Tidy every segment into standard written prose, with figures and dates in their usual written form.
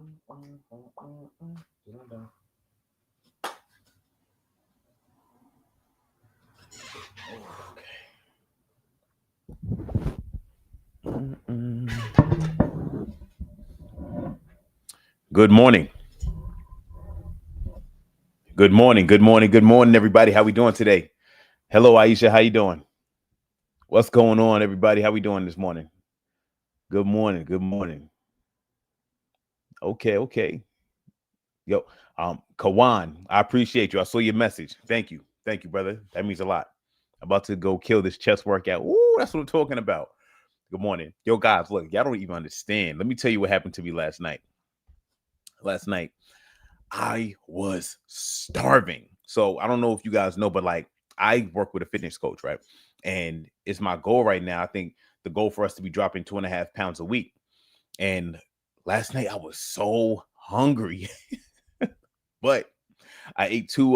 Good morning. Good morning. Good morning. Good morning, everybody. How we doing today? Hello, Aisha. How you doing? What's going on, everybody? How we doing this morning? Good morning. Good morning. Okay, okay. Yo, Kawan, I appreciate you. I saw your message. Thank you. Thank you, brother. That means a lot. About to go kill this chest workout. Ooh, that's what I'm talking about. Good morning. Yo, guys, look, y'all don't even understand. Let me tell you what happened to me last night. Last night, I was starving. So I don't know if you guys know, but like I work with a fitness coach, right? And it's my goal right now. I think the goal for us to be dropping 2.5 pounds a week. And last night I was so hungry, but I ate two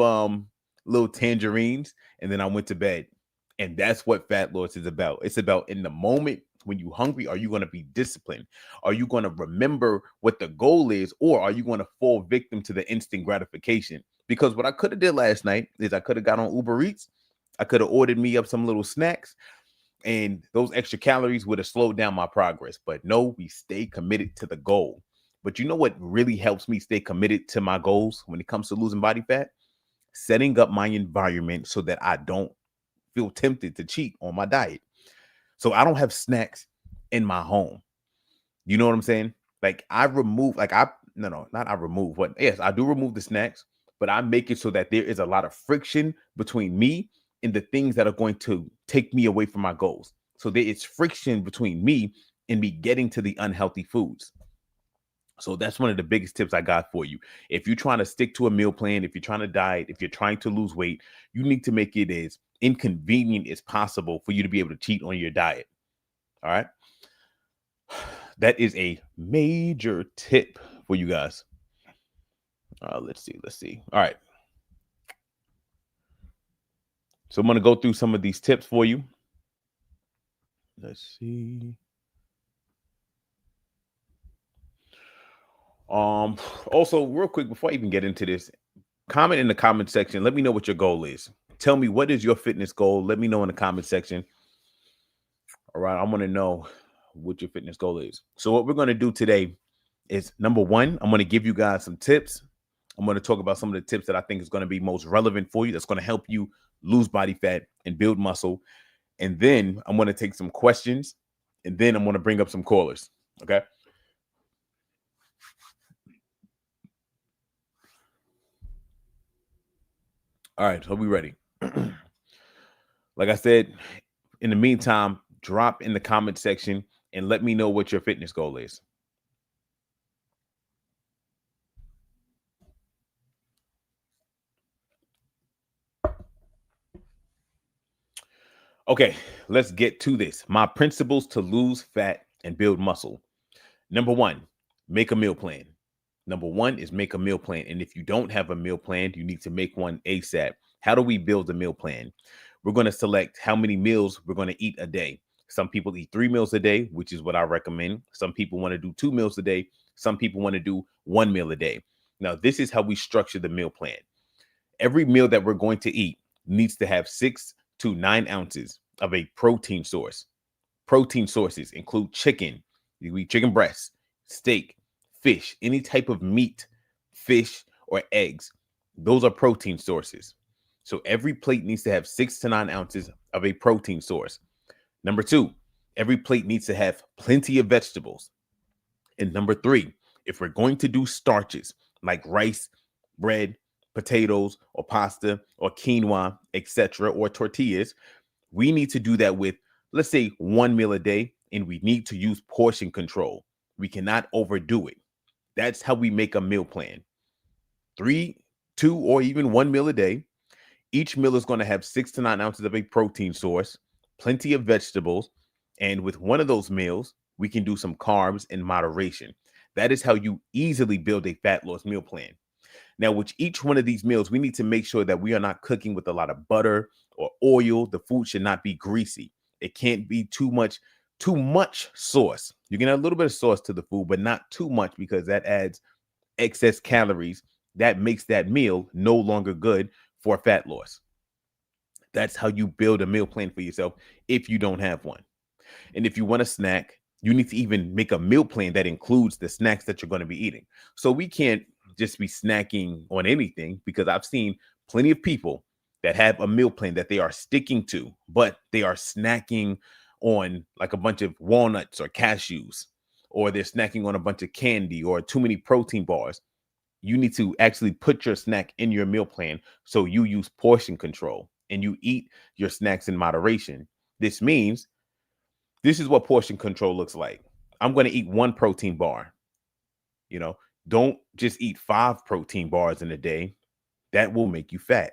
little tangerines and then I went to bed. And that's what Fat Lords is about. It's about in the moment when you're hungry, are you going to be disciplined? Are you going to remember what the goal is, or are you going to fall victim to the instant gratification? Because what I could have did last night is I could have got on Uber Eats. I could have ordered me up some little snacks, and those extra calories would have slowed down my progress. But no, we stay committed to the goal. But you know what really helps me stay committed to my goals when it comes to losing body fat? Setting up my environment so that I don't feel tempted to cheat on my diet. So I don't have snacks in my home. You know what I'm saying? Like I remove, like I no, not I remove what yes, I do remove the snacks, but I make it so that there is a lot of friction between me and the things that are going to take me away from my goals. So there is friction between me and me getting to the unhealthy foods. So that's one of the biggest tips I got for you. If you're trying to stick to a meal plan, if you're trying to diet, if you're trying to lose weight, you need to make it as inconvenient as possible for you to be able to cheat on your diet. All right. That is a major tip for you guys. Let's see. Let's see. All right. So I'm going to go through some of these tips for you. Let's see. Also, real quick, before I even get into this, comment in the comment section. Let me know what your goal is. Tell me, what is your fitness goal? Let me know in the comment section. All right. I want to know what your fitness goal is. So what we're going to do today is, number one, I'm going to give you guys some tips. I'm going to talk about some of the tips that I think is going to be most relevant for you. That's going to help you lose body fat and build muscle. And then I'm going to take some questions, and then I'm going to bring up some callers. Okay. All right. So we ready? Like I said, in the meantime, drop in the comment section and let me know what your fitness goal is. Okay, let's get to this. My principles to lose fat and build muscle. Number one, make a meal plan. Number one is make a meal plan. And if you don't have a meal plan, you need to make one ASAP. How do we build a meal plan? We're going to select how many meals we're going to eat a day. Some people eat 3 meals a day, which is what I recommend. Some people want to do 2 meals a day. Some people want to do 1 meal a day. Now, this is how we structure the meal plan. Every meal that we're going to eat needs to have 6 to 9 ounces of a protein source. Protein sources include chicken, you eat chicken breast, steak, fish, any type of meat, fish, or eggs. Those are protein sources. So every plate needs to have 6 to 9 ounces of a protein source. Number two, every plate needs to have plenty of vegetables. And number three, if we're going to do starches like rice, bread, potatoes, or pasta, or quinoa, etc., or tortillas, we need to do that with, let's say, 1 meal a day, and we need to use portion control. We cannot overdo it. That's how we make a meal plan. 3, 2, or even 1 meal a day. Each meal is going to have 6 to 9 ounces of a protein source, plenty of vegetables, and with one of those meals, we can do some carbs in moderation. That is how you easily build a fat loss meal plan. Now, with each one of these meals, we need to make sure that we are not cooking with a lot of butter or oil. The food should not be greasy. It can't be too much sauce. You can add a little bit of sauce to the food, but not too much, because that adds excess calories that makes that meal no longer good for fat loss. That's how you build a meal plan for yourself if you don't have one. And if you want a snack, you need to even make a meal plan that includes the snacks that you're going to be eating. So we can't just be snacking on anything, because I've seen plenty of people that have a meal plan that they are sticking to, but they are snacking on like a bunch of walnuts or cashews, or they're snacking on a bunch of candy or too many protein bars. You need to actually put your snack in your meal plan, so you use portion control and you eat your snacks in moderation. This means this is what portion control looks like. I'm going to eat one protein bar. You know, don't just eat 5 protein bars in a day. That will make you fat.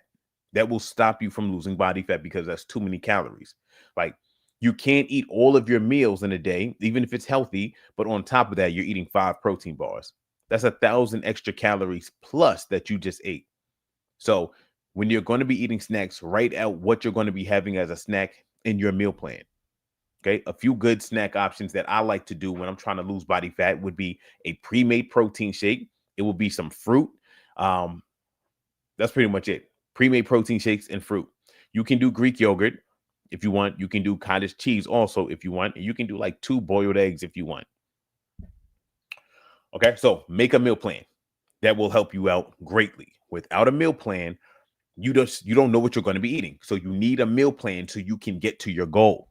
That will stop you from losing body fat, because that's too many calories. Like, you can't eat all of your meals in a day, even if it's healthy, but on top of that, you're eating 5 protein bars. That's 1,000 extra calories plus that you just ate. So when you're going to be eating snacks, write out what you're going to be having as a snack in your meal plan. Okay, a few good snack options that I like to do when I'm trying to lose body fat would be a pre-made protein shake. It will be some fruit. That's pretty much it. Pre-made protein shakes and fruit. You can do Greek yogurt if you want. You can do cottage cheese also if you want. And you can do like 2 boiled eggs if you want. Okay, so make a meal plan. That will help you out greatly. Without a meal plan, you don't know what you're going to be eating. So you need a meal plan so you can get to your goal.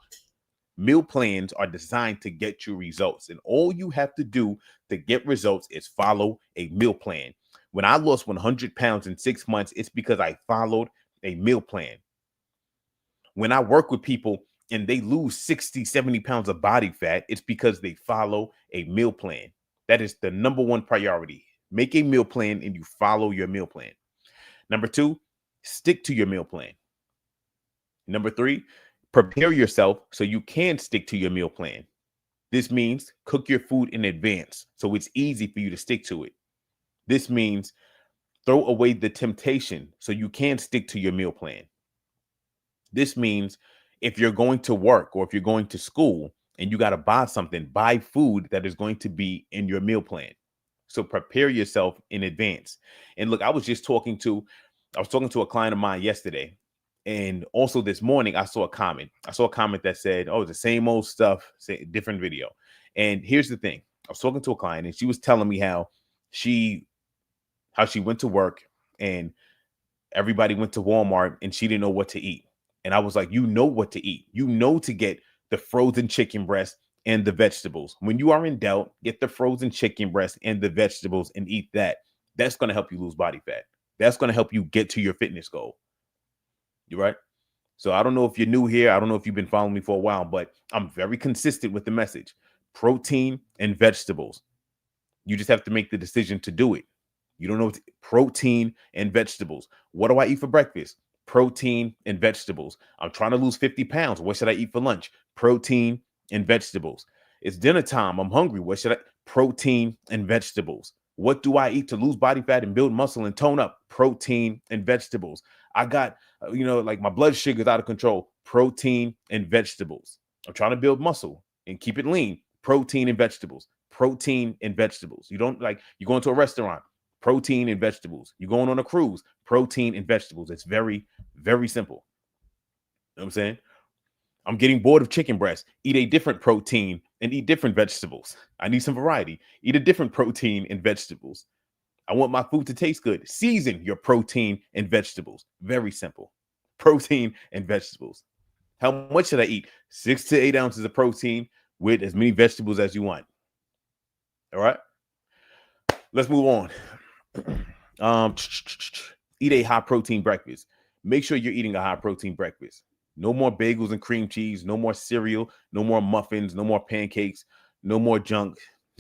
Meal plans are designed to get you results, and all you have to do to get results is follow a meal plan. When I lost 100 pounds in 6 months, it's because I followed a meal plan. When I work with people and they lose 60, 70 pounds of body fat, it's because they follow a meal plan. That is the number one priority. Make a meal plan and you follow your meal plan. Number 2, stick to your meal plan. Number 3, prepare yourself so you can stick to your meal plan. This means cook your food in advance so it's easy for you to stick to it. This means throw away the temptation so you can stick to your meal plan. This means if you're going to work or if you're going to school and you got to buy something, buy food that is going to be in your meal plan. So prepare yourself in advance. And look, I was talking to a client of mine yesterday. And also this morning, I saw a comment. That said, "Oh, the same old stuff, different video." And here's the thing. I was talking to a client and she was telling me how she went to work and everybody went to Walmart and she didn't know what to eat. And I was like, you know what to eat. You know to get the frozen chicken breast and the vegetables. When you are in doubt, get the frozen chicken breast and the vegetables and eat that. That's going to help you lose body fat. That's going to help you get to your fitness goal. You're right. So I don't know if you're new here. I don't know if you've been following me for a while, but I'm very consistent with the message. Protein and vegetables. You just have to make the decision to do it. You don't know protein and vegetables. What do I eat for breakfast? Protein and vegetables. I'm trying to lose 50 pounds. What should I eat for lunch? Protein and vegetables. It's dinner time. I'm hungry. What should I? Protein and vegetables. What do I eat to lose body fat and build muscle and tone up? Protein and vegetables. I got, like my blood sugar is out of control. Protein and vegetables. I'm trying to build muscle and keep it lean. Protein and vegetables. Protein and vegetables. You don't you go into a restaurant. Protein and vegetables. You're going on a cruise. Protein and vegetables. It's very, very simple. You know what I'm saying? I'm getting bored of chicken breast. Eat a different protein and eat different vegetables. I need some variety. Eat a different protein and vegetables. I want my food to taste good. Season your protein and vegetables. Very simple. Protein and vegetables. How much should I eat? 6 to 8 ounces of protein with as many vegetables as you want. All right. Let's move on. Eat a high protein breakfast. Make sure you're eating a high protein breakfast. No more bagels and cream cheese, no more cereal, no more muffins, no more pancakes, no more junk,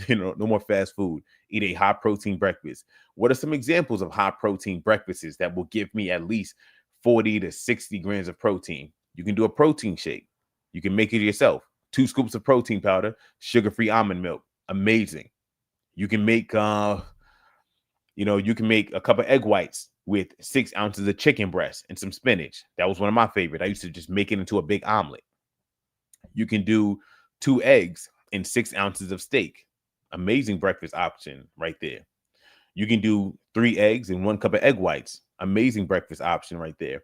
no more fast food. Eat a high protein breakfast. What are some examples of high protein breakfasts that will give me at least 40 to 60 grams of protein? You can do a protein shake. You can make it yourself. 2 scoops of protein powder, sugar-free almond milk. Amazing. You can make you can make a cup of egg whites with 6 ounces of chicken breast and some spinach. That was one of my favorite. I used to just make it into a big omelet. You can do 2 eggs and 6 ounces of steak. Amazing breakfast option right there. You can do 3 eggs and 1 cup of egg whites. Amazing breakfast option right there.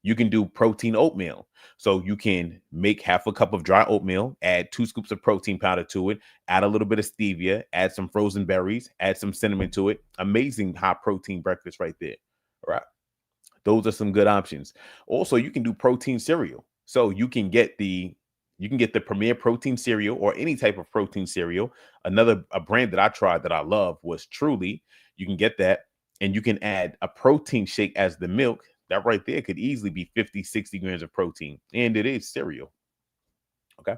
You can do protein oatmeal. So you can make half a cup of dry oatmeal, add 2 scoops of protein powder to it, add a little bit of stevia, add some frozen berries, add some cinnamon to it. Amazing high protein breakfast right there. All right. Those are some good options. Also, you can do protein cereal. So you can get the Premier Protein cereal or any type of protein cereal. Another a brand that I tried that I love was Truly. You can get that and you can add a protein shake as the milk. That right there could easily be 50, 60 grams of protein. And it is cereal. Okay.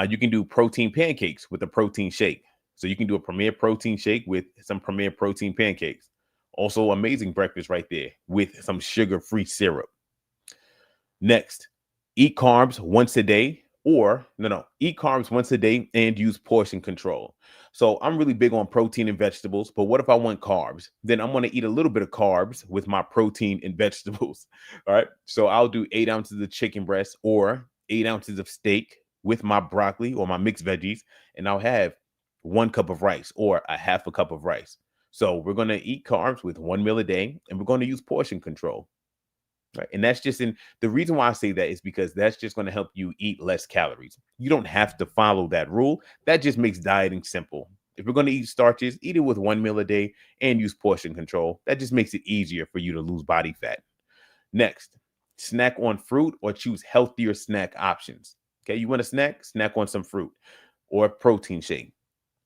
You can do protein pancakes with a protein shake. So you can do a Premier Protein shake with some Premier Protein pancakes. Also, amazing breakfast right there with some sugar-free syrup. Next, eat carbs once a day, or no, eat carbs once a day and use portion control. So I'm really big on protein and vegetables, but what if I want carbs? Then I'm going to eat a little bit of carbs with my protein and vegetables. All right. So I'll do 8 ounces of chicken breast or 8 ounces of steak with my broccoli or my mixed veggies, and I'll have 1 cup of rice or a half a cup of rice. So we're going to eat carbs with 1 meal a day, and we're going to use portion control. Right. And that's just in the reason why I say that is because that's just going to help you eat less calories. You don't have to follow that rule. That just makes dieting simple. If you're going to eat starches, eat it with 1 meal a day and use portion control. That just makes it easier for you to lose body fat. Next, snack on fruit or choose healthier snack options. Okay. You want a snack? Snack on some fruit or a protein shake,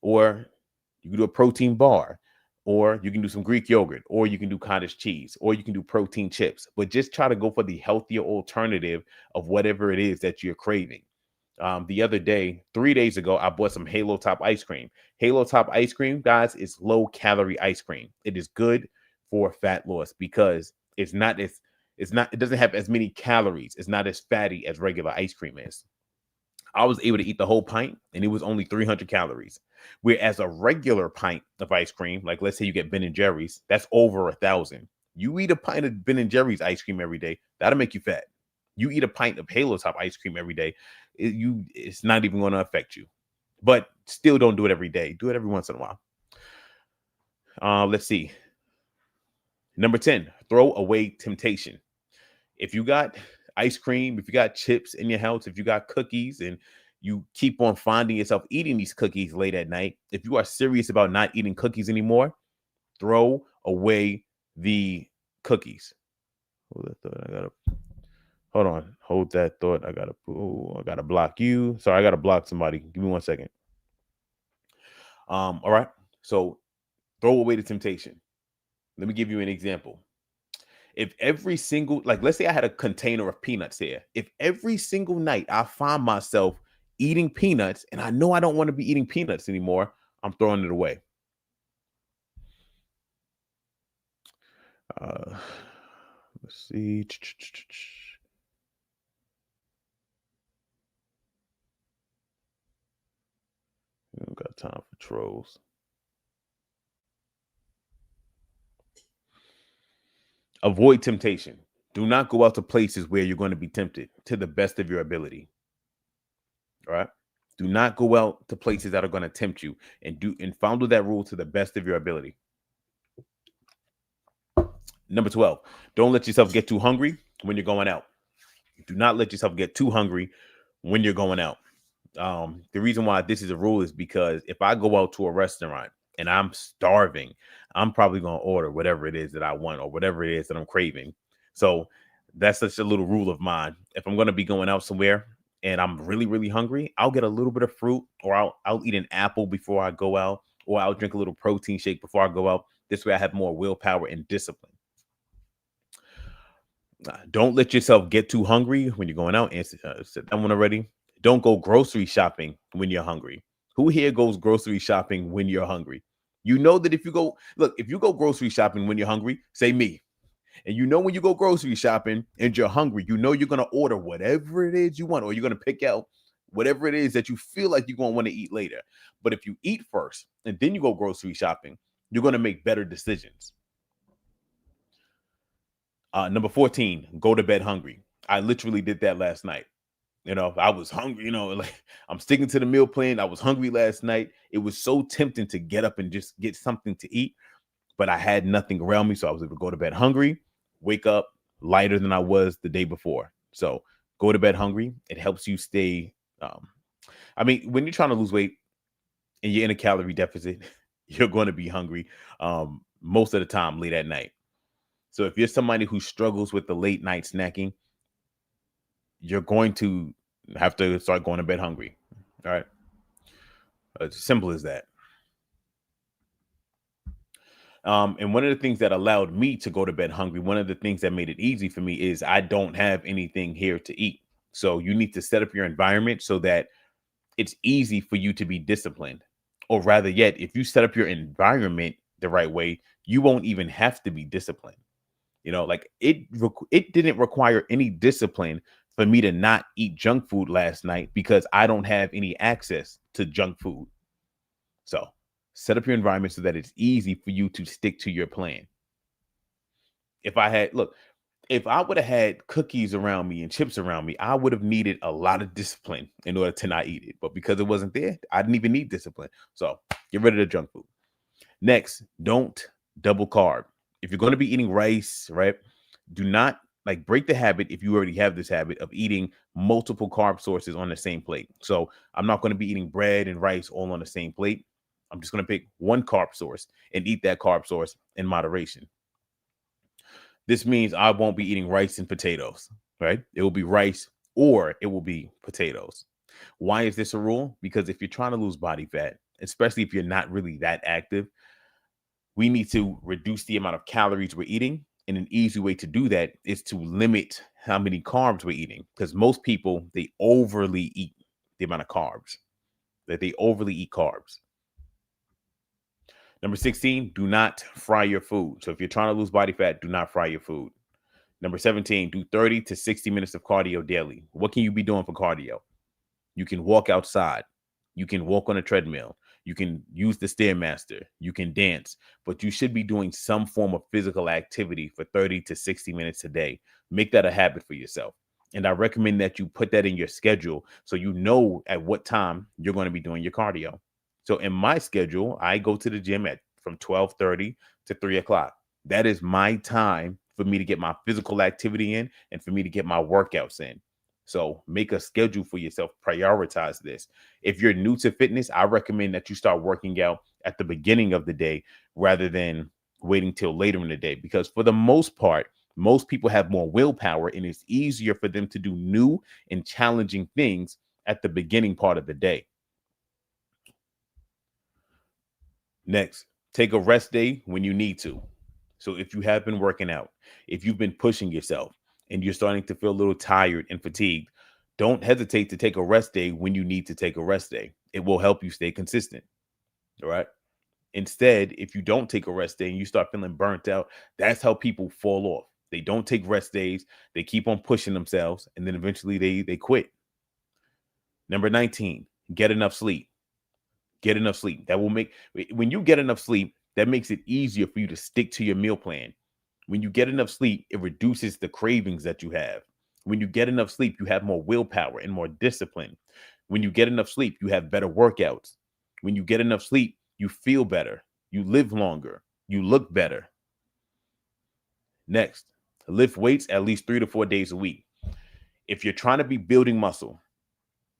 or you can do a protein bar, or you can do some Greek yogurt, or you can do cottage cheese, or you can do protein chips. But just try to go for the healthier alternative of whatever it is that you're craving. The other day, 3 days ago, I bought some Halo Top ice cream. Halo Top ice cream, guys, is low calorie ice cream. It is good for fat loss because it doesn't have as many calories. It's not as fatty as regular ice cream is. I was able to eat the whole pint and it was only 300 calories. Whereas a regular pint of ice cream, like let's say you get Ben and Jerry's, that's over 1,000. You eat a pint of Ben and Jerry's ice cream every day, that'll make you fat. You eat a pint of Halo Top ice cream every day, it's not even going to affect you. But still don't do it every day. Do it every once in a while. Let's see. Number 10, throw away temptation. If you got ice cream, if you got chips in your house, if you got cookies and you keep on finding yourself eating these cookies late at night, if you are serious about not eating cookies anymore, throw away the cookies. Hold that thought. Hold on. Hold that thought. I gotta block you. Sorry, I gotta block somebody. Give me 1 second. All right. So throw away the temptation. Let me give you an example. If every single, like, let's say I had a container of peanuts here. If every single night I find myself eating peanuts and I know I don't want to be eating peanuts anymore, I'm throwing it away. Let's see. We don't got time for trolls. Avoid temptation. Do not go out to places where you're going to be tempted to the best of your ability. All right. Do not go out to places that are going to tempt you, and follow that rule to the best of your ability. Number 12, don't let yourself get too hungry when you're going out. Do not let yourself get too hungry when you're going out. The reason why this is a rule is because if I go out to a restaurant and I'm starving, I'm probably going to order whatever it is that I want or whatever it is that I'm craving. So that's such a little rule of mine. If I'm going to be going out somewhere and I'm really, really hungry, I'll get a little bit of fruit, or I'll eat an apple before I go out, or I'll drink a little protein shake before I go out. This way I have more willpower and discipline. Don't let yourself get too hungry when you're going out. And said that one already. Don't go grocery shopping when you're hungry. Who here goes grocery shopping when you're hungry? You know that if you go grocery shopping when you're hungry, say me. And you know when you go grocery shopping and you're hungry, you know you're going to order whatever it is you want, or you're going to pick out whatever it is that you feel like you're going to want to eat later. But if you eat first and then you go grocery shopping, you're going to make better decisions. Number 14, go to bed hungry. I literally did that last night. I was hungry, like I'm sticking to the meal plan. I was hungry last night. It was so tempting to get up and just get something to eat. but I had nothing around me. So I was able to go to bed hungry, wake up lighter than I was the day before. So go to bed hungry. It helps you stay. I mean, when you're trying to lose weight and you're in a calorie deficit, you're going to be hungry most of the time late at night. So if you're somebody who struggles with the late night snacking, you're going to have to start going to bed hungry. All right. It's simple as that. And one of the things that allowed me to go to bed hungry, one of the things that made it easy for me is I don't have anything here to eat. So you need to set up your environment so that it's easy for you to be disciplined. Or rather yet, if you set up your environment the right way, you won't even have to be disciplined. Like it didn't require any discipline for me to not eat junk food last night because I don't have any access to junk food. So set up your environment so that it's easy for you to stick to your plan. If I would have had cookies around me and chips around me, I would have needed a lot of discipline in order to not eat it. But because it wasn't there, I didn't even need discipline. So get rid of the junk food. Next, don't double carb. If you're going to be eating rice, right, do not break the habit if you already have this habit of eating multiple carb sources on the same plate. So I'm not going to be eating bread and rice all on the same plate. I'm just going to pick one carb source and eat that carb source in moderation. This means I won't be eating rice and potatoes, right? It will be rice or it will be potatoes. Why is this a rule? Because if you're trying to lose body fat, especially if you're not really that active, we need to reduce the amount of calories we're eating. And an easy way to do that is to limit how many carbs we're eating. Because most people, they overly eat the amount of carbs, that they overly eat carbs. Number 16, do not fry your food. So if you're trying to lose body fat, do not fry your food. Number 17, do 30 to 60 minutes of cardio daily. What can you be doing for cardio? You can walk outside. You can walk on a treadmill. You can use the Stairmaster. You can dance, but you should be doing some form of physical activity for 30 to 60 minutes a day. Make that a habit for yourself. And I recommend that you put that in your schedule so you know at what time you're going to be doing your cardio. So in my schedule, I go to the gym from 12:30 to 3 o'clock. That is my time for me to get my physical activity in and for me to get my workouts in. So make a schedule for yourself. Prioritize this. If you're new to fitness, I recommend that you start working out at the beginning of the day rather than waiting till later in the day, because for the most part, most people have more willpower and it's easier for them to do new and challenging things at the beginning part of the day. Next, take a rest day when you need to. So if you have been working out, if you've been pushing yourself and you're starting to feel a little tired and fatigued, don't hesitate to take a rest day when you need to take a rest day. It will help you stay consistent. All right. Instead, if you don't take a rest day and you start feeling burnt out, that's how people fall off. They don't take rest days. They keep on pushing themselves and then eventually they quit. Number 19, get enough sleep. Get enough sleep. That will make, when you get enough sleep, that makes it easier for you to stick to your meal plan. When you get enough sleep, it reduces the cravings that you have. When you get enough sleep, you have more willpower and more discipline. When you get enough sleep, you have better workouts. When you get enough sleep, you feel better. You live longer. You look better. Next, lift weights at least 3 to 4 days a week. If you're trying to be building muscle,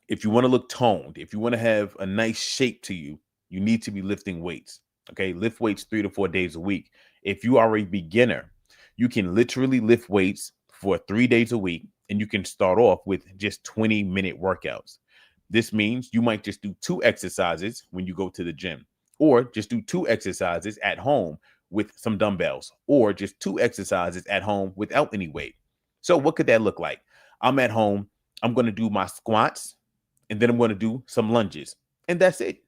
if you want to look toned, if you want to have a nice shape to you, you need to be lifting weights. Okay, lift weights 3 to 4 days a week. If you are a beginner, you can literally lift weights for 3 days a week, and you can start off with just 20-minute workouts. This means you might just do 2 exercises when you go to the gym, or just do 2 exercises at home with some dumbbells, or just 2 exercises at home without any weight. So what could that look like? I'm at home. I'm going to do my squats, and then I'm going to do some lunges, and that's it.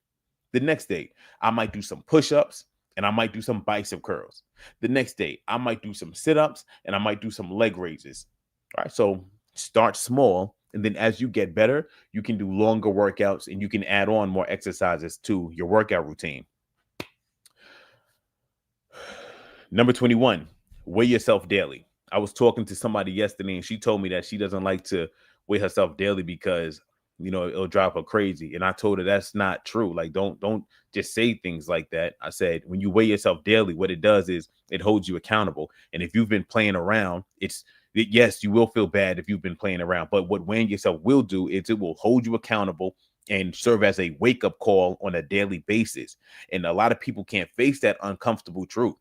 The next day, I might do some push-ups and I might do some bicep curls. The next day, I might do some sit-ups and I might do some leg raises. All right. So start small. And then as you get better, you can do longer workouts and you can add on more exercises to your workout routine. Number 21, weigh yourself daily. I was talking to somebody yesterday and she told me that she doesn't like to weigh herself daily because it'll drive her crazy. And I told her that's not true. Like, don't just say things like that. I said, when you weigh yourself daily, what it does is it holds you accountable. And if you've been playing around, yes, you will feel bad if you've been playing around. But what weighing yourself will do is it will hold you accountable and serve as a wake-up call on a daily basis. And a lot of people can't face that uncomfortable truth.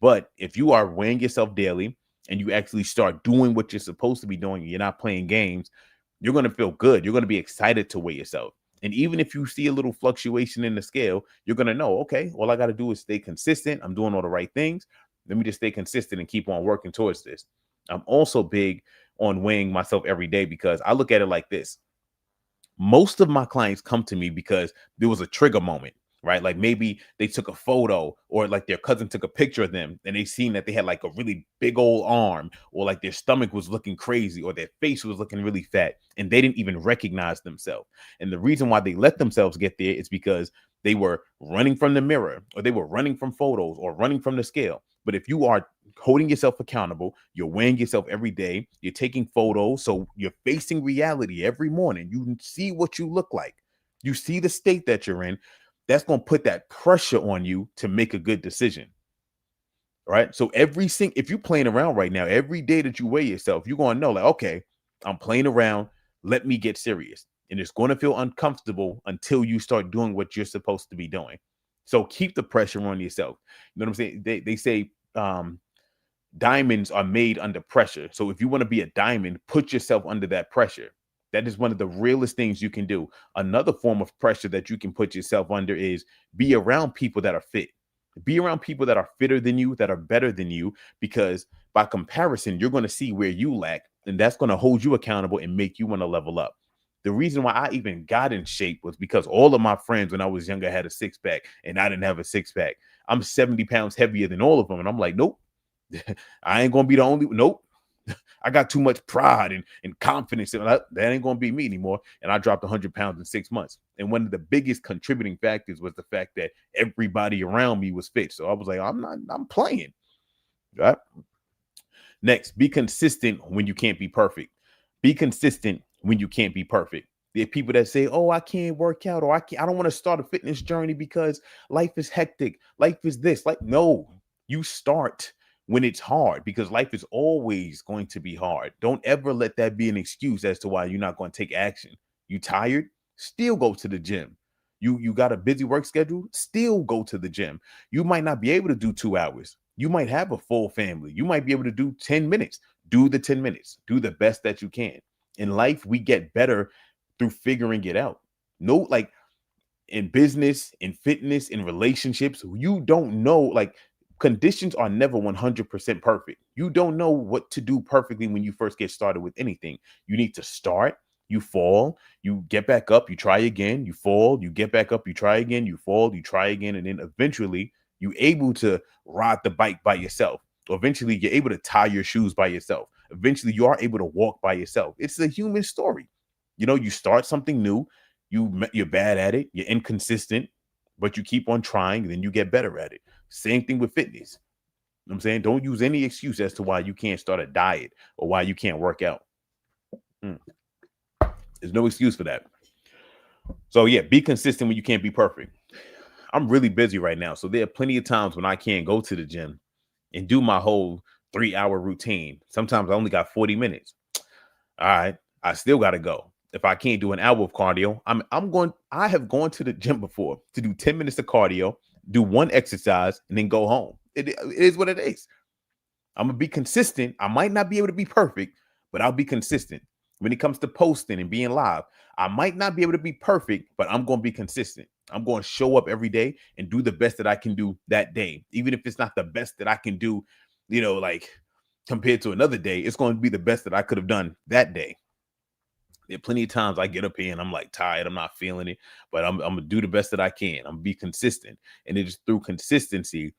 But if you are weighing yourself daily and you actually start doing what you're supposed to be doing, you're not playing games, you're going to feel good. You're going to be excited to weigh yourself. And even if you see a little fluctuation in the scale, you're going to know, okay, all I got to do is stay consistent. I'm doing all the right things. Let me just stay consistent and keep on working towards this. I'm also big on weighing myself every day because I look at it like this. Most of my clients come to me because there was a trigger moment, right? Like maybe they took a photo or like their cousin took a picture of them and they seen that they had like a really big old arm, or like their stomach was looking crazy, or their face was looking really fat, and they didn't even recognize themselves. And the reason why they let themselves get there is because they were running from the mirror, or they were running from photos, or running from the scale. But if you are holding yourself accountable, you're weighing yourself every day, you're taking photos, so you're facing reality every morning, you see what you look like, you see the state that you're in, that's going to put that pressure on you to make a good decision. Right? So if you're playing around right now, every day that you weigh yourself, you're going to know, like, okay, I'm playing around, let me get serious. And it's going to feel uncomfortable until you start doing what you're supposed to be doing. So keep the pressure on yourself. You know what I'm saying? They say diamonds are made under pressure. So if you want to be a diamond, put yourself under that pressure. That is one of the realest things you can do. Another form of pressure that you can put yourself under is be around people that are fit. Be around people that are fitter than you, that are better than you, because by comparison, you're going to see where you lack, and that's going to hold you accountable and make you want to level up. The reason why I even got in shape was because all of my friends when I was younger had a six-pack and I didn't have a six-pack. I'm 70 pounds heavier than all of them. And I'm like, nope, I ain't going to be the only. Nope. I got too much pride and confidence. And that ain't going to be me anymore. And I dropped 100 pounds in 6 months. And one of the biggest contributing factors was the fact that everybody around me was fit. So I was like, I'm playing. Right? Next, be consistent when you can't be perfect. Be consistent when you can't be perfect. There are people that say, oh, I can't work out, or I don't want to start a fitness journey because life is hectic. Life is this. Like, no, you start when it's hard, because life is always going to be hard. Don't ever let that be an excuse as to why you're not going to take action. You tired? Still go to the gym. You got a busy work schedule? Still go to the gym. You might not be able to do 2 hours. You might have a full family. You might be able to do 10 minutes. Do the 10 minutes. Do the best that you can. In life, we get better through figuring it out. No, like in business, in fitness, in relationships, you don't know, like conditions are never 100% perfect. You don't know what to do perfectly when you first get started with anything. You need to start, you fall, you get back up, you try again, you fall, you get back up, you try again, you fall, you try again, and then eventually you're able to ride the bike by yourself. Eventually you're able to tie your shoes by yourself. Eventually you are able to walk by yourself. It's a human story. You start something new, you're bad at it, you're inconsistent, but you keep on trying, and then you get better at it. Same thing with fitness. You know what I'm saying? Don't use any excuse as to why you can't start a diet or why you can't work out. There's no excuse for that. So yeah, be consistent when you can't be perfect. I'm really busy right now, so there are plenty of times when I can't go to the gym and do my whole 3-hour routine. Sometimes I only got 40 minutes. All right, I still got to go. If I can't do an hour of cardio, I have gone to the gym before to do 10 minutes of cardio, do one exercise, and then go home. It is what it is. I'm going to be consistent. I might not be able to be perfect, but I'll be consistent. When it comes to posting and being live, I might not be able to be perfect, but I'm going to be consistent. I'm going to show up every day and do the best that I can do that day. Even if it's not the best that I can do, like compared to another day, it's going to be the best that I could have done that day. There are plenty of times I get up here and I'm like tired. I'm not feeling it, but I'm going to do the best that I can. I'm going to be consistent. And it is through consistency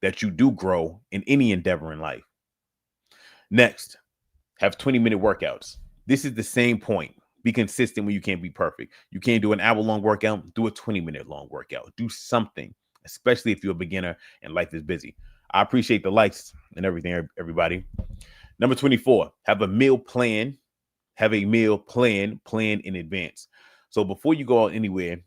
that you do grow in any endeavor in life. Next, have 20-minute workouts. This is the same point. Be consistent when you can't be perfect. You can't do an hour-long workout. Do a 20-minute long workout. Do something, especially if you're a beginner and life is busy. I appreciate the likes and everything, everybody. Number 24, have a meal plan. have a meal plan in advance. So before you go out anywhere,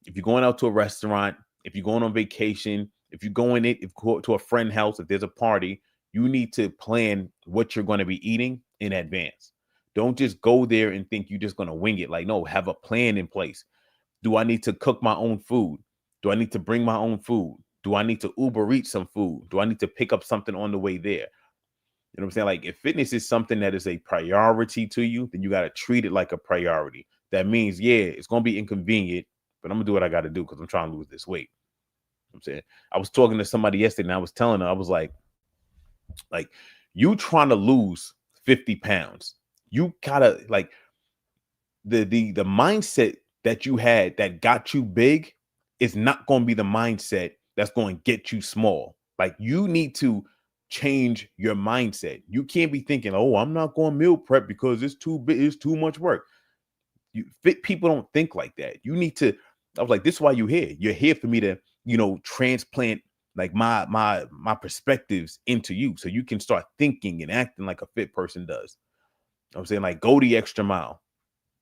if you're going out to a restaurant, if you're going on vacation, if you're going to a friend's house, if there's a party, you need to plan what you're going to be eating in advance. Don't just go there and think you're just going to wing it. Like, no, have a plan in place. Do I need to cook my own food? Do I need to bring my own food? Do I need to Uber Eat some food? Do I need to pick up something on the way there? You know what I'm saying? Like, if fitness is something that is a priority to you, then you got to treat it like a priority. That means, yeah, it's going to be inconvenient, but I'm going to do what I got to do because I'm trying to lose this weight. You know what I'm saying? I was talking to somebody yesterday and I was telling her, I was like, you trying to lose 50 pounds. You gotta like the mindset that you had that got you big is not going to be the mindset that's going to get you small. Like, you need to change your mindset. You can't be thinking, oh, I'm not going meal prep because it's too big, it's too much work. You fit people don't think like that. You need to, I was like, this is why you're here. You're here for me to, transplant like my perspectives into you so you can start thinking and acting like a fit person does. I'm saying, like, go the extra mile.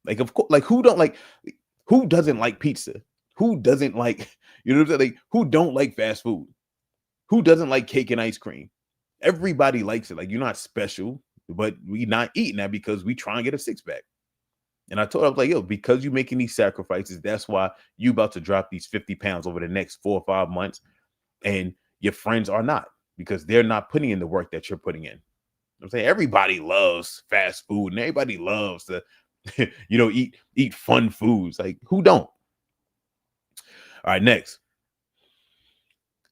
Like, of course, like, who doesn't like pizza? Who doesn't like, you know what I'm saying? Like, who don't like fast food? Who doesn't like cake and ice cream? Everybody likes it. Like, you're not special, but we not eating that because we try and get a six pack. And I told her, I was like, yo, because you're making these sacrifices, that's why you about to drop these 50 pounds over the next 4 or 5 months. And your friends are not, because they're not putting in the work that you're putting in. I'm saying, everybody loves fast food and everybody loves to, eat fun foods. Like, who don't? All right, next.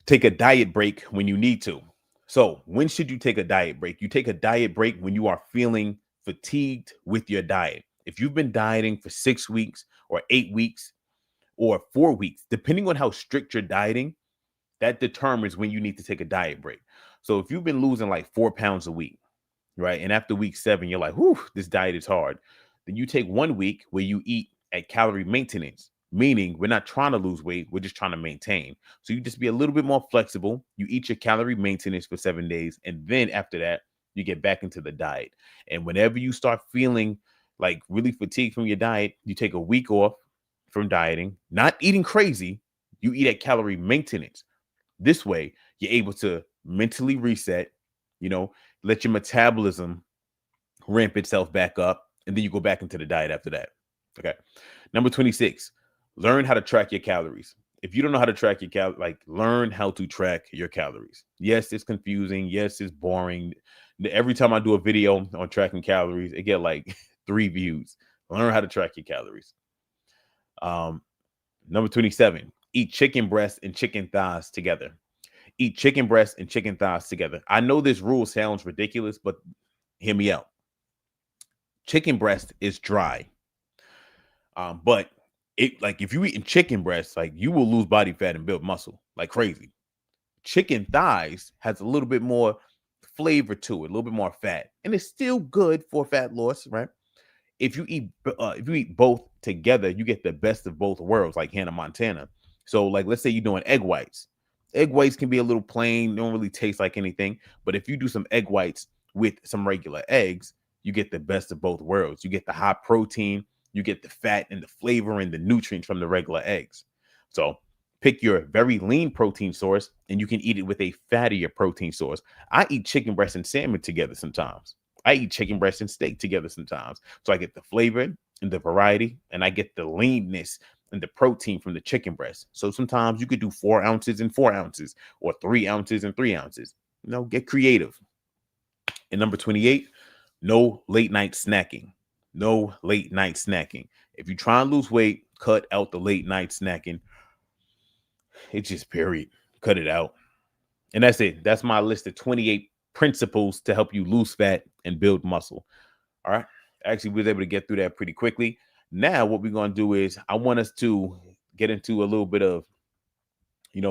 Take a diet break when you need to. So when should you take a diet break? You take a diet break when you are feeling fatigued with your diet. If you've been dieting for 6 weeks or 8 weeks or 4 weeks, depending on how strict you're dieting, that determines when you need to take a diet break. So if you've been losing like 4 pounds a week, right? And after week 7, you're like, whew, this diet is hard. Then you take 1 week where you eat at calorie maintenance, meaning we're not trying to lose weight. We're just trying to maintain. So you just be a little bit more flexible. You eat your calorie maintenance for 7 days. And then after that, you get back into the diet. And whenever you start feeling like really fatigued from your diet, you take a week off from dieting, not eating crazy. You eat at calorie maintenance. This way, you're able to mentally reset, let your metabolism ramp itself back up, and then you go back into the diet after that. Okay. Number 26, learn how to track your calories. If you don't know how to track your calories, learn how to track your calories. Yes, it's confusing. Yes, it's boring. Every time I do a video on tracking calories, it get like 3 views. Learn how to track your calories. Number 27, eat chicken breasts and chicken thighs together. Eat chicken breasts and chicken thighs together. I know this rule sounds ridiculous, but hear me out. Chicken breast is dry. But if you eating chicken breasts, you will lose body fat and build muscle like crazy. Chicken thighs has a little bit more flavor to it, a little bit more fat, and it's still good for fat loss, right? If you eat both together, you get the best of both worlds, like Hannah Montana. So, let's say you're doing egg whites. Egg whites can be a little plain, don't really taste like anything. But if you do some egg whites with some regular eggs, you get the best of both worlds. You get the high protein, you get the fat and the flavor and the nutrients from the regular eggs. So pick your very lean protein source and you can eat it with a fattier protein source. I eat chicken breast and salmon together sometimes. I eat chicken breast and steak together sometimes. So I get the flavor and the variety, and I get the leanness and the protein from the chicken breast. So sometimes you could do 4 ounces and 4 ounces or 3 ounces and 3 ounces. Get creative. And number 28, no late night snacking. No late night snacking. If you try and lose weight, cut out the late night snacking. It's just period. Cut it out. And that's it. That's my list of 28 principles to help you lose fat and build muscle. All right. Actually, we was able to get through that pretty quickly. Now, what we're going to do is I want us to get into a little bit of,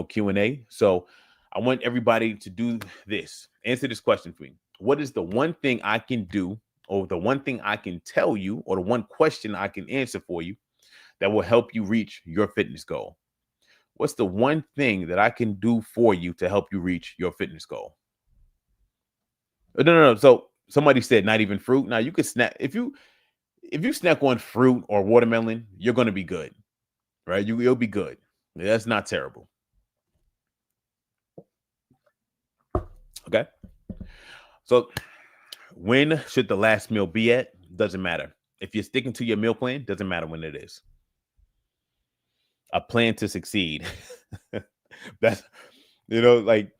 Q&A. So I want everybody to do this. Answer this question for me. What is the one thing I can do, or the one thing I can tell you, or the one question I can answer for you that will help you reach your fitness goal? What's the one thing that I can do for you to help you reach your fitness goal? No. So somebody said not even fruit. Now you could snack if you if you snack on fruit or watermelon, you're going to be good, right? You'll be good. That's not terrible. Okay. So when should the last meal be at? Doesn't matter. If you're sticking to your meal plan, doesn't matter when it is. A plan to succeed. That's, like,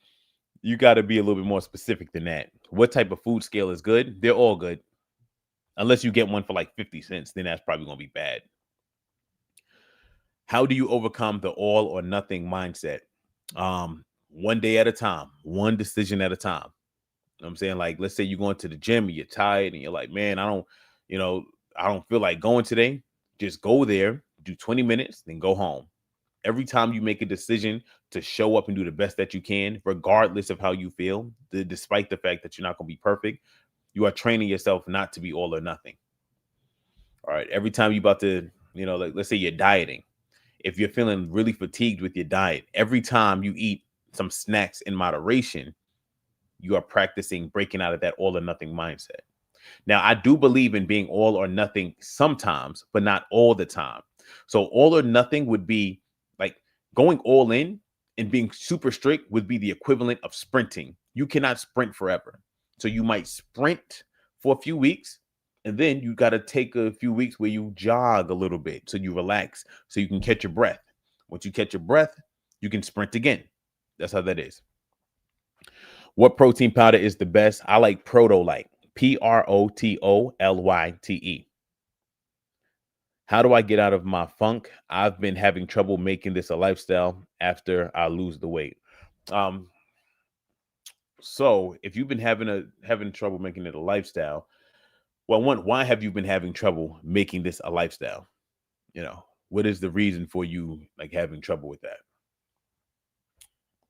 you got to be a little bit more specific than that. What type of food scale is good? They're all good. Unless you get one for like 50 cents, then that's probably going to be bad. How do you overcome the all or nothing mindset? One day at a time, one decision at a time. You know what I'm saying? Like, let's say you're going to the gym and you're tired and you're like, man, you know, I don't feel like going today. Just go there, do 20 minutes, then go home. Every time you make a decision to show up and do the best that you can, regardless of how you feel, despite the fact that you're not going to be perfect, you are training yourself not to be all or nothing. All right. Every time you're about to, like, let's say you're dieting. If you're feeling really fatigued with your diet, every time you eat some snacks in moderation, you are practicing breaking out of that all or nothing mindset. Now, I do believe in being all or nothing sometimes, but not all the time. So all or nothing would be like going all in, and being super strict would be the equivalent of sprinting. You cannot sprint forever. So you might sprint for a few weeks, and then you got to take a few weeks where you jog a little bit so you relax, so you can catch your breath. Once you catch your breath, you can sprint again. That's how that is. What protein powder is the best? I like Protolyte. Protolyte. How do I get out of my funk? I've been having trouble making this a lifestyle after I lose the weight. Um, so if you've been having trouble making it a lifestyle, well, one, why have you been having trouble making this a lifestyle? What is the reason for you like having trouble with that?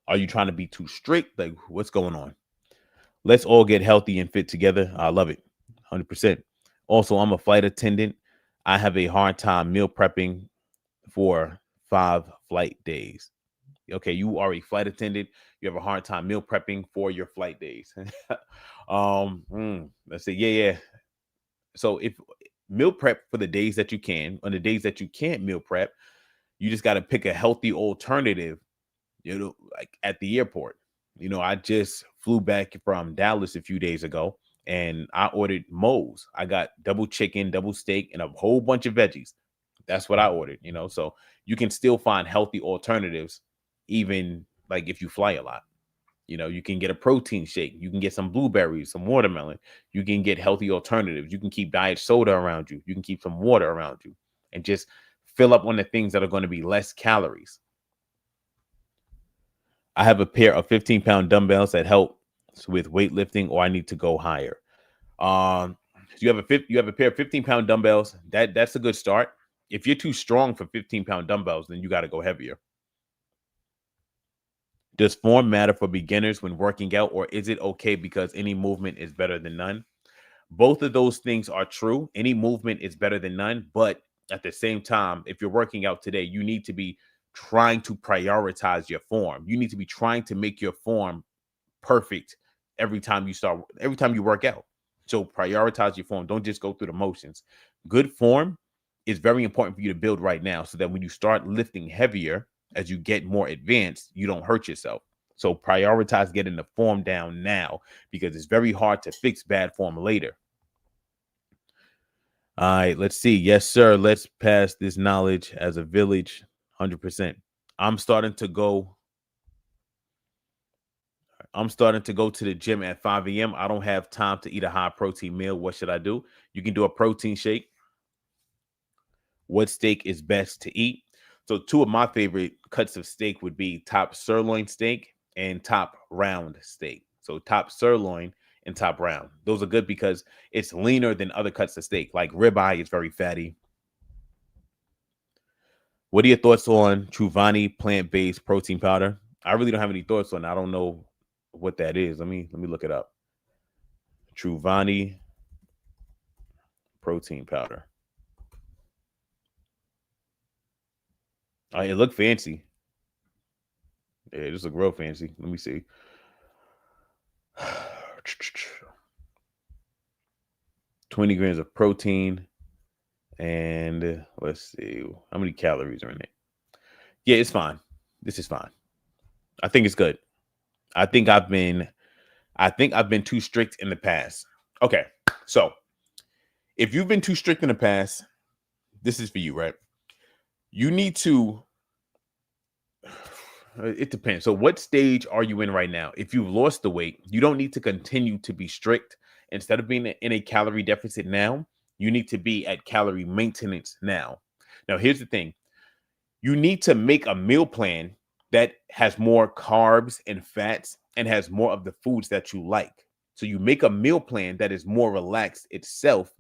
Are you trying to be too strict? Like, what's going on? Let's all get healthy and fit together. I love it. 100%. Also, I'm a flight attendant. I have a hard time meal prepping for 5 flight days. Okay, you are a flight attendant. You have a hard time meal prepping for your flight days. Let's say, yeah. So if meal prep for the days that you can, on the days that you can't meal prep, you just got to pick a healthy alternative, like at the airport. I just flew back from Dallas a few days ago and I ordered Moe's. I got double chicken, double steak, and a whole bunch of veggies. That's what I ordered, so you can still find healthy alternatives, even like if you fly a lot. You can get a protein shake. You can get some blueberries, some watermelon. You can get healthy alternatives. You can keep diet soda around you. You can keep some water around you and just fill up on the things that are going to be less calories. I have a pair of 15-pound dumbbells that help with weightlifting, or I need to go higher. You have a pair of 15-pound dumbbells. That's a good start. If you're too strong for 15-pound dumbbells, then you got to go heavier. Does form matter for beginners when working out, or is it okay because any movement is better than none? Both of those things are true. Any movement is better than none, but at the same time, if you're working out today, you need to be trying to prioritize your form. You need to be trying to make your form perfect every time you work out. So prioritize your form. Don't just go through the motions. Good form is very important for you to build right now, so that when you start lifting heavier, as you get more advanced, you don't hurt yourself. So prioritize getting the form down now, because it's very hard to fix bad form later. All right, let's see. Yes, sir. Let's pass this knowledge as a village. 100%. I'm starting to go to the gym at 5 a.m. I don't have time to eat a high protein meal. What should I do? You can do a protein shake. What steak is best to eat? So two of my favorite cuts of steak would be top sirloin steak and top round steak. So top sirloin and top round. Those are good because it's leaner than other cuts of steak. Like ribeye is very fatty. What are your thoughts on Truvani plant-based protein powder? I really don't have any thoughts on it. I don't know what that is. Let me look it up. Truvani protein powder. It looked fancy. Yeah, it just look real fancy. Let me see. 20 grams of protein. And let's see how many calories are in it. Yeah, it's fine. This is fine. I think it's good. I think I've been too strict in the past. Okay. So if you've been too strict in the past, this is for you, right? You need to it depends. So what stage are you in right now? If you've lost the weight, you don't need to continue to be strict. Instead of being in a calorie deficit now, you need to be at calorie maintenance now. Now, here's the thing. You need to make a meal plan that has more carbs and fats and has more of the foods that you like. So you make a meal plan that is more relaxed itself,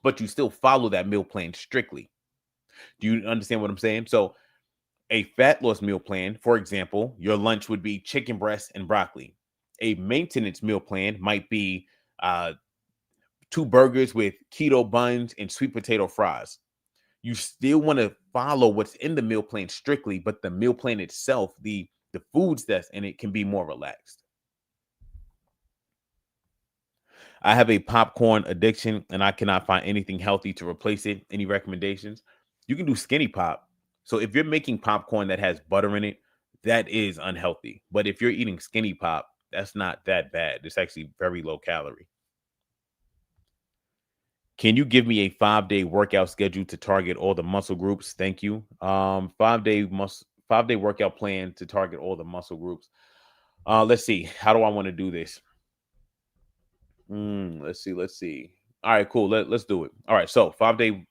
but you still follow that meal plan strictly. Do you understand what I'm saying? So a fat loss meal plan, for example, your lunch would be chicken breast and broccoli. A maintenance meal plan might be uh, 2 burgers with keto buns and sweet potato fries. You still want to follow what's in the meal plan strictly, but the meal plan itself, the foods that's in it can be more relaxed. I have a popcorn addiction and I cannot find anything healthy to replace it. Any recommendations? You can do skinny pop. So if you're making popcorn that has butter in it, that is unhealthy. But if you're eating skinny pop, that's not that bad. It's actually very low calorie. Can you give me a 5-day workout schedule to target all the muscle groups? Thank you. 5-day workout plan to target all the muscle groups. Let's see. How do I want to do this? Let's see. All right, cool. Let's do it. All right, so 5-day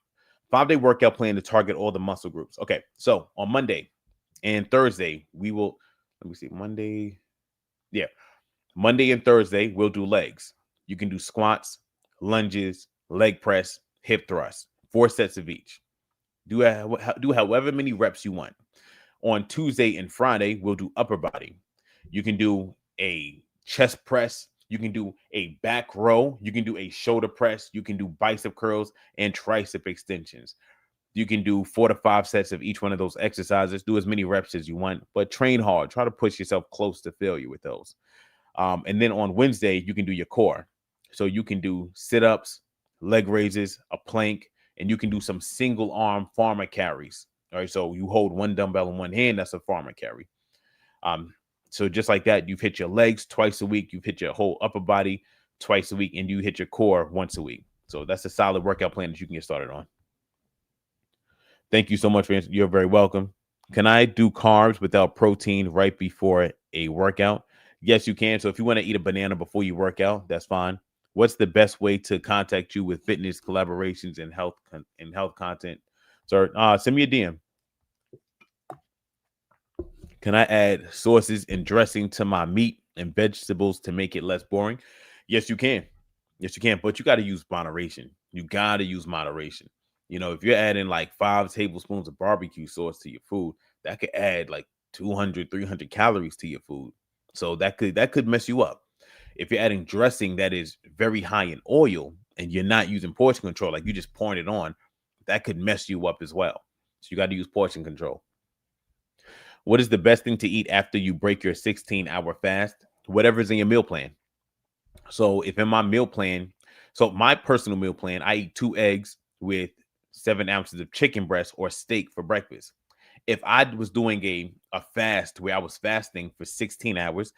workout plan to target all the muscle groups. Okay, so on Monday and Thursday, we will let me see. Yeah, Monday and Thursday, we'll do legs. You can do squats, lunges, leg press, hip thrust, 4 sets of each. Do however many reps you want. On Tuesday and Friday, we'll do upper body. You can do a chest press. You can do a back row. You can do a shoulder press. You can do bicep curls and tricep extensions. You can do 4 to 5 sets of each one of those exercises. Do as many reps as you want, but train hard. Try to push yourself close to failure with those. And then on Wednesday, you can do your core. So you can do sit-ups, leg raises, a plank, and you can do some single arm farmer carries. All right. So you hold one dumbbell in one hand. That's a farmer carry. So just like that, you've hit your legs twice a week. You've hit your whole upper body twice a week, and you hit your core once a week. So that's a solid workout plan that you can get started on. Thank you so much for answering. You're very welcome. Can I do carbs without protein right before a workout? Yes, you can. So if you want to eat a banana before you work out, that's fine. What's the best way to contact you with fitness collaborations and health content? Sir, send me a DM. Can I add sauces and dressing to my meat and vegetables to make it less boring? Yes, you can. Yes, you can. But you got to use moderation. You got to use moderation. If you're adding like 5 tablespoons of barbecue sauce to your food, that could add like 200, 300 calories to your food. So that could mess you up. If you're adding dressing that is very high in oil and you're not using portion control, like you just pouring it on, that could mess you up as well. So you got to use portion control. What is the best thing to eat after you break your 16-hour fast? Whatever's in your meal plan. So if in my meal plan, so my personal meal plan, I eat 2 eggs with 7 ounces of chicken breast or steak for breakfast. If I was doing a fast where I was fasting for 16 hours,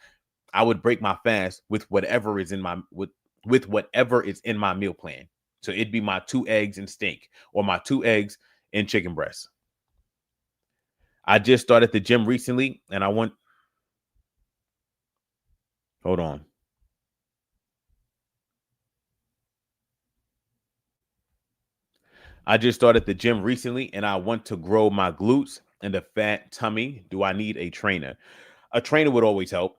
I would break my fast with whatever is in my with whatever is in my meal plan. So it'd be my 2 eggs and steak or my 2 eggs and chicken breast. I just started the gym recently and hold on. I just started the gym recently and I want to grow my glutes and the fat tummy. Do I need a trainer? A trainer would always help.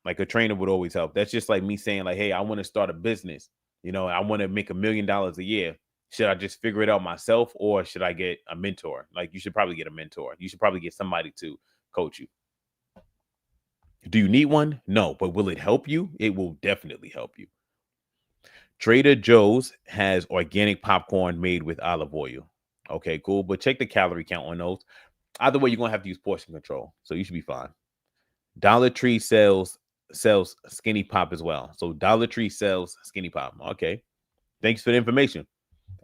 Like a trainer would always help. That's just like me saying, like, hey, I want to start a business. I want to make $1 million a year. Should I just figure it out myself or should I get a mentor? Like, you should probably get a mentor. You should probably get somebody to coach you. Do you need one? No, but will it help you? It will definitely help you. Trader Joe's has organic popcorn made with olive oil. Okay, cool. But check the calorie count on those. Either way, you're gonna have to use portion control. So you should be fine. Dollar Tree sells skinny pop as well. So Dollar Tree sells skinny pop. Okay. Thanks for the information.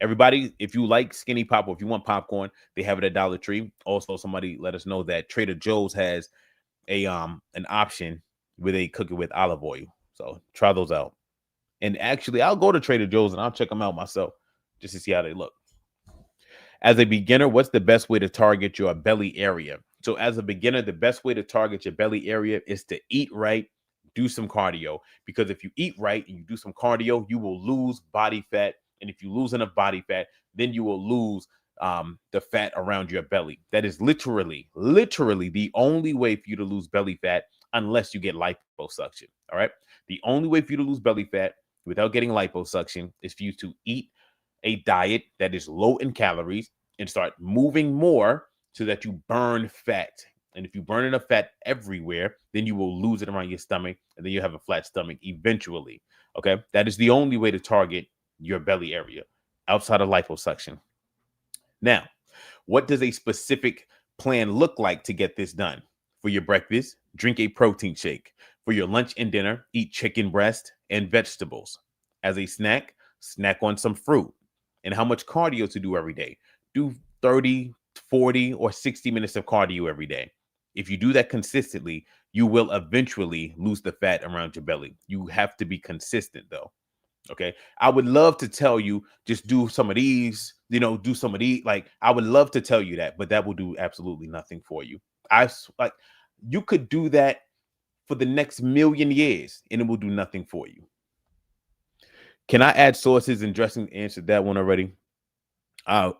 Everybody, if you like Skinny Pop or if you want popcorn, they have it at Dollar Tree. Also, somebody let us know that Trader Joe's has an option where they cook it with olive oil. So try those out. And actually, I'll go to Trader Joe's and I'll check them out myself just to see how they look. As a beginner, what's the best way to target your belly area? So as a beginner, the best way to target your belly area is to eat right, do some cardio. Because if you eat right and you do some cardio, you will lose body fat. And if you lose enough body fat, then you will lose the fat around your belly. That is literally the only way for you to lose belly fat unless you get liposuction. All right. The only way for you to lose belly fat without getting liposuction is for you to eat a diet that is low in calories and start moving more so that you burn fat. And if you burn enough fat everywhere, then you will lose it around your stomach and then you have a flat stomach eventually. Okay. That is the only way to target your belly area outside of liposuction. Now, what does a specific plan look like to get this done? For your breakfast, drink a protein shake. For your lunch and dinner, eat chicken breast and vegetables. As a snack, snack on some fruit. And how much cardio to do every day? Do 30, 40, or 60 minutes of cardio every day. If you do that consistently, you will eventually lose the fat around your belly. You have to be consistent though. Okay. I would love to tell you, just do some of these, do some of these. Like, I would love to tell you that, but that will do absolutely nothing for you. You could do that for the next million years and it will do nothing for you. Can I add sauces and dressing? Answered that one already. I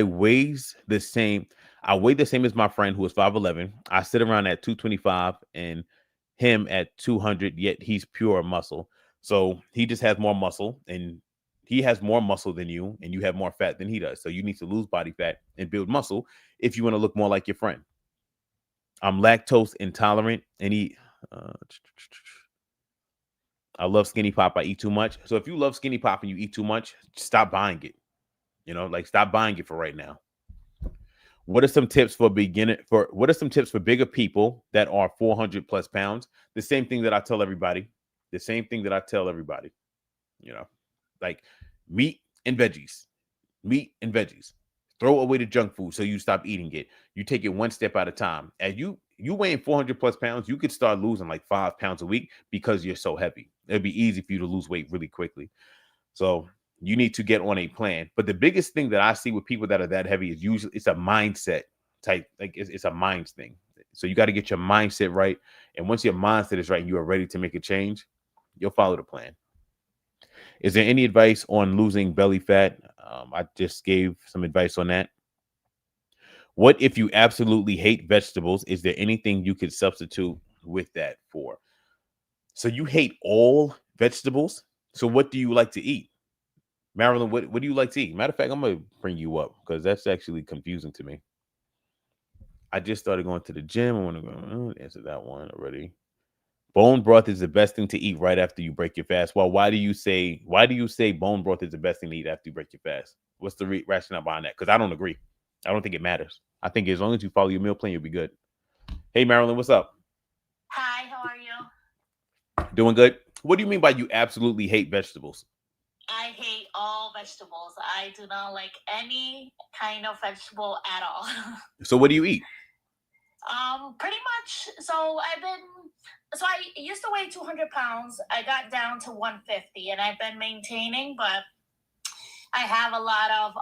weigh the same. I weigh the same as my friend who is 5'11". I sit around at 225 and him at 200, yet he's pure muscle. So he just has more muscle and he has more muscle than you and you have more fat than he does. So you need to lose body fat and build muscle if you want to look more like your friend. I'm lactose intolerant and eat. I love Skinny Pop. I eat too much. So if you love Skinny Pop and you eat too much, stop buying it. Stop buying it for right now. What are some tips for bigger people that are 400 plus pounds? The same thing that I tell everybody. Like meat and veggies. Throw away the junk food so you stop eating it. You take it one step at a time. As you weighing 400 plus pounds, you could start losing like 5 pounds a week because you're so heavy. It'd be easy for you to lose weight really quickly. So you need to get on a plan. But the biggest thing that I see with people that are that heavy is usually it's a mindset type. Like it's a mind thing. So you got to get your mindset right. And once your mindset is right and you are ready to make a change, you'll follow the plan. Is there any advice on losing belly fat? I just gave some advice on that. What if you absolutely hate vegetables? Is there anything you could substitute with that for? So you hate all vegetables. So what do you like to eat? Marilyn, what do you like to eat? Matter of fact, I'm going to bring you up because that's actually confusing to me. I just started going to the gym. I want to go answer that one already. Bone broth is the best thing to eat right after you break your fast. Well, why do you say bone broth is the best thing to eat after you break your fast? What's the rationale behind that? Because I don't agree. I don't think it matters. I think as long as you follow your meal plan, you'll be good. Hey, Marilyn, what's up? Hi, how are you? Doing good. What do you mean by you absolutely hate vegetables? I hate all vegetables. I do not like any kind of vegetable at all. So what do you eat? Pretty much. So I used to weigh 200 pounds. I got down to 150 and I've been maintaining, but I have a lot of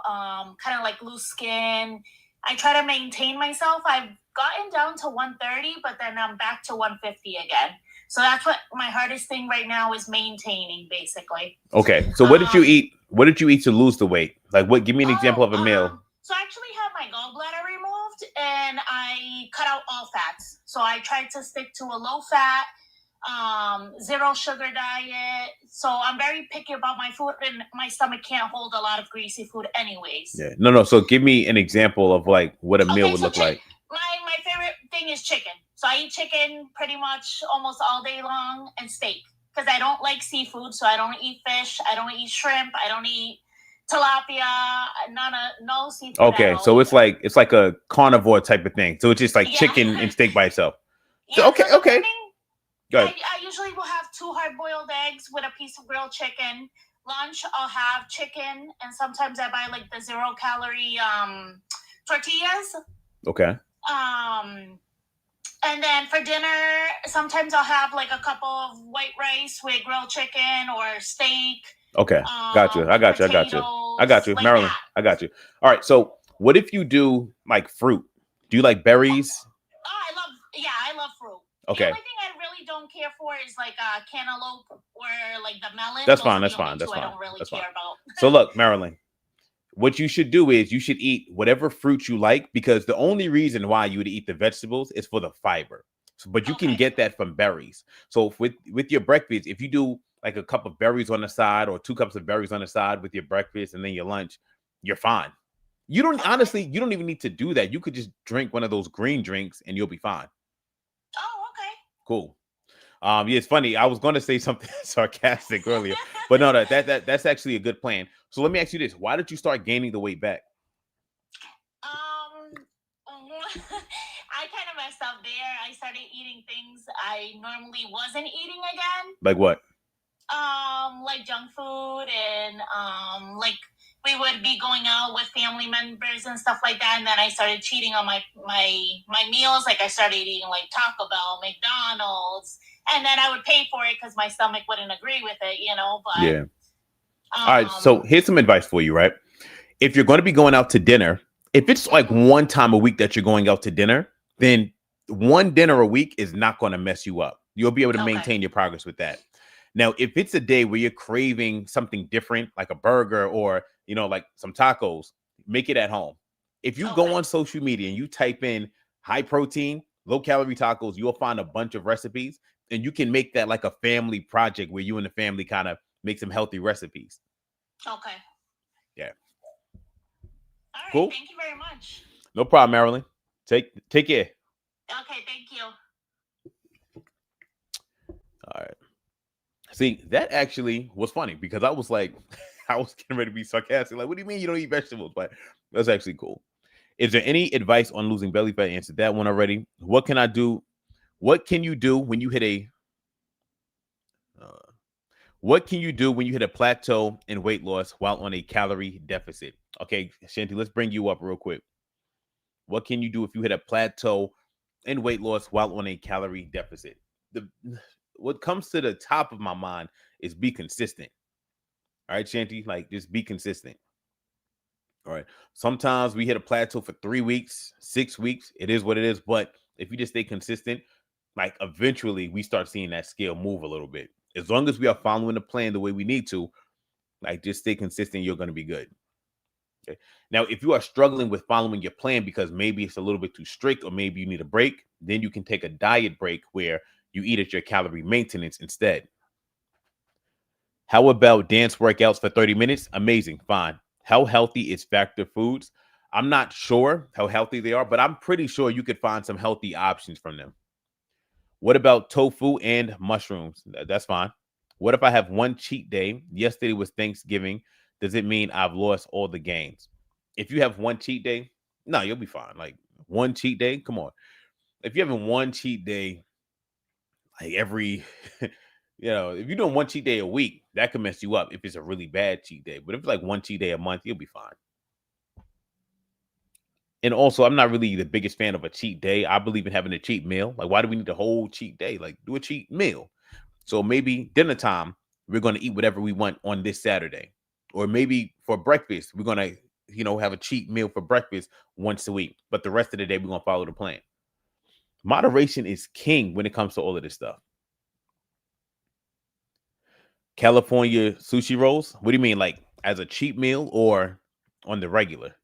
kind of like loose skin. I try to maintain myself. I've gotten down to 130, but then I'm back to 150 again. So that's what my hardest thing right now is, maintaining, basically. Okay. So what did you eat? What did you eat to lose the weight? Like what? Give me an example of a meal. So I actually had my gallbladder removed and I cut out all fats. So I tried to stick to a low fat, zero sugar diet. So I'm very picky about my food and my stomach can't hold a lot of greasy food anyways. Yeah. No. So give me an example of like what a meal would look like. My favorite thing is chicken. So I eat chicken pretty much almost all day long, and steak, because I don't like seafood. So I don't eat fish. I don't eat shrimp. I don't eat tilapia. No seafood. Okay. So it's like a carnivore type of thing. So it's just like chicken and steak by itself. Yeah, so, okay. Go ahead. I usually will have 2 hard-boiled eggs with a piece of grilled chicken, lunch, I'll have chicken, and sometimes I buy like the 0 calorie tortillas. Okay. And then for dinner, sometimes I'll have like a couple of white rice with grilled chicken or steak. Okay. Got you. I got you. I got you. I got you. Like Marilyn, that. I got you. All right. So what if you do like fruit? Do you like berries? I love fruit. Okay. The only thing I really don't care for is like cantaloupe or like the melon. That's Those fine. are That's the only fine. That's two fine. I don't really That's care fine. about. So look, Marilyn, what you should do is you should eat whatever fruit you like, because the only reason why you would eat the vegetables is for the fiber. So, but you can get that from berries. So with your breakfast, if you do like a cup of berries on the side or 2 cups of berries on the side with your breakfast and then your lunch, you're fine. You don't honestly, you don't even need to do that. You could just drink one of those green drinks and you'll be fine. Oh, okay. Cool. Yeah, it's funny. I was going to say something sarcastic earlier, but no, that's actually a good plan. So let me ask you this: why did you start gaining the weight back? I kind of messed up there. I started eating things I normally wasn't eating again. Like what? Like junk food, and like we would be going out with family members and stuff like that, and then I started cheating on my meals. Like I started eating like Taco Bell, McDonald's, and then I would pay for it because my stomach wouldn't agree with it, But yeah. All right. So here's some advice for you, right? If you're going to be going out to dinner, if it's like one time a week that you're going out to dinner, then one dinner a week is not going to mess you up. You'll be able to maintain your progress with that. Now, if it's a day where you're craving something different, like a burger or, like some tacos, make it at home. If you go on social media and you type in high protein, low calorie tacos, you'll find a bunch of recipes, and you can make that like a family project where you and the family kind of make some healthy recipes. Okay. Yeah. All right. Cool. Thank you very much. No problem, Marilyn. Take care. Okay. Thank you. All right. See, that actually was funny because I was like, I was getting ready to be sarcastic. Like, what do you mean you don't eat vegetables? But that's actually cool. Is there any advice on losing belly fat? I answered that one already. What can I do? What can you do when you hit a what can you do when you hit a plateau in weight loss while on a calorie deficit? Okay, Shanti, let's bring you up real quick. What can you do if you hit a plateau in weight loss while on a calorie deficit? What comes to the top of my mind is be consistent. All right, Shanti, like just be consistent. All right. Sometimes we hit a plateau for 3 weeks, 6 weeks. It is what it is. But if you just stay consistent, like eventually we start seeing that scale move a little bit. As long as we are following the plan the way we need to, like just stay consistent, you're going to be good. Okay. Now, if you are struggling with following your plan because maybe it's a little bit too strict or maybe you need a break, then you can take a diet break where you eat at your calorie maintenance instead. How about dance workouts for 30 minutes? Amazing. Fine. How healthy is Factor Foods? I'm not sure how healthy they are, but I'm pretty sure you could find some healthy options from them. What about tofu and mushrooms? That's fine. What if I have one cheat day? Yesterday was Thanksgiving. Does it mean I've lost all the gains? If you have one cheat day, no, you'll be fine. Like one cheat day, come on. If you're having one cheat day, like every, if you're doing one cheat day a week, that could mess you up if it's a really bad cheat day. But if it's like one cheat day a month, you'll be fine. And also, I'm not really the biggest fan of a cheat day. I believe in having a cheat meal. Like, why do we need a whole cheat day? Like, do a cheat meal. So maybe dinner time, we're going to eat whatever we want on this Saturday. Or maybe for breakfast, we're going to, have a cheat meal for breakfast once a week. But the rest of the day, we're going to follow the plan. Moderation is king when it comes to all of this stuff. California sushi rolls? What do you mean? Like as a cheat meal or on the regular?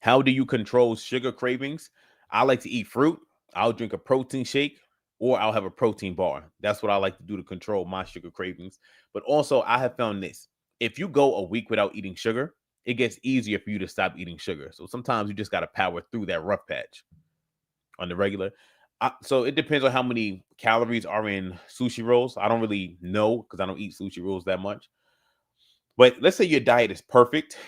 How do you control sugar cravings? I like to eat fruit. I'll drink a protein shake or I'll have a protein bar. That's what I like to do to control my sugar cravings. But also, I have found this. If you go a week without eating sugar, it gets easier for you to stop eating sugar. So sometimes you just got to power through that rough patch on the regular. So it depends on how many calories are in sushi rolls. I don't really know because I don't eat sushi rolls that much. But let's say your diet is perfect.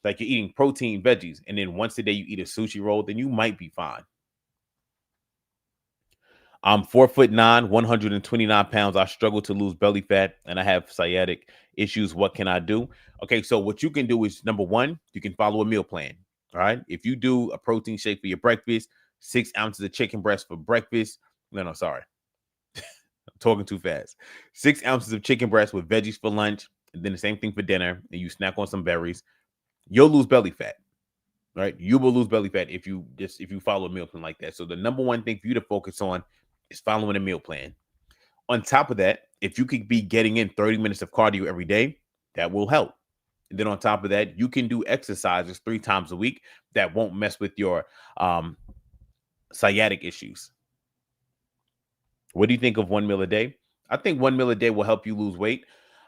Like you're eating protein, veggies, and then once a day you eat a sushi roll, then you might be fine. I'm 4'9", 129 pounds. I struggle to lose belly fat and I have sciatic issues. What can I do? Okay, so what you can do is number one, you can follow a meal plan. All right. If you do a protein shake for your breakfast, 6 ounces of chicken breast for breakfast. No, sorry. I'm talking too fast. 6 ounces of chicken breast with veggies for lunch, and then the same thing for dinner, and you snack on some berries. You'll lose belly fat. Right? You will lose belly fat if you follow a meal plan like that. So the number one thing for you to focus on is following a meal plan. On top of that, if you could be getting in 30 minutes of cardio every day, that will help. And then on top of that, you can do exercises 3 times a week that won't mess with your sciatic issues. What do you think of 1 meal a day? I think 1 meal a day will help you lose weight.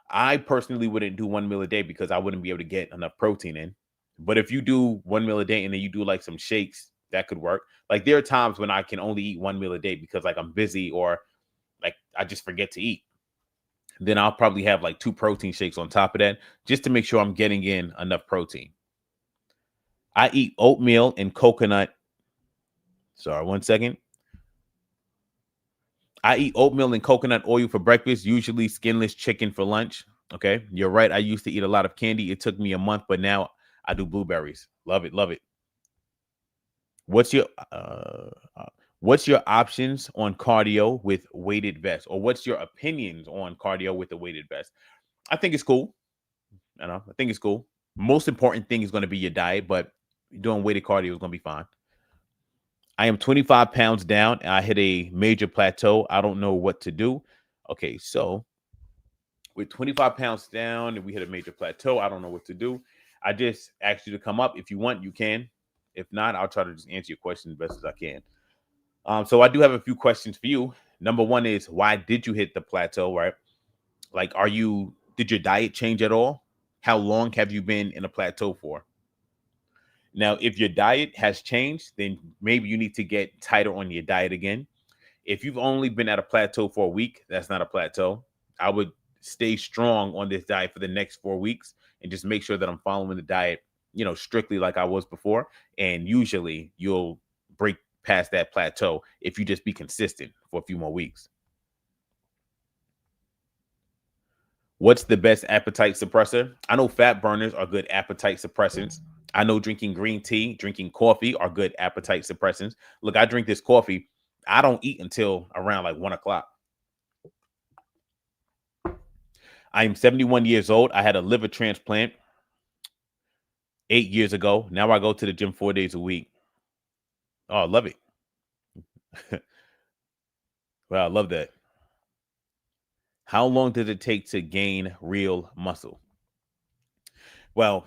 I personally wouldn't do 1 meal a day because I wouldn't be able to get enough protein in. But if you do 1 meal a day and then you do like some shakes, that could work. Like there are times when I can only eat 1 meal a day because like I'm busy or like I just forget to eat. Then I'll probably have like 2 protein shakes on top of that just to make sure I'm getting in enough protein. I eat oatmeal and coconut. Sorry, 1 second. I eat oatmeal and coconut oil for breakfast, usually skinless chicken for lunch. Okay, you're right. I used to eat a lot of candy. It took me a month, but now I do blueberries. Love it, love it. What's your options on cardio with weighted vest, or what's your opinions on cardio with the weighted vest? I think it's cool. I think it's cool. Most important thing is going to be your diet, but doing weighted cardio is going to be fine. I am 25 pounds down and I hit a major plateau. I don't know what to do. Okay, so with 25 pounds down and we hit a major plateau, I don't know what to do. I just asked you to come up. If you want, you can. If not, I'll try to just answer your question as best as I can. So I do have a few questions for you. Number one is, why did you hit the plateau, right? Like, did your diet change at all? How long have you been in a plateau for? Now, if your diet has changed, then maybe you need to get tighter on your diet again. If you've only been at a plateau for a week, that's not a plateau. I would stay strong on this diet for the next 4 weeks and just make sure that I'm following the diet, strictly like I was before. And usually you'll break past that plateau if you just be consistent for a few more weeks. What's the best appetite suppressor? I know fat burners are good appetite suppressants. I know drinking green tea, drinking coffee are good appetite suppressants. Look, I drink this coffee. I don't eat until around like 1 o'clock. I am 71 years old. I had a liver transplant 8 years ago. Now I go to the gym 4 days a week. Oh, I love it. Well, I love that. How long does it take to gain real muscle? Well,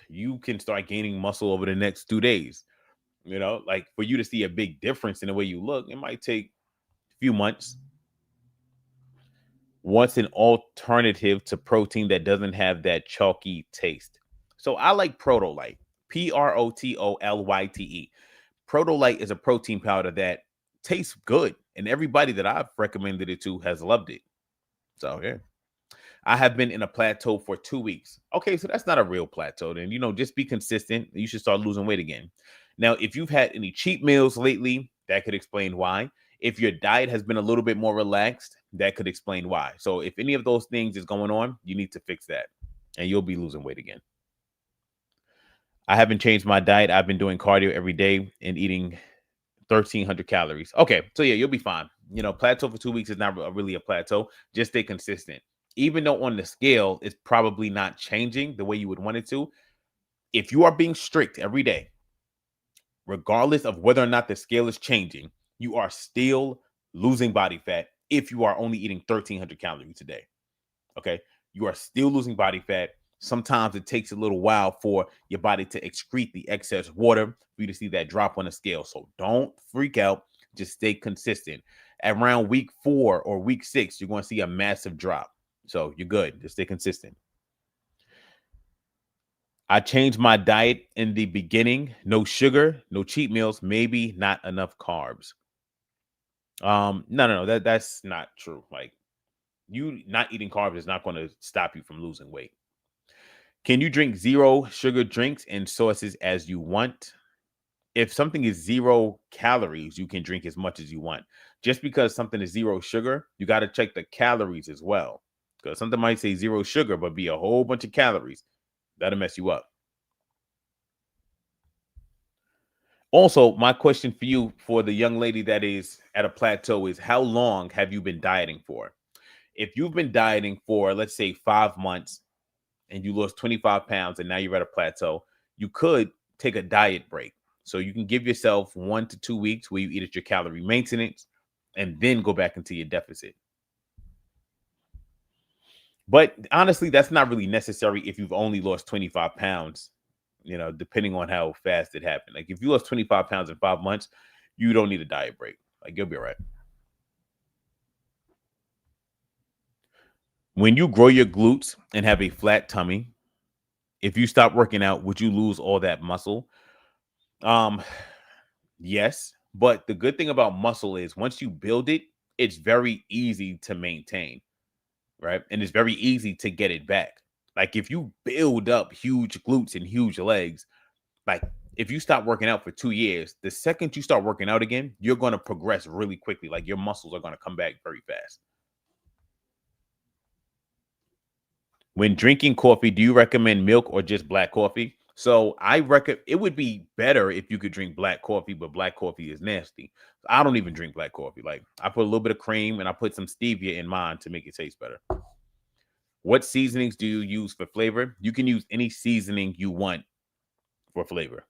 you can start gaining muscle over the next 2 days. Like for you to see a big difference in the way you look, it might take a few months. What's an alternative to protein that doesn't have that chalky taste? So I like Protolyte, Protolyte. Protolyte is a protein powder that tastes good, and everybody that I've recommended it to has loved it. So yeah. I have been in a plateau for 2 weeks. Okay, so that's not a real plateau. Then, just be consistent. You should start losing weight again. Now, if you've had any cheat meals lately, that could explain why. If your diet has been a little bit more relaxed, that could explain why. So if any of those things is going on, you need to fix that and you'll be losing weight again. I haven't changed my diet. I've been doing cardio every day and eating 1,300 calories. Okay, so yeah, you'll be fine. Plateau for 2 weeks is not really a plateau. Just stay consistent. Even though on the scale, it's probably not changing the way you would want it to. If you are being strict every day, regardless of whether or not the scale is changing, you are still losing body fat if you are only eating 1,300 calories a day. Okay, you are still losing body fat. Sometimes it takes a little while for your body to excrete the excess water for you to see that drop on the scale. So don't freak out. Just stay consistent. Around week 4 or week 6, you're going to see a massive drop. So you're good. Just stay consistent. I changed my diet in the beginning. No sugar, no cheat meals, maybe not enough carbs. No. That's not true. Like, you not eating carbs is not going to stop you from losing weight. Can you drink 0 sugar drinks and sauces as you want? if something is 0 calories, you can drink as much as you want. Just because something is 0 sugar, you got to check the calories as well. Because something might say 0 sugar, but be a whole bunch of calories. That'll mess you up. Also, my question for you, for the young lady that is at a plateau, is how long have you been dieting for? If you've been dieting for, let's say, 5 months and you lost 25 pounds and now you're at a plateau, you could take a diet break. So you can give yourself 1 to 2 weeks where you eat at your calorie maintenance and then go back into your deficit. But honestly, that's not really necessary if you've only lost 25 pounds, depending on how fast it happened. Like if you lost 25 pounds in 5 months, you don't need a diet break. Like you'll be all right. When you grow your glutes and have a flat tummy, if you stop working out, would you lose all that muscle? Um, yes, but the good thing about muscle is once you build it, it's very easy to maintain, right? And it's very easy to get it back. Like if you build up huge glutes and huge legs, like if you stop working out for 2 years, the second you start working out again, you're going to progress really quickly. Like your muscles are going to come back very fast. When drinking coffee, do you recommend milk or just black coffee? So I reckon it would be better if you could drink black coffee, but black coffee is nasty. I don't even drink black coffee. Like I put a little bit of cream and I put some stevia in mine to make it taste better. What seasonings do you use for flavor? You can use any seasoning you want for flavor.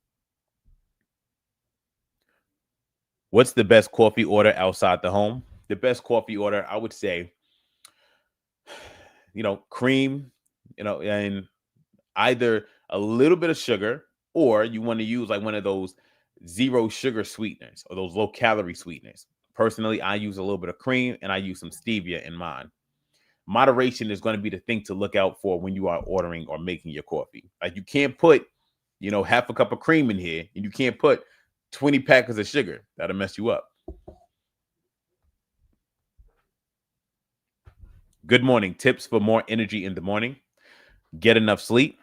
What's the best coffee order outside the home? The best coffee order, I would say, cream, and either a little bit of sugar, or you want to use like one of those 0 sugar sweeteners or those low calorie sweeteners. Personally, I use a little bit of cream and I use some stevia in mine. Moderation is going to be the thing to look out for when you are ordering or making your coffee. Like you can't put, half a cup of cream in here, and you can't put 20 packets of sugar. That'll mess you up. Good morning. Tips for more energy in the morning. Get enough sleep.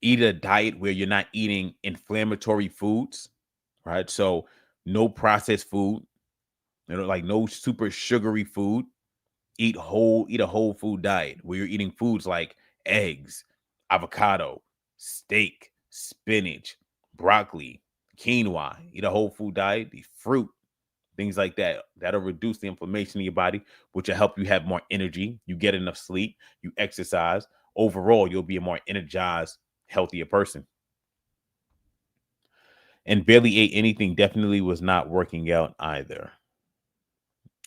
Eat a diet where you're not eating inflammatory foods, right? So no processed food, like no super sugary food. Eat a whole food diet where you're eating foods like eggs, avocado, steak, spinach, broccoli, quinoa. Eat a whole food diet, the fruit, things like that. That'll reduce the inflammation in your body, which will help you have more energy. You get enough sleep, you exercise. Overall, you'll be a more energized, healthier person. And barely ate anything definitely was not working out either.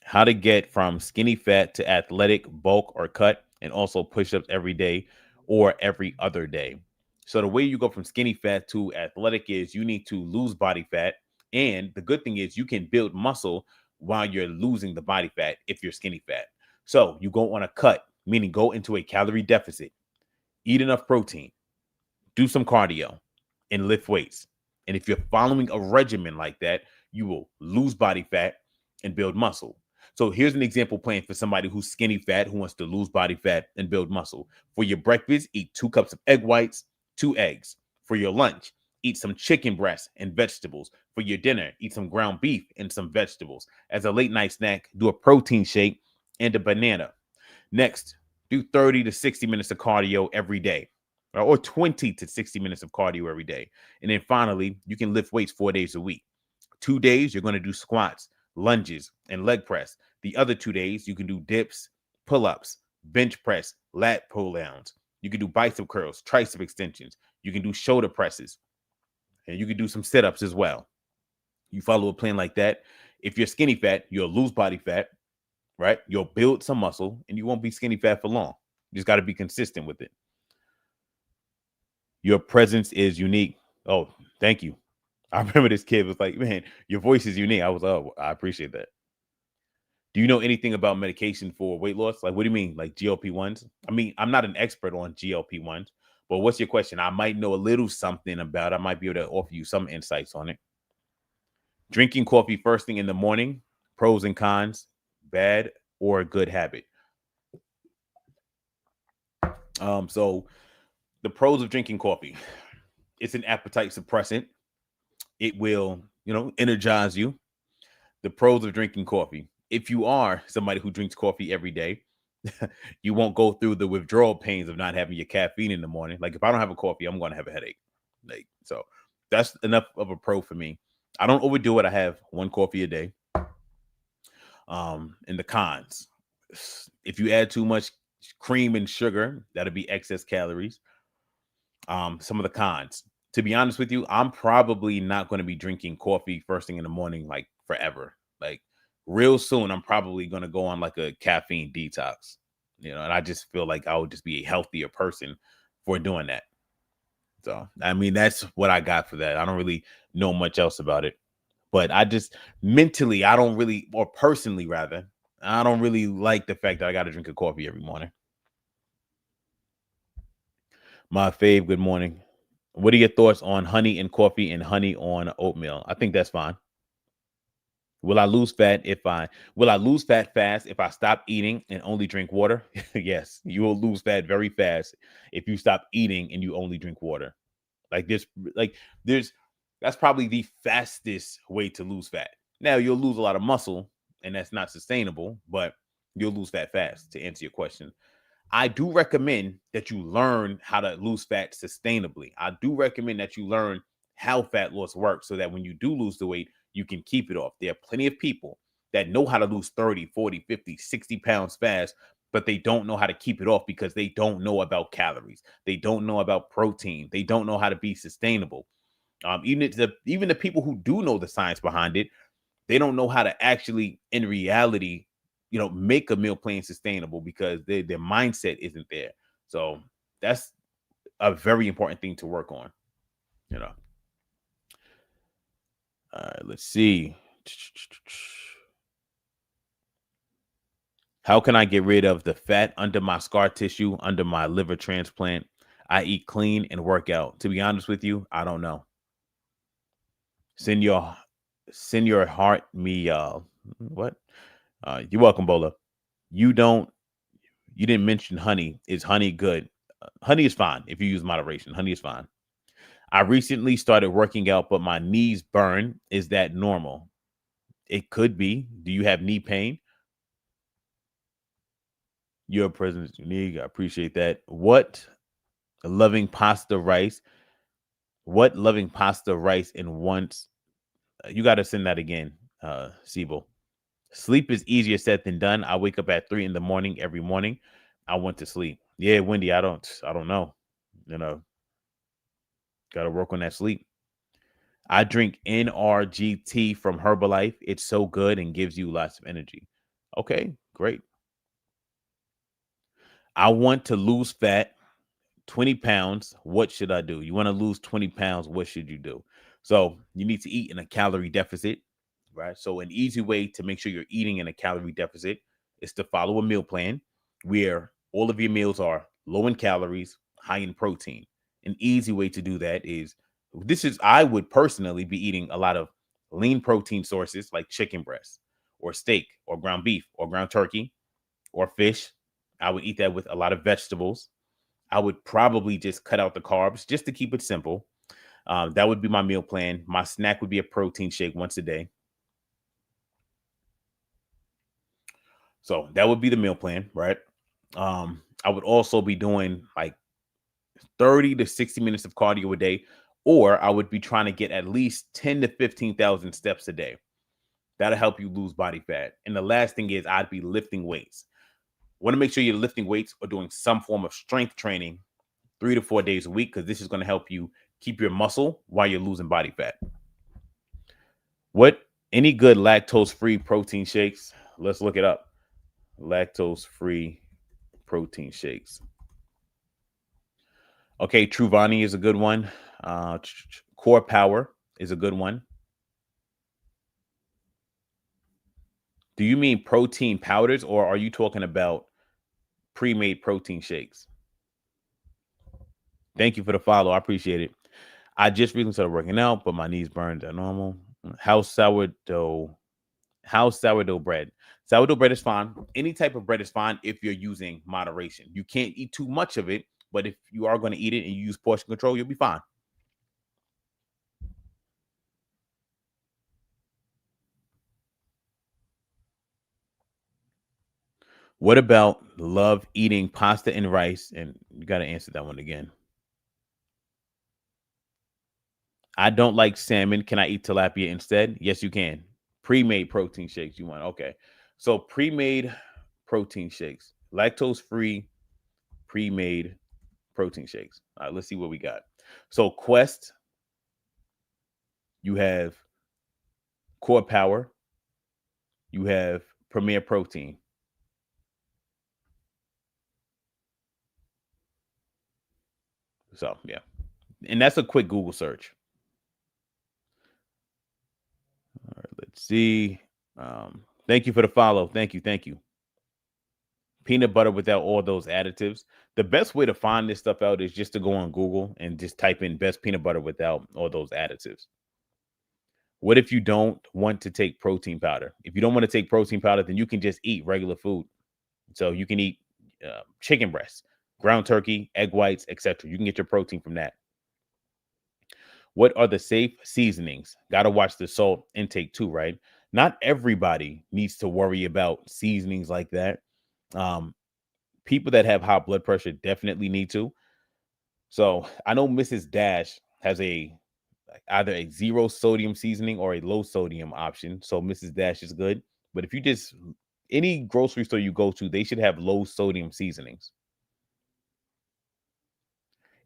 How to get from skinny fat to athletic, bulk or cut, and also push-ups every day or every other day. So the way you go from skinny fat to athletic is you need to lose body fat. And the good thing is you can build muscle while you're losing the body fat if you're skinny fat. So you go on a cut, meaning go into a calorie deficit, eat enough protein, do some cardio, and lift weights. And if you're following a regimen like that, you will lose body fat and build muscle. So here's an example plan for somebody who's skinny fat, who wants to lose body fat and build muscle. For your breakfast, eat 2 cups of egg whites, 2 eggs. For your lunch, eat some chicken breast and vegetables. For your dinner, eat some ground beef and some vegetables. As a late night snack, do a protein shake and a banana. Next, do 30 to 60 minutes of cardio every day, or 20 to 60 minutes of cardio every day. And then finally, you can lift weights 4 days a week. 2 days, you're going to do squats, lunges, and leg press. The other 2 days, you can do dips, pull-ups, bench press, lat pull downs. You can do bicep curls, tricep extensions. You can do shoulder presses, and you can do some sit-ups as well. You follow a plan like that. If you're skinny fat, you'll lose body fat, right? You'll build some muscle, and you won't be skinny fat for long. You just got to be consistent with it. Your presence is unique. Oh, thank you. I remember this kid was like, man, your voice is unique. I was, oh, I appreciate that. Do you know anything about medication for weight loss? Like, what do you mean? Like GLP-1s? I mean, I'm not an expert on GLP-1s, but what's your question? I might know a little something about it. I might be able to offer you some insights on it. Drinking coffee first thing in the morning, pros and cons, bad or a good habit. So the pros of drinking coffee. It's an appetite suppressant. It will, energize you. The pros of drinking coffee. If you are somebody who drinks coffee every day, you won't go through the withdrawal pains of not having your caffeine in the morning. Like if I don't have a coffee, I'm going to have a headache. Like, so that's enough of a pro for me. I don't overdo it. I have one coffee a day. And the cons, if you add too much cream and sugar, that'll be excess calories. Some of the cons, to be honest with you, I'm probably not going to be drinking coffee first thing in the morning, like forever. Like real soon, I'm probably going to go on like a caffeine detox, and I just feel like I would just be a healthier person for doing that. So, I mean, that's what I got for that. I don't really know much else about it, but I just mentally, I don't really, or personally rather, I don't really like the fact that I got to drink a coffee every morning. My fave, good morning. What are your thoughts on honey and coffee and honey on oatmeal? I think that's fine. Will I lose fat fast if I stop eating and only drink water? Yes, you will lose fat very fast if you stop eating and you only drink water. Like there's that's probably the fastest way to lose fat. Now you'll lose a lot of muscle and that's not sustainable, but you'll lose fat fast, to answer your question. I do recommend that you learn how to lose fat sustainably. I do recommend that you learn how fat loss works so that when you do lose the weight, you can keep it off. There are plenty of people that know how to lose 30, 40, 50, 60 pounds fast, but they don't know how to keep it off because they don't know about calories. They don't know about protein. They don't know how to be sustainable. Even the people who do know the science behind it, they don't know how to actually, in reality, make a meal plan sustainable because their mindset isn't there. So that's a very important thing to work on. All right, let's see. How can I get rid of the fat under my scar tissue, under my liver transplant? I eat clean and work out. To be honest with you, I don't know. Send your heart me what? You're welcome, Bola. You didn't mention honey. Is honey good? Honey is fine if you use moderation. Honey is fine. I recently started working out, but my knees burn. Is that normal? It could be. Do you have knee pain? Your presence is unique. I appreciate that. What loving pasta rice? What loving pasta rice and once? You got to send that again, Siebel. Sleep is easier said than done. I wake up at 3 in the morning every morning. I went to sleep. Yeah, Wendy, I don't know. Got to work on that sleep. I drink NRGT from Herbalife. It's so good and gives you lots of energy. Okay, great. I want to lose fat, 20 pounds. What should I do? You want to lose 20 pounds. What should you do? So you need to eat in a calorie deficit, right? So an easy way to make sure you're eating in a calorie deficit is to follow a meal plan where all of your meals are low in calories, high in protein. An easy way to do that is I would personally be eating a lot of lean protein sources like chicken breast or steak or ground beef or ground turkey or fish. I would eat that with a lot of vegetables. I would probably just cut out the carbs just to keep it simple. That would be my meal plan. My snack would be a protein shake once a day. So that would be the meal plan, right? I would also be doing like 30 to 60 minutes of cardio a day, or I would be trying to get at least 10 to 15,000 steps a day. That'll help you lose body fat. And the last thing is I'd be lifting weights. Want to make sure you're lifting weights or doing some form of strength training 3 to 4 days a week, because this is going to help you keep your muscle while you're losing body fat. Any good lactose-free protein shakes? Let's look it up. Lactose-free protein shakes. Okay, Truvani is a good one. Core Power is a good one. Do you mean protein powders, or are you talking about pre-made protein shakes? Thank you for the follow. I appreciate it. I just recently started working out, but my knees burned at normal. How's sourdough bread? Sourdough bread is fine. Any type of bread is fine if you're using moderation. You can't eat too much of it, but if you are going to eat it and you use portion control, you'll be fine. What about love eating pasta and rice? And you got to answer that one again. I don't like salmon. Can I eat tilapia instead? Yes, you can. Pre-made protein shakes you want. Okay. So pre-made protein shakes, lactose free, pre-made protein shakes. All right, let's see what we got. So Quest, you have Core Power, you have Premier Protein. So yeah, and that's a quick Google search. All right, let's see. Thank you for the follow. Thank you. Peanut butter without all those additives. The best way to find this stuff out is just to go on Google and just type in best peanut butter without all those additives. What if you don't want to take protein powder? If you don't want to take protein powder, then you can just eat regular food. So you can eat chicken breasts, ground turkey, egg whites, etc. You can get your protein from that. What are the safe seasonings? Got to watch the salt intake too, right? Not everybody needs to worry about seasonings like that. Um, People that have high blood pressure definitely need to. So I know Mrs. Dash has either a zero sodium seasoning or a low sodium option. So Mrs. Dash is good. But if you just any grocery store you go to, they should have low sodium seasonings.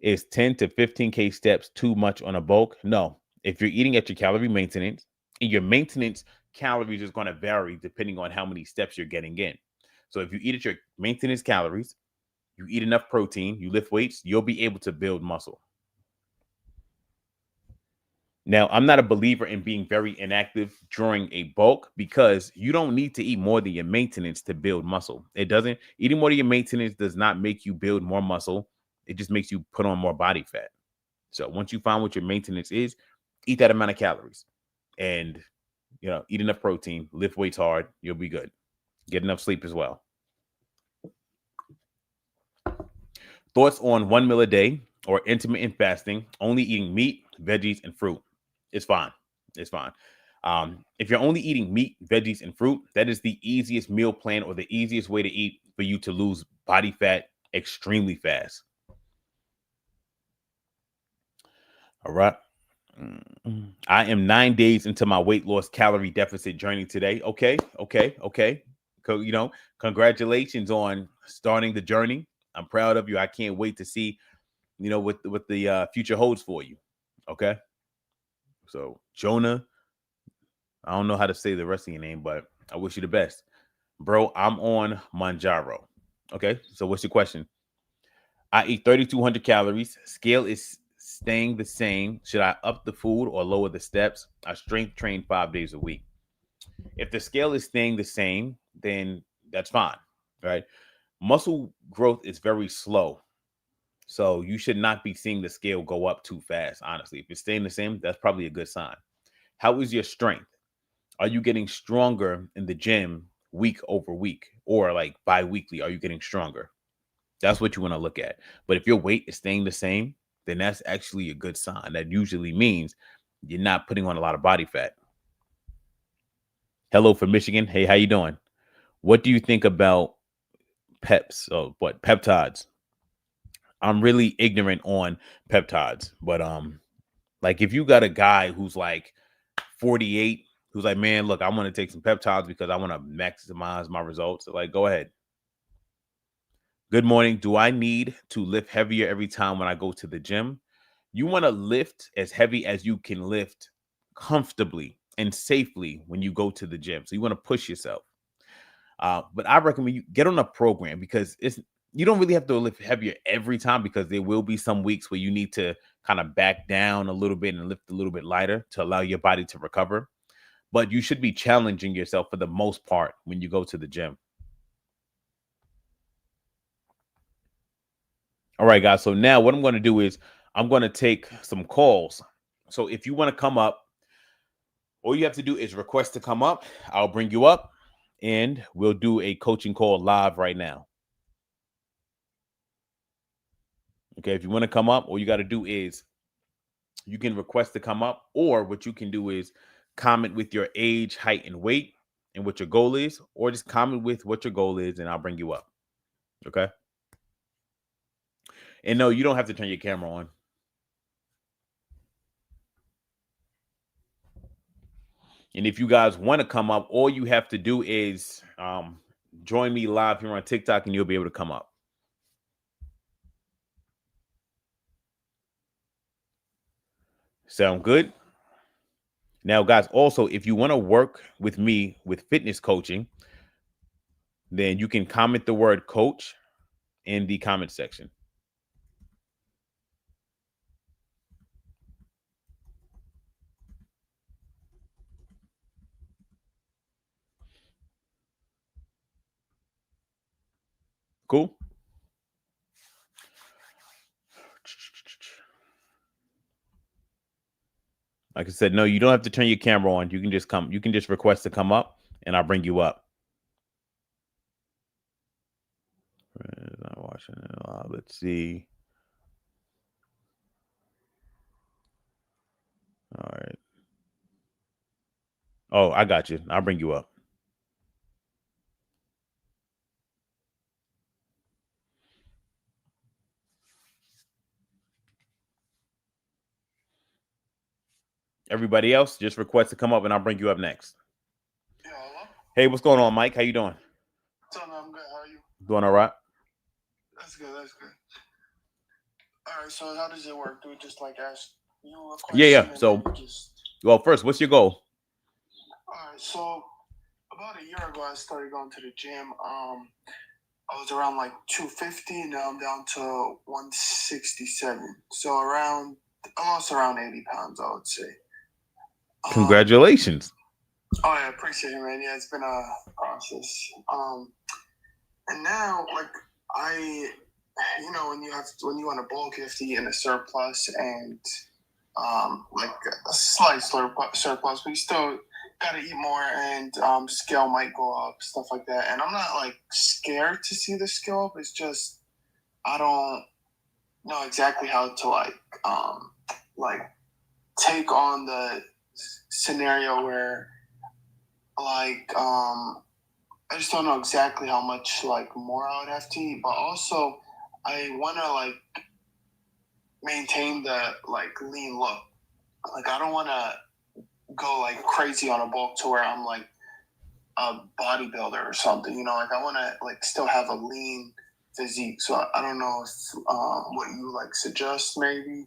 Is 10 to 15K steps too much on a bulk? No. If you're eating at your calorie maintenance, and your maintenance calories is going to vary depending on how many steps you're getting in. So if you eat at your maintenance calories, you eat enough protein, you lift weights, you'll be able to build muscle. Now, I'm not a believer in being very inactive during a bulk because you don't need to eat more than your maintenance to build muscle. It doesn't, eating more than your maintenance does not make you build more muscle. It just makes you put on more body fat. So once you find what your maintenance is, eat that amount of calories and, eat enough protein, lift weights hard, you'll be good. Get enough sleep as well. Thoughts on 1 meal a day or intermittent fasting, only eating meat, veggies, and fruit. It's fine. It's fine. If you're only eating meat, veggies, and fruit, that is the easiest meal plan or the easiest way to eat for you to lose body fat extremely fast. All right. I am 9 days into my weight loss calorie deficit journey today. Okay. Congratulations on starting the journey. I'm proud of you. I can't wait to see, what the future holds for you. Okay. So Jonah, I don't know how to say the rest of your name, but I wish you the best. Bro, I'm on Manjaro. Okay. So what's your question? I eat 3,200 calories. Scale is staying the same. Should I up the food or lower the steps? I strength train 5 days a week. If the scale is staying the same, then that's fine. Right. Muscle growth is very slow. So you should not be seeing the scale go up too fast, honestly. If it's staying the same, that's probably a good sign. How is your strength? Are you getting stronger in the gym week over week or like bi-weekly? Are you getting stronger? That's what you want to look at. But if your weight is staying the same, then that's actually a good sign. That usually means you're not putting on a lot of body fat. Hello from Michigan. Hey, how you doing? What do you think about peptides? I'm really ignorant on peptides, but like if you got a guy who's like 48, who's like, man, look, I want to take some peptides because I want to maximize my results. Like, go ahead. Good morning. Do I need to lift heavier every time when I go to the gym? You want to lift as heavy as you can lift comfortably and safely when you go to the gym. So you want to push yourself. But I recommend you get on a program because you don't really have to lift heavier every time because there will be some weeks where you need to kind of back down a little bit and lift a little bit lighter to allow your body to recover. But you should be challenging yourself for the most part when you go to the gym. All right, guys. So now what I'm going to do is I'm going to take some calls. So if you want to come up, all you have to do is request to come up. I'll bring you up and we'll do a coaching call live right now. Okay, if you want to come up, all you got to do is you can request to come up, or what you can do is comment with your age, height, and weight, and what your goal is, or just comment with what your goal is, and I'll bring you up. Okay. And no, you don't have to turn your camera on. And if you guys want to come up, all you have to do is join me live here on TikTok, and you'll be able to come up. Sound good? Now, guys, also, if you want to work with me with fitness coaching, then you can comment the word coach in the comment section. Cool. Like I said, no, you don't have to turn your camera on. You can just come. You can just request to come up, and I'll bring you up. Not watching it. Let's see. All right. Oh, I got you. I'll bring you up. Everybody else, just request to come up, and I'll bring you up next. Yeah, hello? Hey, what's going on, Mike? How you doing? I'm good. How are you? Doing all right? That's good. That's good. All right. So how does it work? Do we just like ask you a question? Yeah. So, well, first, what's your goal? All right. So about a year ago, I started going to the gym. I was around like 250. Now I'm down to 167. So almost around 80 pounds, I would say. Congratulations. Oh, yeah, appreciate it, man. Yeah, it's been a process. And now, like, when you want to bulk, you have to eat in a surplus and, like a slight surplus, but you still got to eat more, and scale might go up, stuff like that. And I'm not, like, scared to see the scale up. It's just I don't know exactly how to, like, take on the scenario where, like, I just don't know exactly how much, like, more I would have to eat, but also I want to, like, maintain the, like, lean look. Like, I don't want to go, like, crazy on a bulk to where I'm, like, a bodybuilder or something, like, I want to, like, still have a lean physique. So I don't know if what you, like, suggest maybe.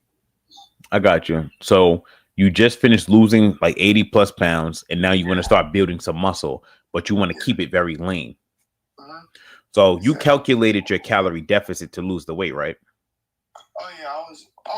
I got you. So you just finished losing like 80 plus pounds, and now you want to start building some muscle, but you want to keep it very lean. So you calculated your calorie deficit to lose the weight, right? Oh, yeah. I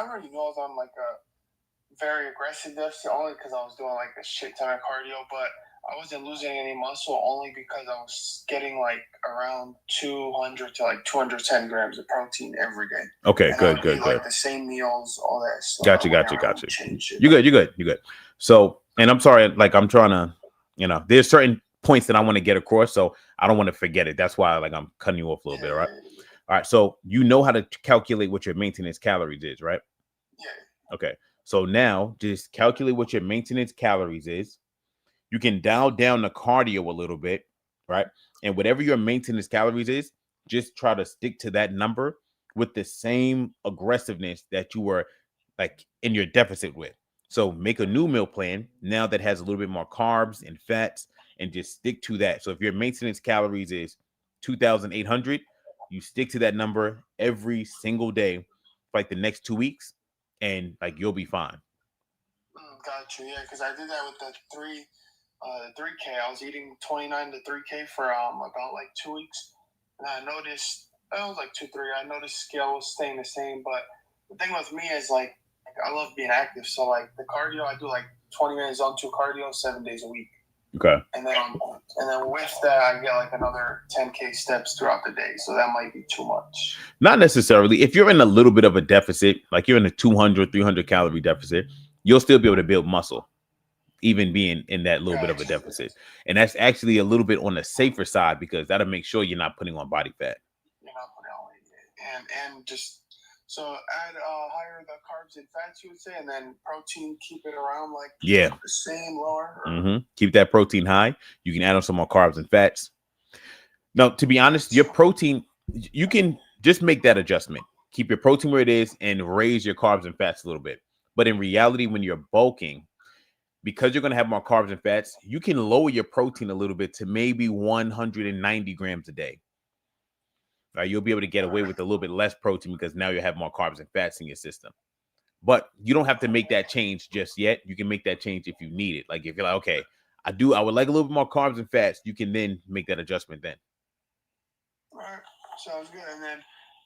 already know I was on, like, a very aggressive deficit only because I was doing, like, a shit ton of cardio, but I wasn't losing any muscle only because I was getting, like, around 200 to, like, 210 grams of protein every day. Okay, and good. Like, the same meals, all that stuff. Got you. You're good. So, and I'm sorry, like, I'm trying to, there's certain points that I want to get across, so I don't want to forget it. That's why, like, I'm cutting you off a little bit, right? All right, so you know how to calculate what your maintenance calories is, right? Yeah. Okay, so now just calculate what your maintenance calories is. You can dial down the cardio a little bit, right? And whatever your maintenance calories is, just try to stick to that number with the same aggressiveness that you were, like, in your deficit with. So make a new meal plan now that has a little bit more carbs and fats, and just stick to that. So if your maintenance calories is 2,800, you stick to that number every single day for like the next 2 weeks, and like you'll be fine. Got you. Yeah, because I did that with the 3K. I was eating 29 to 3K for about like 2 weeks, and I noticed it was like 2-3. I noticed scale was staying the same, but the thing with me is, like, I love being active. So, like, the cardio, I do like 20 minutes on 2 cardio 7 days a week. Okay. And then with that, I get like another 10K steps throughout the day. So that might be too much. Not necessarily. If you're in a little bit of a deficit, like you're in a 200, 300 calorie deficit, you'll still be able to build muscle, even being in that little bit of a deficit. And that's actually a little bit on the safer side, because that'll make sure you're not putting on body fat. You're not putting on weight. And just so add higher the carb carbs and fats, you would say, and then protein, keep it around like Yeah. the same lower. Keep that protein high. You can add on some more carbs and fats. Now, to be honest, your protein, you can just make that adjustment. Keep your protein where it is and raise your carbs and fats a little bit. But in reality, when you're bulking, because you're going to have more carbs and fats, you can lower your protein a little bit to maybe 190 grams a day. Right? You'll be able to get away with a little bit less protein because now you have more carbs and fats in your system. But you don't have to make that change just yet. You can make that change if you need it. Like if you're like, okay, I would like a little bit more carbs and fats, you can then make that adjustment then. All right, sounds good. And then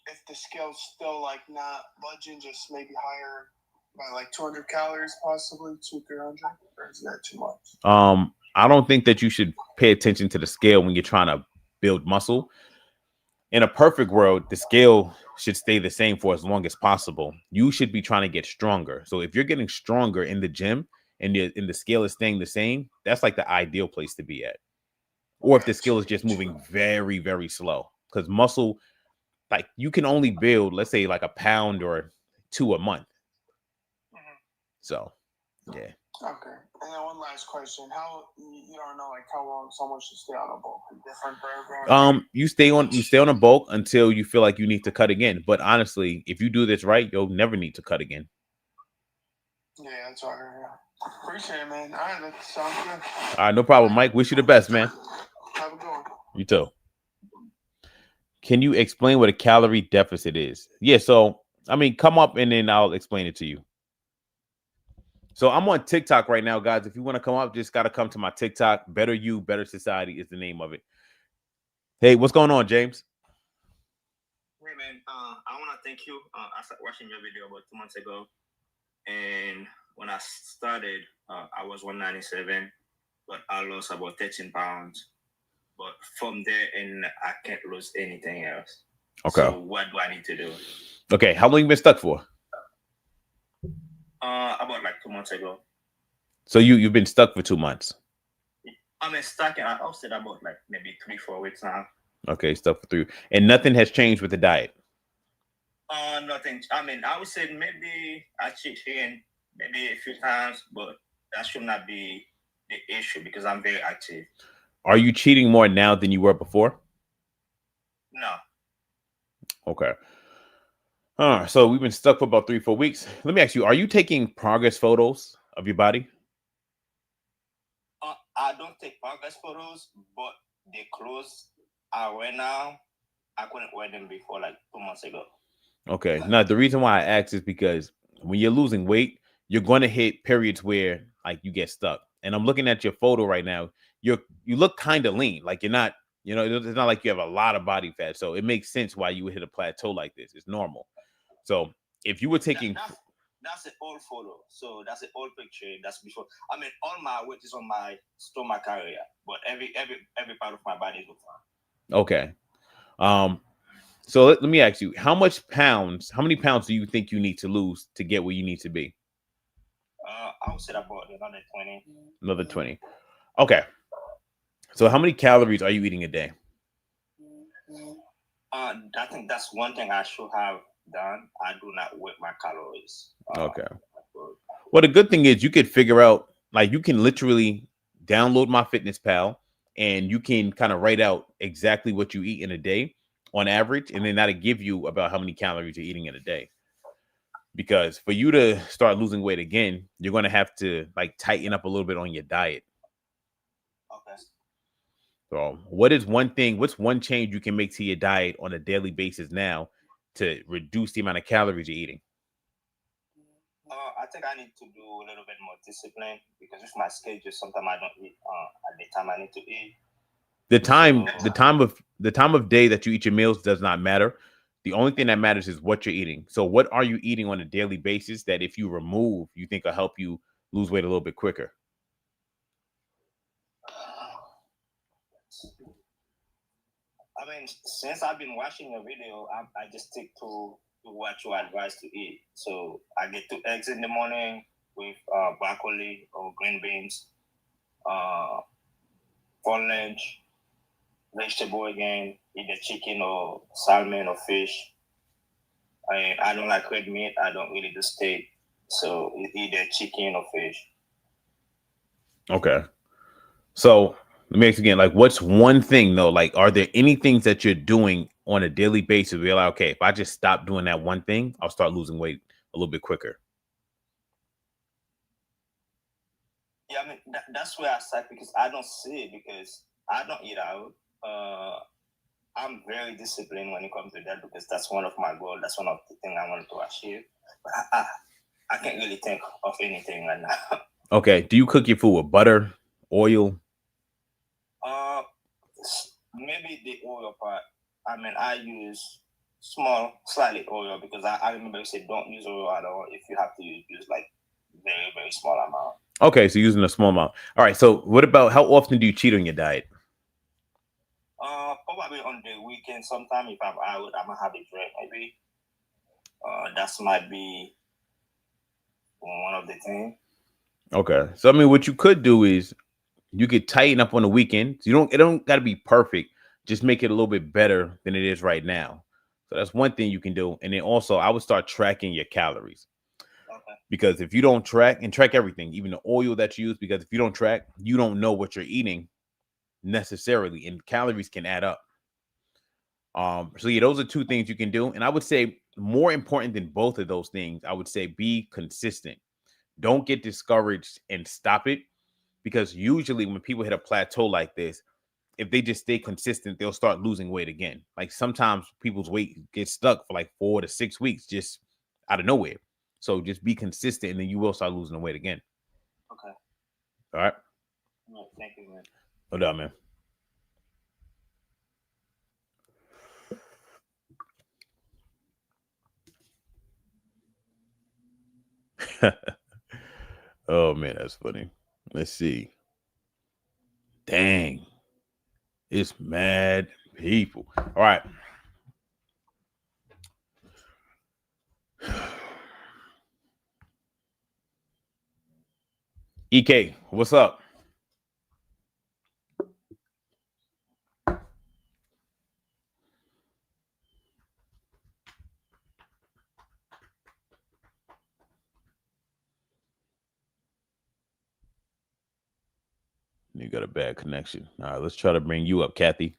if the scale's still like not budging, just maybe higher by like 200 calories, possibly 200-300, or is that too much? I don't think that you should pay attention to the scale when you're trying to build muscle. In a perfect world, the scale should stay the same for as long as possible. You should be trying to get stronger. So if you're getting stronger in the gym and the scale is staying the same, that's like the ideal place to be at. Or if the scale is just moving very, very slow, because muscle, like you can only build, let's say, like a pound or 2 a month. So, yeah. Okay. And then one last question: how you don't know like how long someone should stay on a bulk? Different for everyone. You stay on a bulk until you feel like you need to cut again. But honestly, if you do this right, you'll never need to cut again. Yeah, that's all right. Yeah. Appreciate it, man. All right, that sounds good. All right, no problem, Mike. Wish you the best, man. Have a good one. You too. Can you explain what a calorie deficit is? Yeah, so I mean, come up and then I'll explain it to you. So I'm on TikTok right now, guys. If you want to come up, just got to come to my TikTok. Better You, Better Society is the name of it. Hey, what's going on, James? Hey, man. I want to thank you. I started watching your video about 2 months ago. And when I started, I was 197, but I lost about 13 pounds. But from there, and I can't lose anything else. Okay. So what do I need to do? Okay. How long you been stuck for? About like 2 months ago. So you've been stuck for 2 months. I mean, stuck and I upset about like maybe 3-4 weeks now. Okay, stuck for 3, and nothing has changed with the diet. Nothing. I mean, I would say maybe I cheat here maybe a few times, but that should not be the issue because I'm very active. Are you cheating more now than you were before? No. Okay. So we've been stuck for about 3-4 weeks. Let me ask you, are you taking progress photos of your body? I don't take progress photos, but the clothes I wear now, I couldn't wear them before like 2 months ago. Okay. Now, the reason why I asked is because when you're losing weight, you're going to hit periods where like you get stuck. And I'm looking at your photo right now. You look kind of lean. Like you're not, it's not like you have a lot of body fat. So it makes sense why you would hit a plateau like this. It's normal. So if you were taking... That's an old photo. So that's an old picture. That's before. I mean, all my weight is on my stomach area, but every part of my body is fine. Okay. So let me ask you, how many pounds do you think you need to lose to get where you need to be? I would say about another 20. Another 20. Okay. So how many calories are you eating a day? I think that's one thing I should have done. I do not weigh my calories. Okay. Well, the good thing is you could figure out, like you can literally download MyFitnessPal and you can kind of write out exactly what you eat in a day on average. And then that'll give you about how many calories you're eating in a day. Because for you to start losing weight again, you're going to have to like tighten up a little bit on your diet. Okay. So what's one change you can make to your diet on a daily basis now to reduce the amount of calories you're eating? I think I need to do a little bit more discipline because with my schedule, sometimes I don't eat at the time I need to eat. The time of day that you eat your meals does not matter. The only thing that matters is what you're eating. So what are you eating on a daily basis that if you remove, you think will help you lose weight a little bit quicker? I mean, since I've been watching your video, I just stick to what you advise to eat. So I get 2 eggs in the morning with broccoli or green beans. For lunch, vegetable again, either chicken or salmon or fish. I don't like red meat. I don't really do steak. So it's either chicken or fish. Okay. So let me ask again, like, what's one thing though? Like, are there any things that you're doing on a daily basis where you're like, okay, if I just stop doing that one thing, I'll start losing weight a little bit quicker? Yeah, I mean that's where I start because I don't see it because I don't eat out. I'm very disciplined when it comes to that because that's one of my goals. That's one of the things I wanted to achieve. But I can't really think of anything right now. Okay. Do you cook your food with butter, oil? Maybe the oil part. I mean, I use slightly oil because I remember you said don't use oil at all. If you have to use like very, very small amount. Okay. So using a small amount. All right. So what about how often do you cheat on your diet? Probably on the weekend sometime if I'm out, I'm gonna have a drink maybe. That might be one of the things. Okay. So, I mean, what you could do is you could tighten up on the weekends. It don't got to be perfect. Just make it a little bit better than it is right now. So that's one thing you can do. And then also I would start tracking your calories. Okay. Because if you don't track everything, even the oil that you use, because if you don't track, you don't know what you're eating necessarily, and calories can add up. So yeah, those are two things you can do. And I would say more important than both of those things, I would say be consistent. Don't get discouraged and stop it. Because usually when people hit a plateau like this, if they just stay consistent, they'll start losing weight again. Like sometimes people's weight gets stuck for like 4 to 6 weeks just out of nowhere. So just be consistent and then you will start losing the weight again. Okay. All right. No, thank you, man. No doubt, man. Oh man, that's funny. Let's see. Dang. It's mad people. All right. EK, what's up? You got a bad connection. All right, let's try to bring you up, Kathy.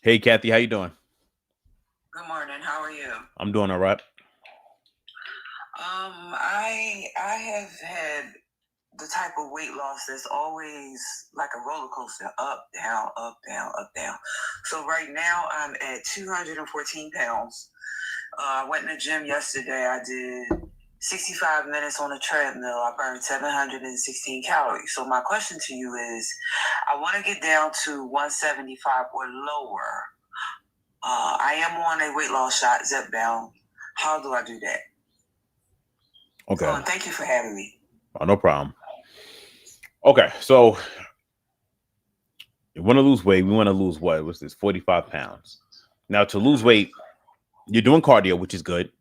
Hey, Kathy, how you doing? Good morning. How are you? I'm doing all right. I have had the type of weight loss that's always like a roller coaster, up, down, up, down, up, down. So right now I'm at 214 pounds. I went in the gym yesterday. I did 65 minutes on a treadmill. I burned 716 calories. So my question to you is, I want to get down to 175 or lower. I am on a weight loss shot, Zepbound. How do I do that? Okay. Thank you for having me. Oh, no problem. Okay, so you want to lose weight. We want to lose what? What's this? 45 pounds. Now, to lose weight, you're doing cardio, which is good.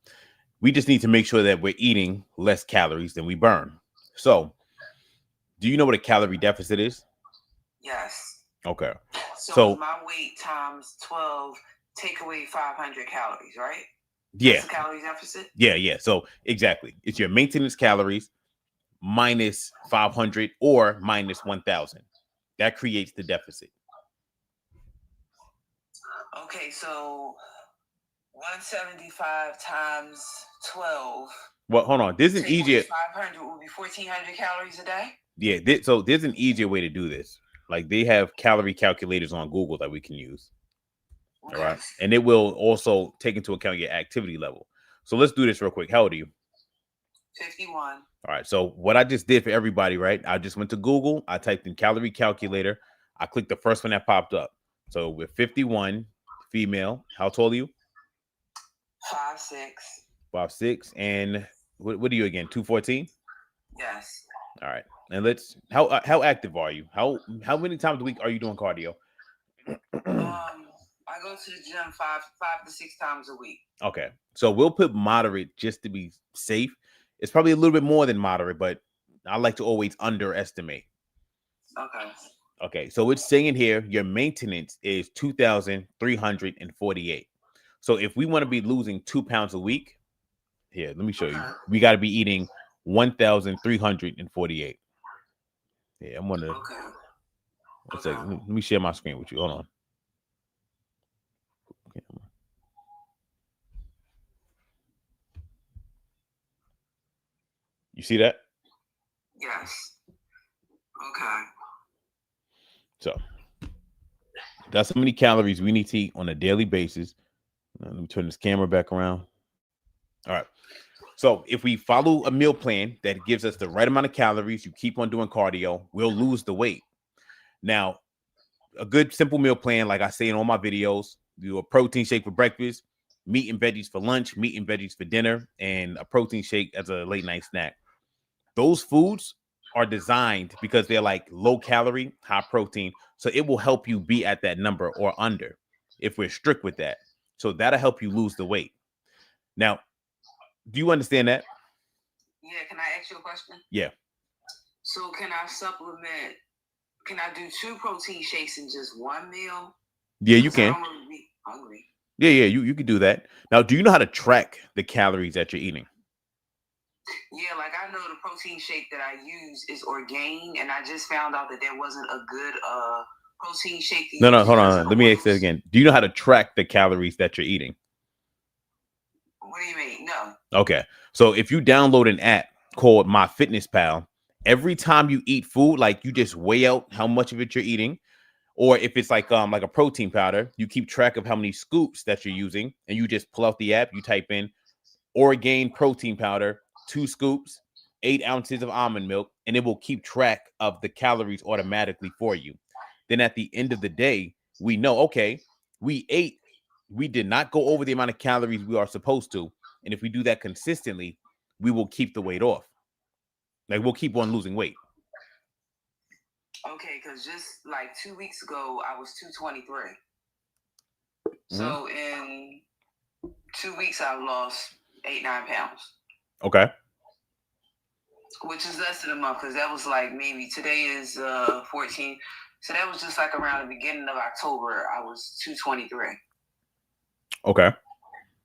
We just need to make sure that we're eating less calories than we burn. So, do you know what a calorie deficit is? Yes. Okay. So my weight times 12, take away 500 calories, right? Yeah. That's a calorie deficit? Yeah. So, exactly. It's your maintenance calories minus 500 or minus 1,000. That creates the deficit. Okay, so 175 times 12. Well, hold on. There's an easier. 500 will be 1,400 calories a day? Yeah. So there's an easier way to do this. Like they have calorie calculators on Google that we can use. Okay. All right. And it will also take into account your activity level. So let's do this real quick. How old are you? 51. All right. So what I just did for everybody, right? I just went to Google. I typed in calorie calculator. I clicked the first one that popped up. So we're 51, female. How tall are you? 5'6". 5'6". And what are you again? 214? Yes. All right. And let's how active are you? How many times a week are you doing cardio? I go to the gym 5 to 6 times a week. Okay. So we'll put moderate just to be safe. It's probably a little bit more than moderate, but I like to always underestimate. Okay. Okay, so it's saying here your maintenance is 2,348. So if we want to be losing 2 pounds a week, here, let me show you. We got to be eating 1,348. Yeah, I'm gonna. Okay. One second. Let me share my screen with you. Hold on. You see that? Yes. Okay. So that's how many calories we need to eat on a daily basis. Let me turn this camera back around. All right. So if we follow a meal plan that gives us the right amount of calories, you keep on doing cardio, we'll lose the weight. Now, a good simple meal plan, like I say in all my videos, do a protein shake for breakfast, meat and veggies for lunch, meat and veggies for dinner, and a protein shake as a late night snack. Those foods are designed because they're like low calorie, high protein. So it will help you be at that number or under if we're strict with that. So that'll help you lose the weight. Now, do you understand that? Yeah, can I ask you a question? Yeah. So can I supplement? Can I do 2 protein shakes in just one meal? Yeah, you Because I can. don't want to be hungry. Yeah, you can do that. Now, do you know how to track the calories that you're eating? Yeah, like I know the protein shake that I use is Orgain, and I just found out that there wasn't a good protein shake to No, use. hold because on. of Let the me ask that oils. again. Do you know how to track the calories that you're eating? What do you mean? No. Okay. So if you download an app called MyFitnessPal, every time you eat food, like you just weigh out how much of it you're eating, or if it's like a protein powder, you keep track of how many scoops that you're using, and you just pull out the app, you type in Orgain protein powder, 2 scoops, 8 ounces of almond milk, and it will keep track of the calories automatically for you. Then at the end of the day, we know, okay, we did not go over the amount of calories we are supposed to. And if we do that consistently, we will keep the weight off. Like we'll keep on losing weight. Okay, because just like 2 weeks ago, I was 223. So in 2 weeks, I've lost 8-9 pounds. Okay. Which is less than a month, because that was like maybe today is 14. So that was just like around the beginning of October, I was 223. Okay.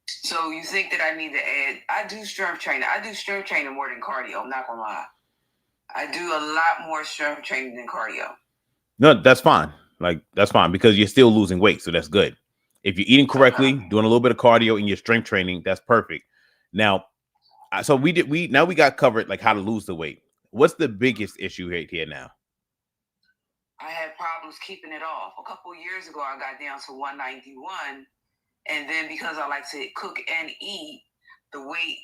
So you think that I need to add, I do strength training. I do strength training more than cardio. I'm not going to lie. I do a lot more strength training than cardio. No, that's fine. Like that's fine because you're still losing weight. So that's good. If you're eating correctly, doing a little bit of cardio and your strength training, that's perfect. Now, so we got covered like how to lose the weight. What's the biggest issue right here now? I had problems keeping it off. A couple of years ago, I got down to 191. And then because I like to cook and eat, the weight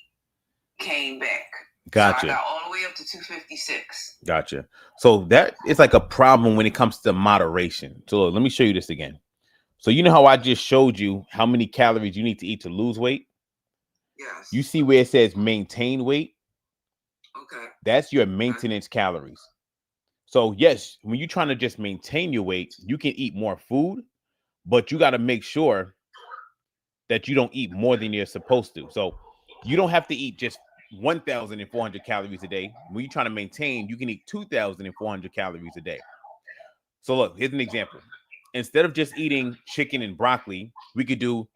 came back. Gotcha. So I got all the way up to 256. Gotcha. So that is like a problem when it comes to moderation. So let me show you this again. So you know how I just showed you how many calories you need to eat to lose weight? Yes. You see where it says maintain weight? Okay. That's your maintenance calories. So yes, when you're trying to just maintain your weight, you can eat more food, but you got to make sure that you don't eat more than you're supposed to. So you don't have to eat just 1,400 calories a day. When you're trying to maintain, you can eat 2,400 calories a day. So look, here's an example. Instead of just eating chicken and broccoli, we could do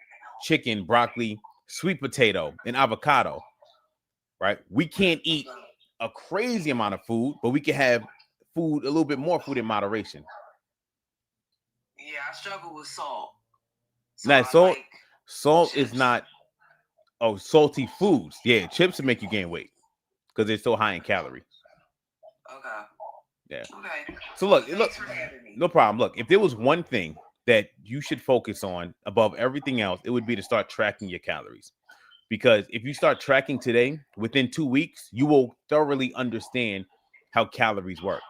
chicken, broccoli, sweet potato, and avocado, right? We can't eat a crazy amount of food, but we can have food, a little bit more food in moderation. Yeah, I struggle with salt. Now, salt is chips. not, salty foods. Yeah, chips will make you gain weight because they're so high in calories. Okay. Yeah. Okay. So look, Thanks for having me. no problem. Look, if there was one thing that you should focus on above everything else, it would be to start tracking your calories. Because if you start tracking today, within 2 weeks, you will thoroughly understand how calories work.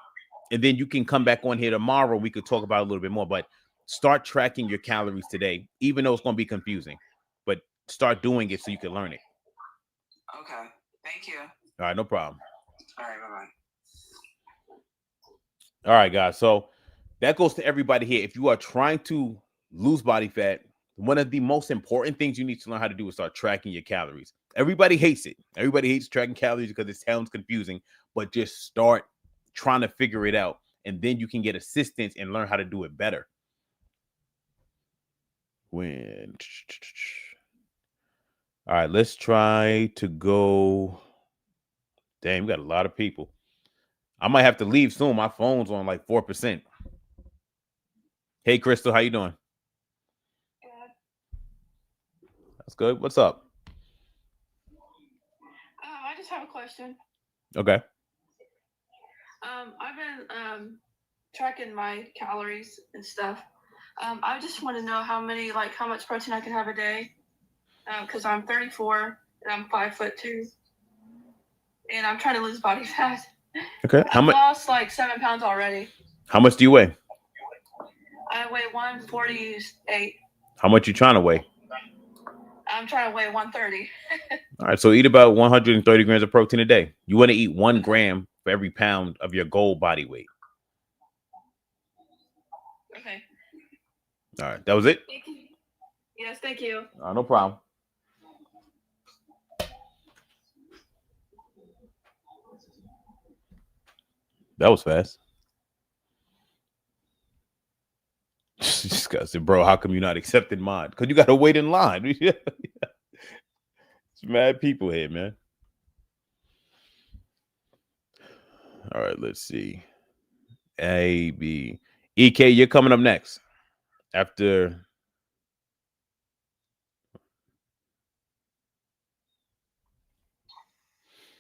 And then you can come back on here tomorrow. We could talk about it a little bit more, but start tracking your calories today, even though it's going to be confusing. But start doing it so you can learn it. Okay. Thank you. All right, no problem. All right, bye-bye. All right, guys. So that goes to everybody here. If you are trying to lose body fat, one of the most important things you need to learn how to do is start tracking your calories. Everybody hates it. Everybody hates tracking calories because it sounds confusing, but just start trying to figure it out. and then you can get assistance and learn how to do it better. When all right, let's try to go. Damn, we got a lot of people. I might have to leave soon. My phone's on like 4%. Hey, Crystal, how you doing? Good. That's good. What's up? I just have a question. Okay. I've been tracking my calories and stuff. I just want to know how much protein I can have a day. Because I'm 34 and I'm 5'2", and I'm trying to lose body fat. Okay. How much? I lost like 7 pounds already. How much do you weigh? I weigh 148. How much you trying to weigh? I'm trying to weigh 130. All right, so eat about 130 grams of protein a day. You want to eat 1 gram for every pound of your goal body weight. Okay. All right, that was it? Thank you. Yes, thank you. No problem. That was fast. Disgusting, bro. How come you're not accepting mine? Because you got to wait in line. It's mad people here, man. All right, let's see. A, B. EK, you're coming up next. After.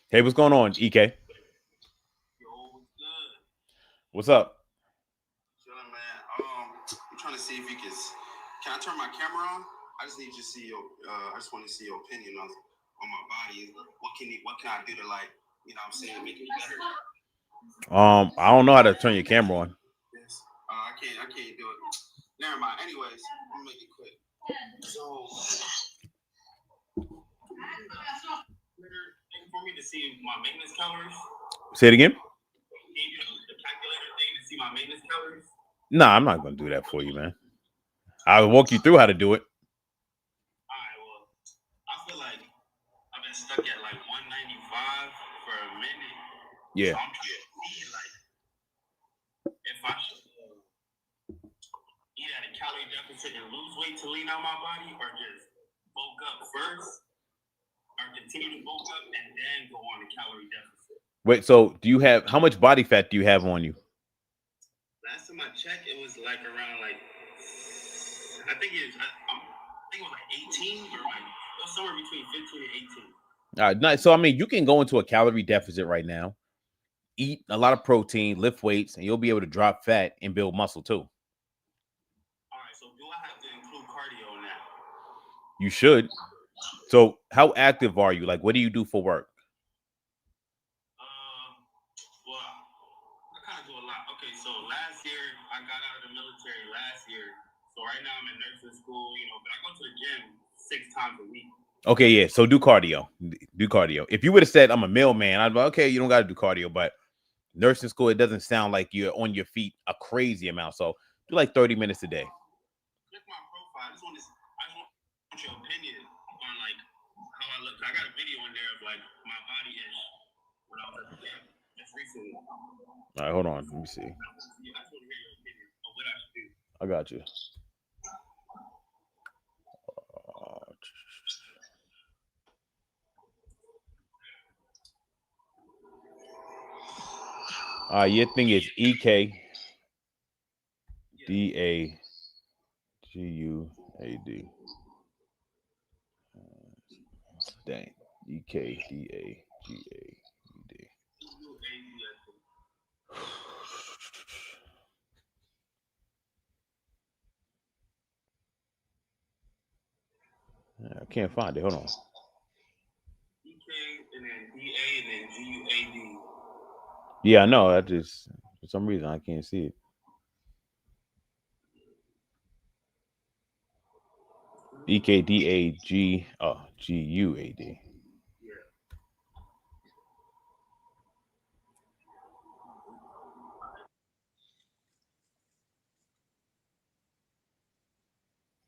Hey, what's going on, EK? Yo, what's good? What's up? Chilling, man. I'm trying to see if you can I turn my camera on? I just need to see your I just want to see your opinion on my body. What can I do to, like, you know what I'm saying, make it better? I don't know how to turn your camera on. Yes. I can't do it. Never mind. Anyways, I'm gonna make it quick. So For me to see my maintenance calories, Say it again? can you do the calculator thing to see my maintenance calories? Nah, I'm not going to do that for you, man. I'll walk you through how to do it. All right, well, I feel like I've been stuck at like 195 for a minute. Yeah. So I'm trying to see, like, if I should eat at a calorie deficit and lose weight to lean out my body, or just bulk up first, or continue to bulk up and then go on a calorie deficit. Wait, so how much body fat do you have on you? Last time I checked, it was like around like, I think it was like 18, or like, it was somewhere between 15 and 18. All right, nice. So, I mean, you can go into a calorie deficit right now, eat a lot of protein, lift weights, and you'll be able to drop fat and build muscle too. All right, so do I have to include cardio in that? You should. So, how active are you? Like, what do you do for work? Well, I kind of do a lot. Okay, so last year, I got out of the military last year. So right now I'm in nursing school, but I go to the gym 6 times a week. Okay, yeah. So do cardio. Do cardio. If you would have said I'm a mailman, I'd be like, okay, you don't got to do cardio. But nursing school, it doesn't sound like you're on your feet a crazy amount. So do like 30 minutes a day. Check my profile. I just want your opinion on like how I look. I got a video in there of like my body ish when I was at the gym just recently. All right, hold on. Let me see. Yeah, I just want to hear your opinion on what I should do. I got you. Your thing is EK DAGUAD. Dang. EKDAGAD. I can't find it. Hold on. EK and then DA and then GUAD. Yeah, I know. I just, for some reason, I can't see it. EKDAGUAD.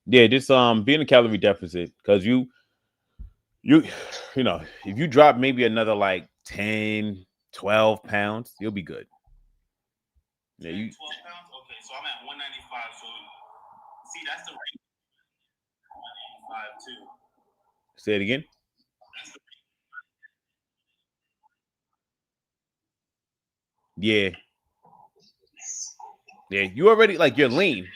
Yeah, just be in a calorie deficit because you know, if you drop maybe another like 10, 12 pounds, you'll be good. Yeah, you 12 pounds? Okay, so I'm at 195. So, see, that's the range. 185 too. say it again. That's the Yeah. Yeah, you already like you're lean.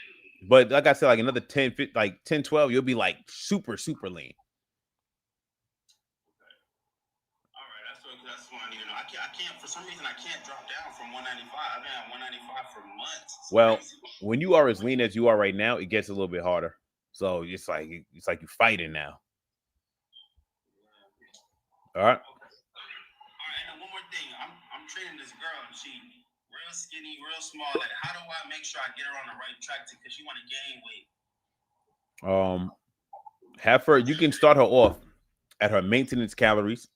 But like I said, like another 10, like 10, 12, you'll be like super, super lean. All right, that's what I need to know. I can't, for some reason, I can't drop down from 195. I've been at 195 for months. It's Well, crazy. when you are as lean as you are right now, it gets a little bit harder. So it's like you're fighting now. All right. All right, and then one more thing. I'm training this girl, and she real skinny, real small. Like, how do I make sure I get her on the right track? Because she want to gain weight. Have her. You can start her off at her maintenance calories.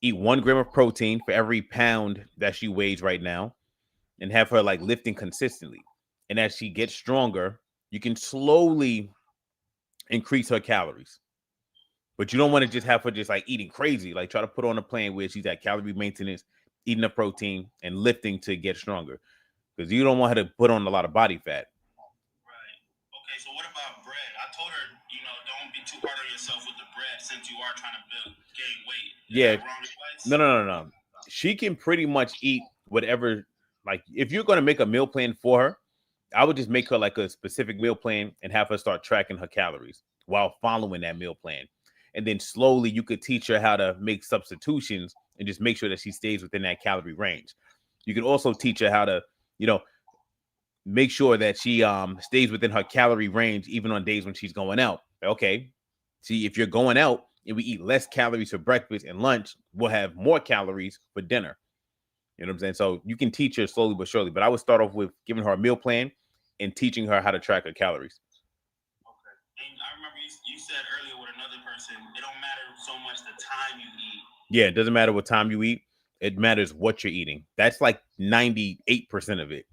Eat 1 gram of protein for every pound that she weighs right now, and have her like lifting consistently. And as she gets stronger, you can slowly increase her calories. But you don't want to just have her just like eating crazy. Like try to put her on a plan where she's at calorie maintenance, eating the protein, and lifting to get stronger. Because you don't want her to put on a lot of body fat. Right. Okay, so what about bread? I told her, don't be too hard on yourself with the bread since you are trying to gain weight. Is Yeah. that wrong advice? No. She can pretty much eat whatever. Like if you're going to make a meal plan for her, I would just make her like a specific meal plan and have her start tracking her calories while following that meal plan. And then slowly you could teach her how to make substitutions and just make sure that she stays within that calorie range. You can also teach her how to, make sure that she stays within her calorie range, even on days when she's going out. Okay. See, if you're going out and we eat less calories for breakfast and lunch, we'll have more calories for dinner. You know what I'm saying? So you can teach her slowly but surely. But I would start off with giving her a meal plan and teaching her how to track her calories. Okay. And I remember you said earlier with another person, it don't matter so much the time you eat. Yeah, it doesn't matter what time you eat. It matters what you're eating. That's like 98% of it.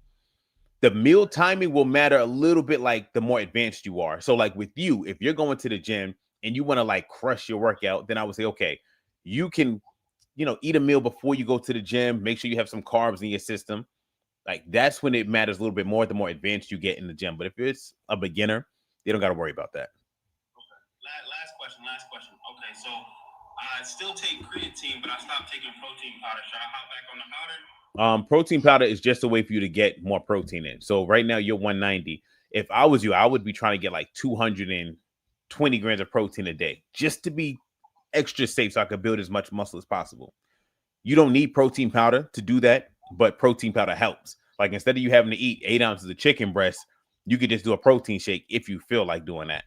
The meal timing will matter a little bit like the more advanced you are. So like with you, if you're going to the gym and you want to like crush your workout, then I would say, okay, you can, eat a meal before you go to the gym. Make sure you have some carbs in your system. Like that's when it matters a little bit more, the more advanced you get in the gym. But if it's a beginner, they don't got to worry about that. Okay. Last question. Okay, so I still take creatine, but I stopped taking protein powder. Should I hop back on the powder? Protein powder is just a way for you to get more protein in. So right now you're 190. If I was you, I would be trying to get like 220 grams of protein a day just to be extra safe so I could build as much muscle as possible. You don't need protein powder to do that, but protein powder helps. Like instead of you having to eat 8 ounces of chicken breast, you could just do a protein shake if you feel like doing that.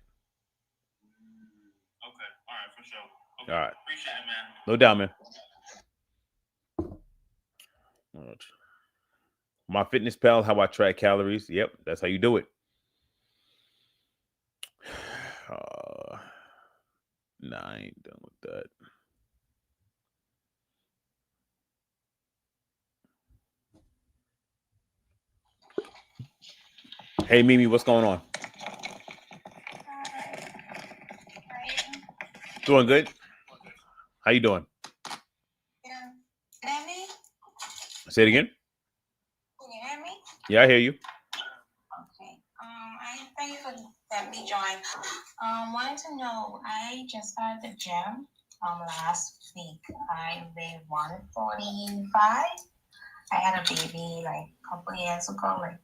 Okay. All right, for sure. Okay. All right. Appreciate it, man. No doubt, man. MyFitnessPal, how I track calories. Yep, that's how you do it. Nah, I ain't done with that. Hey, Mimi, what's going on? Doing good. How you doing? Yeah. Can you hear me? Say it again. Can you hear me? Yeah, I hear you. Okay. I thank you for letting me join. Wanted to know, I just started the gym last week. I weighed 145. I had a baby like a couple years ago, like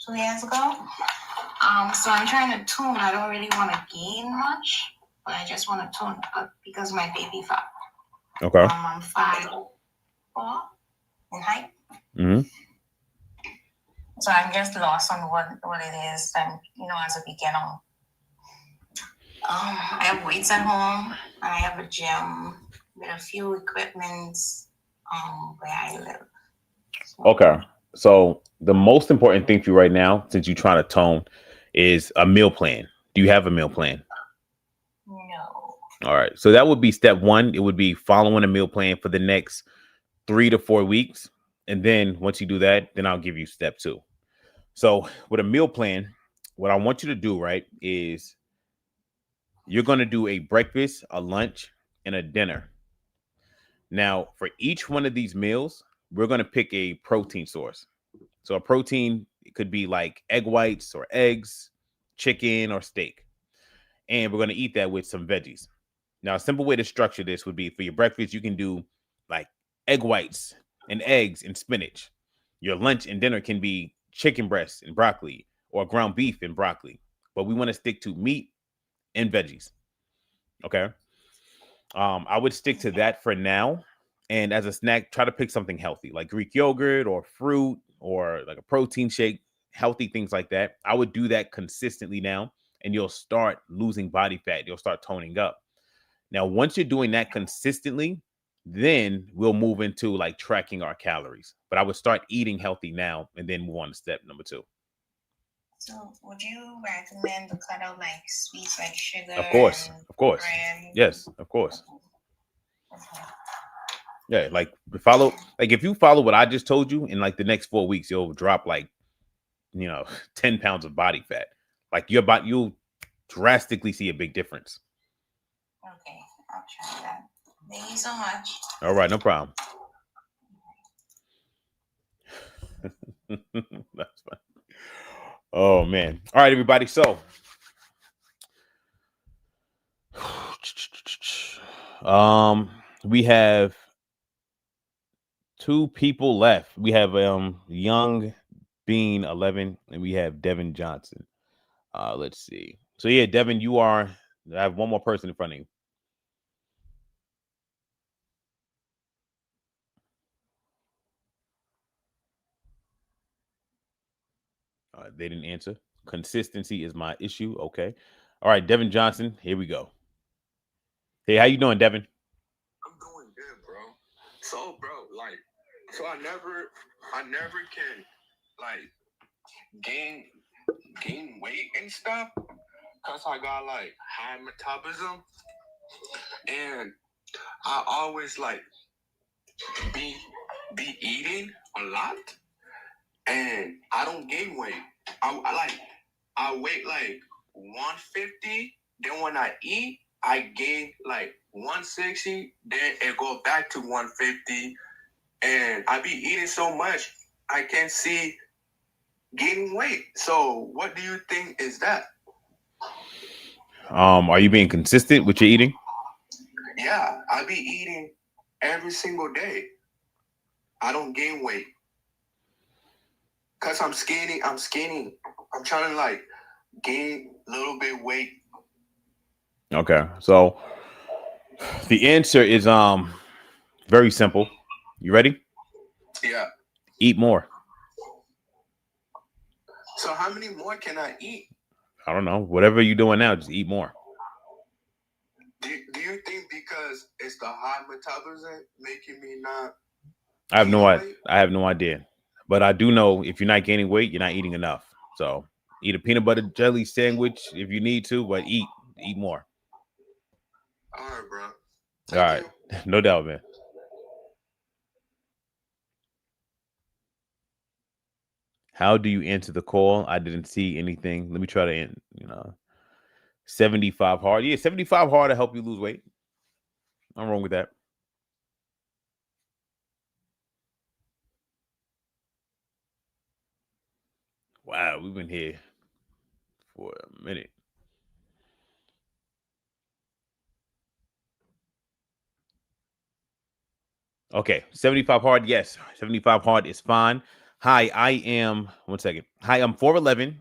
2 years ago. So I'm trying to tune. I don't really want to gain much, but I just want to tune up because my baby fat. Okay. I'm 5'4" in height. Mm-hmm. So I'm just lost on what it is, and as a beginner. I have weights at home. I have a gym with a few equipments where I live. Okay. So the most important thing for you right now, since you're trying to tone, is a meal plan. Do you have a meal plan? No. All right. So that would be step one. It would be following a meal plan for the next 3 to 4 weeks. And then once you do that, then I'll give you step 2. So with a meal plan, what I want you to do, right, is you're going to do a breakfast, a lunch, and a dinner. Now, for each one of these meals, we're going to pick a protein source. So a protein could be like egg whites or eggs, chicken or steak. And we're going to eat that with some veggies. Now, a simple way to structure this would be for your breakfast, you can do like egg whites and eggs and spinach. Your lunch and dinner can be chicken breast and broccoli or ground beef and broccoli. But we want to stick to meat and veggies. Okay. I would stick to that for now. And as a snack, try to pick something healthy like Greek yogurt or fruit or like a protein shake, healthy things like that. I would do that consistently now, and you'll start losing body fat. You'll start toning up. Now, once you're doing that consistently, then we'll move into like tracking our calories. But I would start eating healthy now and then move on to step number 2. So, would you recommend to cut out like sweets like sugar? Of course. and Of course. bread? Yes, of course. Okay. Yeah, like follow, like if you follow what I just told you in like the next 4 weeks, you'll drop like, 10 pounds of body fat. Like your body, you'll drastically see a big difference. Okay, I'll try that. Thank you so much. All right, no problem. That's fine. Oh man. All right, everybody. So we have 2 people left. We have Young Bean 11 and we have Devin Johnson. Let's see. So yeah, Devin, I have one more person in front of you. They didn't answer. Consistency is my issue. Okay. All right, Devin Johnson, here we go. Hey, how you doing, Devin? I'm doing good, bro. So, bro, like, I never can like gain weight and stuff because I got like high metabolism, and I always like be eating a lot, and I don't gain weight. I weigh like 150. Then when I eat, I gain like 160. Then it go back to 150, and I be eating so much I can't see gaining weight. So what do you think is that? Are you being consistent with your eating? Yeah, I be eating every single day. I don't gain weight. Cause I'm skinny. I'm trying to like gain a little bit weight. Okay. So the answer is very simple. You ready? Yeah. Eat more. So how many more can I eat? I don't know. Whatever you're doing now, just eat more. Do you think because it's the high metabolism making me not? I have no idea. But I do know if you're not gaining weight, you're not eating enough. So eat a peanut butter jelly sandwich if you need to, but eat more. All right, bro. All right. No doubt, man. How do you answer the call? I didn't see anything. Let me try to, 75 hard. Yeah, 75 hard to help you lose weight. I'm wrong with that. Wow, we've been here for a minute. Okay, 75 hard. Yes, 75 hard is fine. Hi, I am 4'11",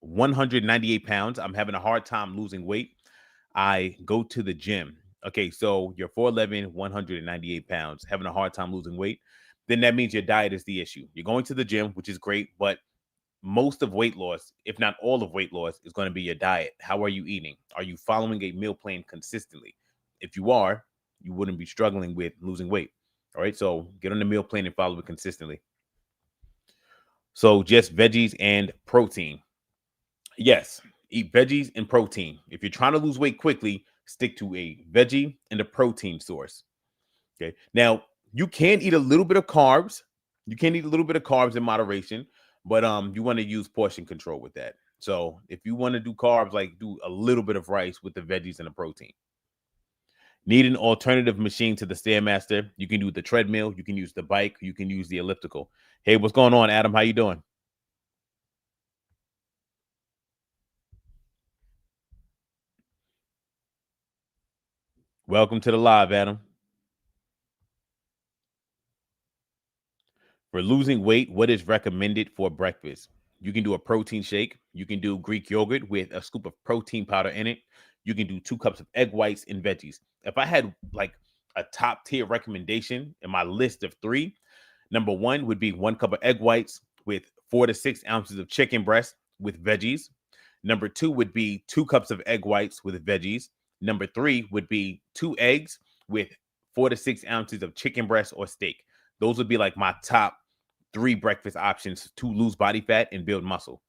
198 pounds. I'm having a hard time losing weight. I go to the gym. Okay, so you're 4'11", 198 pounds, having a hard time losing weight. Then that means your diet is the issue. You're going to the gym, which is great, but most of weight loss, if not all of weight loss, is going to be your diet. How are you eating? Are you following a meal plan consistently? If you are, you wouldn't be struggling with losing weight. All right, so get on the meal plan and follow it consistently. So just veggies and protein. Yes, eat veggies and protein. If you're trying to lose weight quickly, stick to a veggie and a protein source. Okay, now you can eat a little bit of carbs. You can eat a little bit of carbs in moderation, but you want to use portion control with that. So if you want to do carbs, like do a little bit of rice with the veggies and the protein. Need an alternative machine to the Stairmaster? You can do the treadmill. You can use the bike. You can use the elliptical. Hey, what's going on, Adam? How you doing? Welcome to the live, Adam. For losing weight, what is recommended for breakfast? You can do a protein shake. You can do Greek yogurt with a scoop of protein powder in it. You can do 2 cups of egg whites and veggies. If I had like a top tier recommendation in my list of 3, number 1 would be 1 cup of egg whites with 4 to 6 ounces of chicken breast with veggies. Number 2 would be 2 cups of egg whites with veggies. Number 3 would be 2 eggs with 4 to 6 ounces of chicken breast or steak. Those would be like my top 3 breakfast options to lose body fat and build muscle.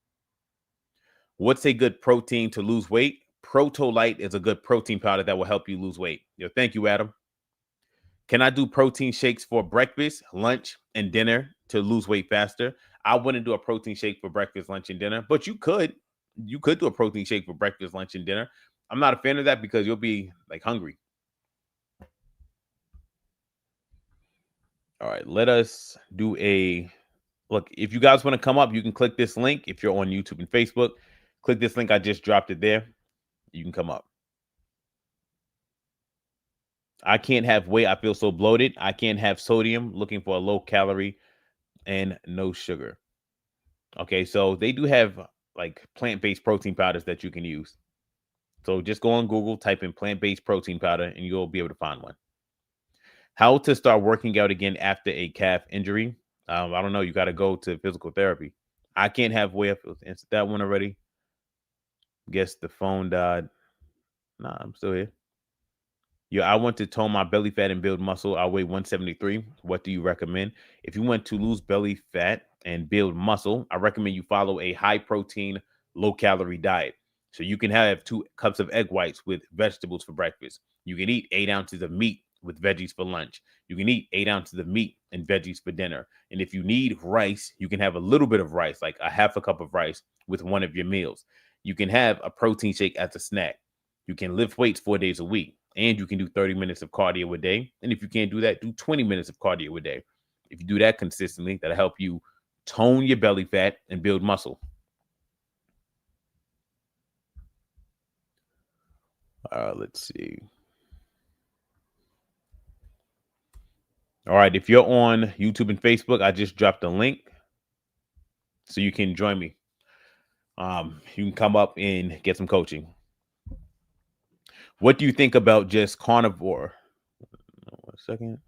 What's a good protein to lose weight? Protolite is a good protein powder that will help you lose weight. Thank you, Adam. Can I do protein shakes for breakfast, lunch, and dinner to lose weight faster? I wouldn't do a protein shake for breakfast, lunch, and dinner, but you could. You could do a protein shake for breakfast, lunch, and dinner. I'm not a fan of that because you'll be like hungry. All right, let us do a look. If you guys want to come up, you can click this link. If you're on YouTube and Facebook, click this link. I just dropped it there. You can come up. I can't have weight. I feel so bloated. I can't have sodium. Looking for a low calorie and no sugar. Okay, so they do have like plant-based protein powders that you can use. So just go on Google, type in plant-based protein powder, and you'll be able to find one. How to start working out again after a calf injury? I don't know. You got to go to physical therapy. I can't have weight. Answered that one already. Guess the phone died. Nah, I'm still here. Yeah, I want to tone my belly fat and build muscle. I weigh 173. What do you recommend? If you want to lose belly fat and build muscle, I recommend you follow a high protein, low calorie diet. So you can have 2 cups of egg whites with vegetables for breakfast. You can eat 8 ounces of meat with veggies for lunch. You can eat 8 ounces of meat and veggies for dinner. And if you need rice, you can have a little bit of rice, like a half a cup of rice with one of your meals. You can have a protein shake as a snack. You can lift weights 4 days a week. And you can do 30 minutes of cardio a day. And if you can't do that, do 20 minutes of cardio a day. If you do that consistently, that'll help you tone your belly fat and build muscle. Let's see. All right. If you're on YouTube and Facebook, I just dropped a link so you can join me. You can come up and get some coaching. What do you think about just carnivore? 1 second.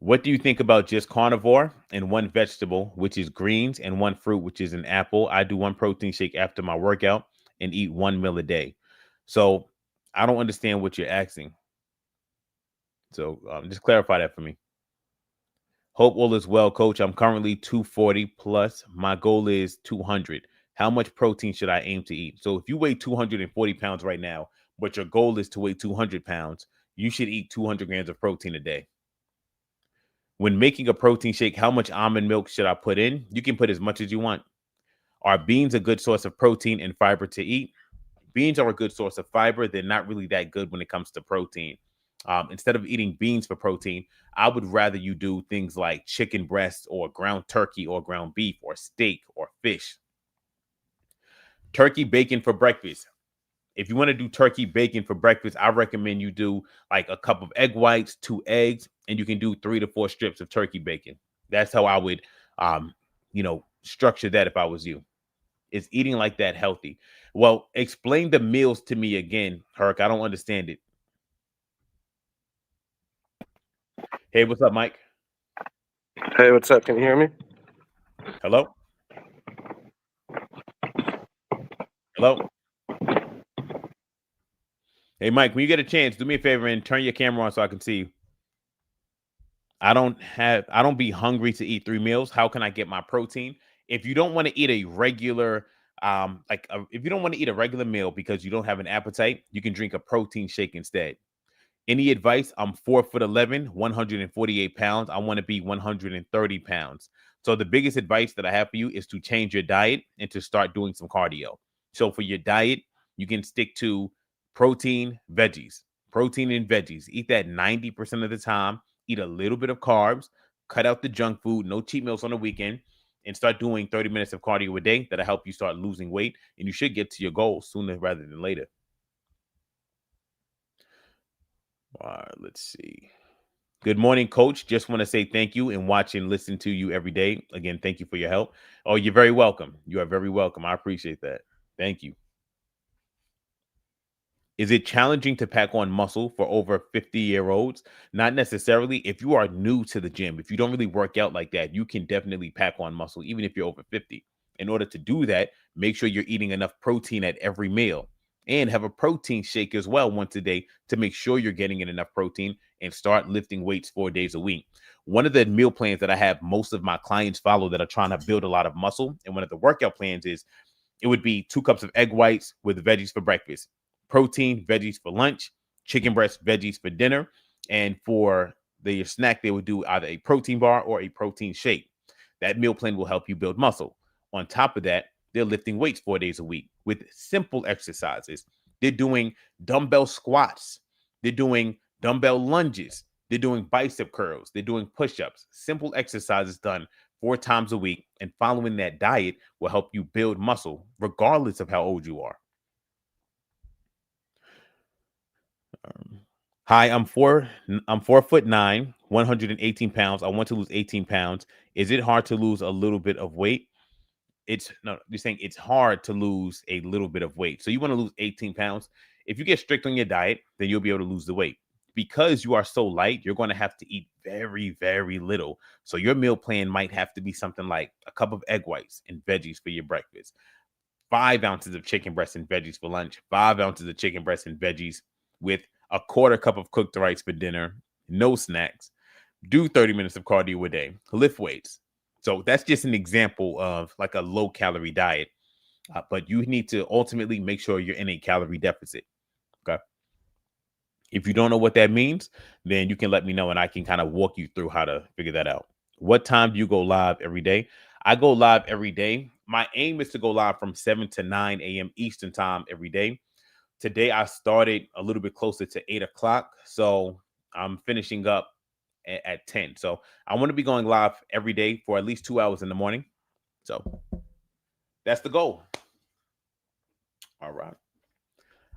What do you think about just carnivore and 1 vegetable, which is greens, and 1 fruit, which is an apple? I do 1 protein shake after my workout and eat 1 meal a day. So I don't understand what you're asking. So just clarify that for me. Hope all is well, coach. I'm currently 240 plus. My goal is 200. How much protein should I aim to eat? So if you weigh 240 pounds right now, but your goal is to weigh 200 pounds, you should eat 200 grams of protein a day. When making a protein shake, how much almond milk should I put in? You can put as much as you want. Are beans a good source of protein and fiber to eat? Beans are a good source of fiber. They're not really that good when it comes to protein. Instead of eating beans for protein, I would rather you do things like chicken breast or ground turkey or ground beef or steak or fish. Turkey bacon for breakfast. If you want to do turkey bacon for breakfast, I recommend you do like a cup of egg whites, 2 eggs, and you can do 3 to 4 strips of turkey bacon. That's how I would, structure that if I was you. Is eating like that healthy? Well, explain the meals to me again, Herc. I don't understand it. Hey, what's up, Mike? Hey, what's up? Can you hear me? Hello? Hello? Hey, Mike, when you get a chance, do me a favor and turn your camera on so I can see you. I don't be hungry to eat 3 meals. How can I get my protein? If you don't want to eat a regular, if you don't want to eat a regular meal because you don't have an appetite, you can drink a protein shake instead. Any advice? I'm 4'11", 148 pounds. I want to be 130 pounds. So the biggest advice that I have for you is to change your diet and to start doing some cardio. So for your diet, you can stick to protein, veggies, protein and veggies. Eat that 90% of the time. Eat a little bit of carbs. Cut out the junk food. No cheat meals on the weekend. And start doing 30 minutes of cardio a day. That'll help you start losing weight. And you should get to your goal sooner rather than later. All right, let's see. Good morning, Coach. Just want to say thank you and watch and listen to you every day. Again, thank you for your help. Oh, you're very welcome. You are very welcome. I appreciate that. Thank you. Is it challenging to pack on muscle for over 50-year-olds? Not necessarily. If you are new to the gym, if you don't really work out like that, you can definitely pack on muscle, even if you're over 50. In order to do that, make sure you're eating enough protein at every meal and have a protein shake as well once a day to make sure you're getting in enough protein and start lifting weights 4 days a week. One of the meal plans that I have most of my clients follow that are trying to build a lot of muscle, and one of the workout plans is it would be 2 cups of egg whites with veggies for breakfast, protein, veggies for lunch, chicken breast, veggies for dinner. And for your snack, they would do either a protein bar or a protein shake. That meal plan will help you build muscle. On top of that, they're lifting weights 4 days a week with simple exercises. They're doing dumbbell squats. They're doing dumbbell lunges. They're doing bicep curls. They're doing push-ups. Simple exercises done 4 times a week. And following that diet will help you build muscle regardless of how old you are. Hi, I'm 4'9", 118 pounds. I want to lose 18 pounds. Is it hard to lose a little bit of weight? You're saying it's hard to lose a little bit of weight. So you want to lose 18 pounds. If you get strict on your diet, then you'll be able to lose the weight. Because you are so light, you're going to have to eat very, very little. So your meal plan might have to be something like a cup of egg whites and veggies for your breakfast, 5 ounces of chicken breast and veggies for lunch, 5 ounces of chicken breast and veggies with a 1/4 cup of cooked rice for dinner, no snacks. Do 30 minutes of cardio a day. Lift weights. So that's just an example of like a low calorie diet. But you need to ultimately make sure you're in a calorie deficit. Okay. If you don't know what that means, then you can let me know and I can kind of walk you through how to figure that out. What time do you go live every day? I go live every day. My aim is to go live from 7 to 9 a.m. Eastern time every day. Today, I started a little bit closer to 8 o'clock. So I'm finishing up at 10. So I want to be going live every day for at least 2 hours in the morning. So that's the goal. All right.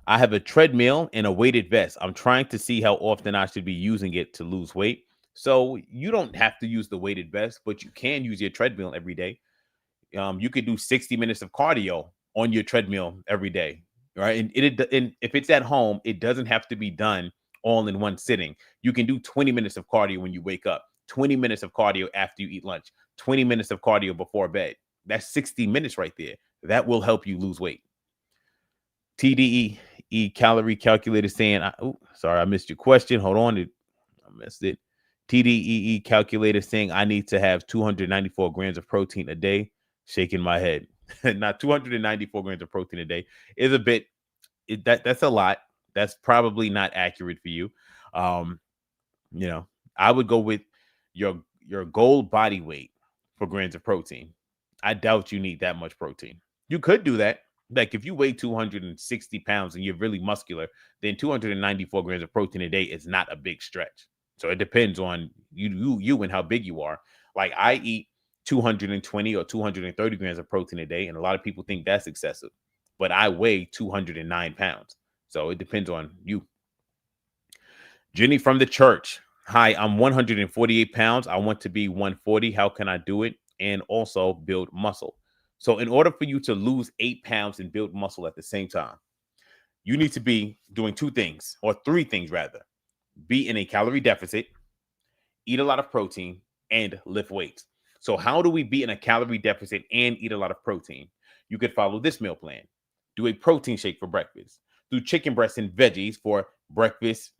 I have a treadmill and a weighted vest. I'm trying to see how often I should be using it to lose weight. So you don't have to use the weighted vest, but you can use your treadmill every day. You could do 60 minutes of cardio on your treadmill every day. Right. And if it's at home, it doesn't have to be done all in one sitting. You can do 20 minutes of cardio when you wake up, 20 minutes of cardio after you eat lunch, 20 minutes of cardio before bed. That's 60 minutes right there. That will help you lose weight. TDE calorie calculator saying, sorry, I missed your question. Hold on. I missed it. TDEE calculator saying I need to have 294 grams of protein a day. Shaking my head. Not 294 grams of protein a day is a bit. That's a lot. That's probably not accurate for you. I would go with your goal body weight for grams of protein. I doubt you need that much protein. You could do that. Like if you weigh 260 pounds and you're really muscular, then 294 grams of protein a day is not a big stretch. So it depends on you and how big you are. Like I eat 220 or 230 grams of protein a day. And a lot of people think that's excessive, but I weigh 209 pounds. So it depends on you. Jenny from the church. Hi, I'm 148 pounds. I want to be 140. How can I do it? And also build muscle. So in order for you to lose 8 pounds and build muscle at the same time, you need to be doing 2 things or 3 things rather. Be in a calorie deficit, eat a lot of protein, and lift weights. So how do we be in a calorie deficit and eat a lot of protein? You could follow this meal plan. Do a protein shake for breakfast. Do chicken breast and veggies for breakfast.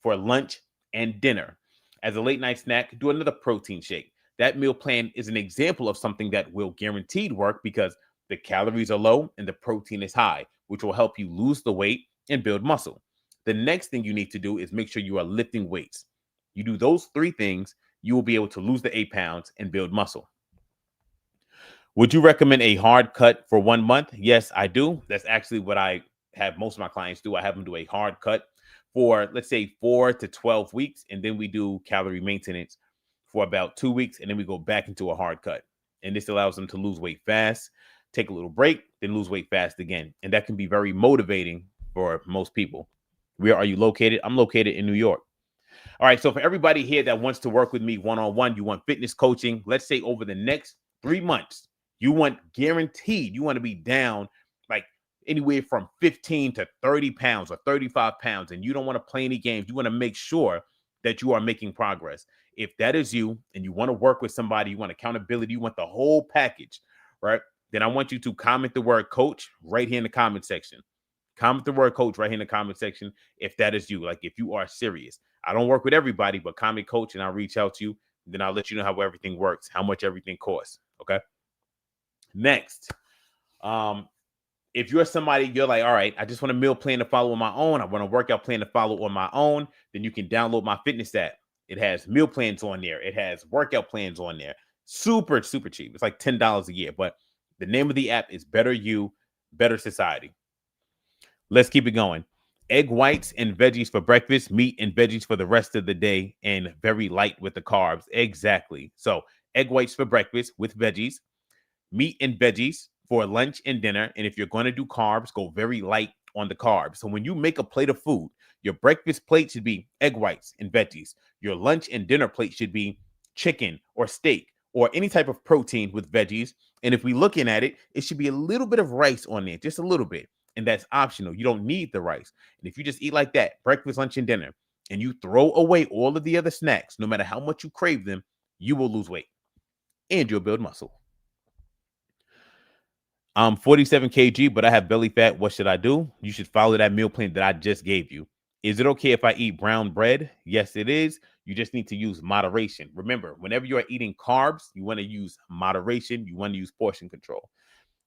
For lunch and dinner. As a late night snack, do another protein shake. That meal plan is an example of something that will guaranteed work because the calories are low and the protein is high, which will help you lose the weight and build muscle. The next thing you need to do is make sure you are lifting weights. You do those 3 things, you will be able to lose the 8 pounds and build muscle. Would you recommend a hard cut for 1 month? Yes, I do. That's actually what I have most of my clients do. I have them do a hard cut for, let's say, 4 to 12 weeks. And then we do calorie maintenance for about 2 weeks. And then we go back into a hard cut. And this allows them to lose weight fast, take a little break, then lose weight fast again. And that can be very motivating for most people. Where are you located? I'm located in New York. All right. So for everybody here that wants to work with me one-on-one, you want fitness coaching, let's say over the next 3 months, you want guaranteed, you want to be down like anywhere from 15 to 30 pounds or 35 pounds, and you don't want to play any games. You want to make sure that you are making progress. If that is you and you want to work with somebody, you want accountability, you want the whole package, right? Then I want you to comment the word coach right here in the comment section. Comment the word coach right here in the comment section if that is you, like if you are serious. I don't work with everybody, but comment coach and I'll reach out to you. Then I'll let you know how everything works, how much everything costs. Okay. Next, if you're somebody, you're like, all right, I just want a meal plan to follow on my own. I want a workout plan to follow on my own. Then you can download my fitness app. It has meal plans on there. It has workout plans on there. Super, super cheap. It's like $10 a year. But the name of the app is Better You, Better Society. Let's keep it going. Egg whites and veggies for breakfast, meat and veggies for the rest of the day, and very light with the carbs. Exactly. So egg whites for breakfast with veggies, meat and veggies for lunch and dinner. And if you're going to do carbs, go very light on the carbs. So when you make a plate of food, your breakfast plate should be egg whites and veggies. Your lunch and dinner plate should be chicken or steak or any type of protein with veggies. And if we're looking at it, it should be a little bit of rice on there, just a little bit. And that's optional. You don't need the rice. And if you just eat like that, breakfast, lunch, and dinner, and you throw away all of the other snacks, no matter how much you crave them, you will lose weight and you'll build muscle. I'm 47 kg, but I have belly fat. What should I do? You should follow that meal plan that I just gave you. Is it okay if I eat brown bread? Yes, it is. You just need to use moderation. Remember, whenever you are eating carbs, you want to use moderation. You want to use portion control.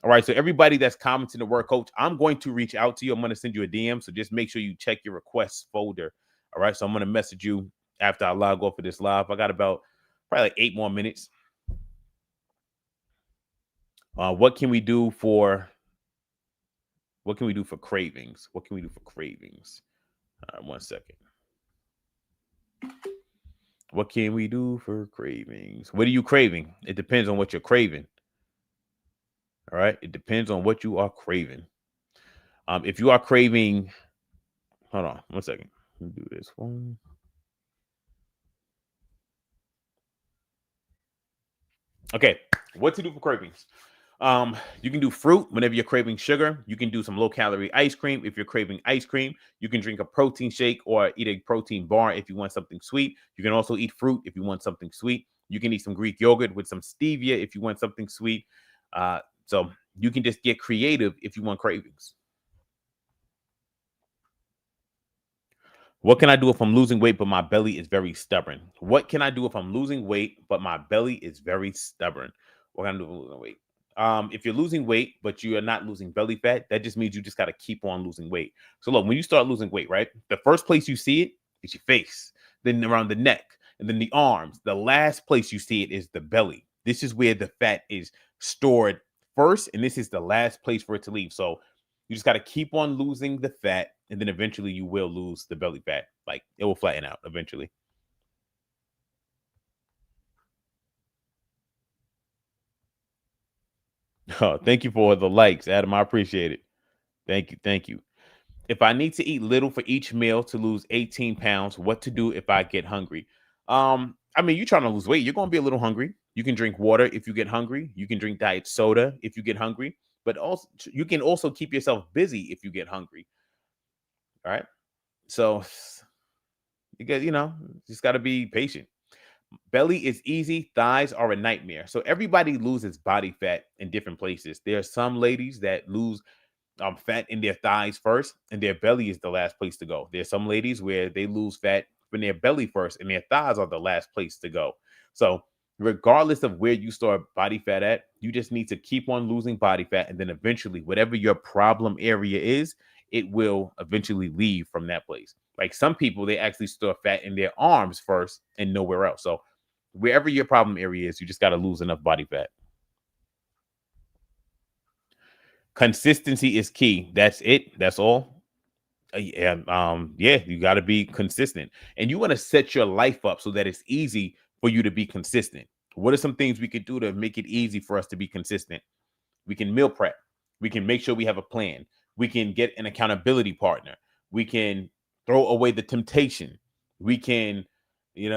All right. So everybody that's commenting the word coach, I'm going to reach out to you. I'm going to send you a DM. So just make sure you check your requests folder. All right. So I'm going to message you after I log off of this live. I got about probably like 8 more minutes. What can we do for cravings? What can we do for cravings? All right, 1 second. What can we do for cravings? What are you craving? It depends on what you're craving. All right. It depends on what you are craving. If you are craving, hold on 1 second. Let me do this one. Okay. What to do for cravings? You can do fruit whenever you're craving sugar. You can do some low calorie ice cream. If you're craving ice cream, you can drink a protein shake or eat a protein bar if you want something sweet. You can also eat fruit if you want something sweet. You can eat some Greek yogurt with some stevia if you want something sweet. So you can just get creative if you want cravings. What can I do if I'm losing weight, but my belly is very stubborn? What can I do if I'm losing weight, but my belly is very stubborn? What can I do if I'm losing weight? If you're losing weight, but you are not losing belly fat, that just means you just got to keep on losing weight. So look, when you start losing weight, right? The first place you see it is your face, then around the neck, and then the arms. The last place you see it is the belly. This is where the fat is stored first, and this is the last place for it to leave. So you just got to keep on losing the fat, and then eventually you will lose the belly fat. Like it will flatten out eventually. Oh, thank you for the likes, Adam. I appreciate it. Thank you. Thank you. If I need to eat little for each meal to lose 18 pounds, what to do if I get hungry? I mean, you're trying to lose weight. You're going to be a little hungry. You can drink water if you get hungry. You can drink diet soda if you get hungry. But also, you can also keep yourself busy if you get hungry. All right. So you get, just got to be patient. Belly is easy. Thighs are a nightmare. So everybody loses body fat in different places. There are some ladies that lose fat in their thighs first, and their belly is the last place to go. There's some ladies where they lose fat in their belly first, and their thighs are the last place to go. So regardless of where you store body fat at, you just need to keep on losing body fat, and then eventually, whatever your problem area is, it will eventually leave from that place. Like some people, they actually store fat in their arms first and nowhere else. So wherever your problem area is, you just got to lose enough body fat. Consistency is key. That's it. That's all. Yeah, you got to be consistent, and you want to set your life up so that it's easy for you to be consistent. What are some things we could do to make it easy for us to be consistent? We can meal prep. We can make sure we have a plan. We can get an accountability partner. We can throw away the temptation. We can, you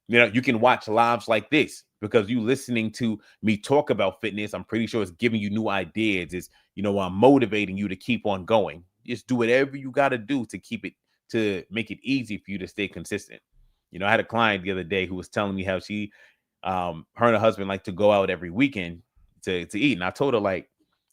can watch lives like this because you listening to me talk about fitness. I'm pretty sure it's giving you new ideas. It's, motivating you to keep on going. Just do whatever you got to do to make it easy for you to stay consistent. I had a client the other day who was telling me how she, her and her husband like to go out every weekend to eat. And I told her,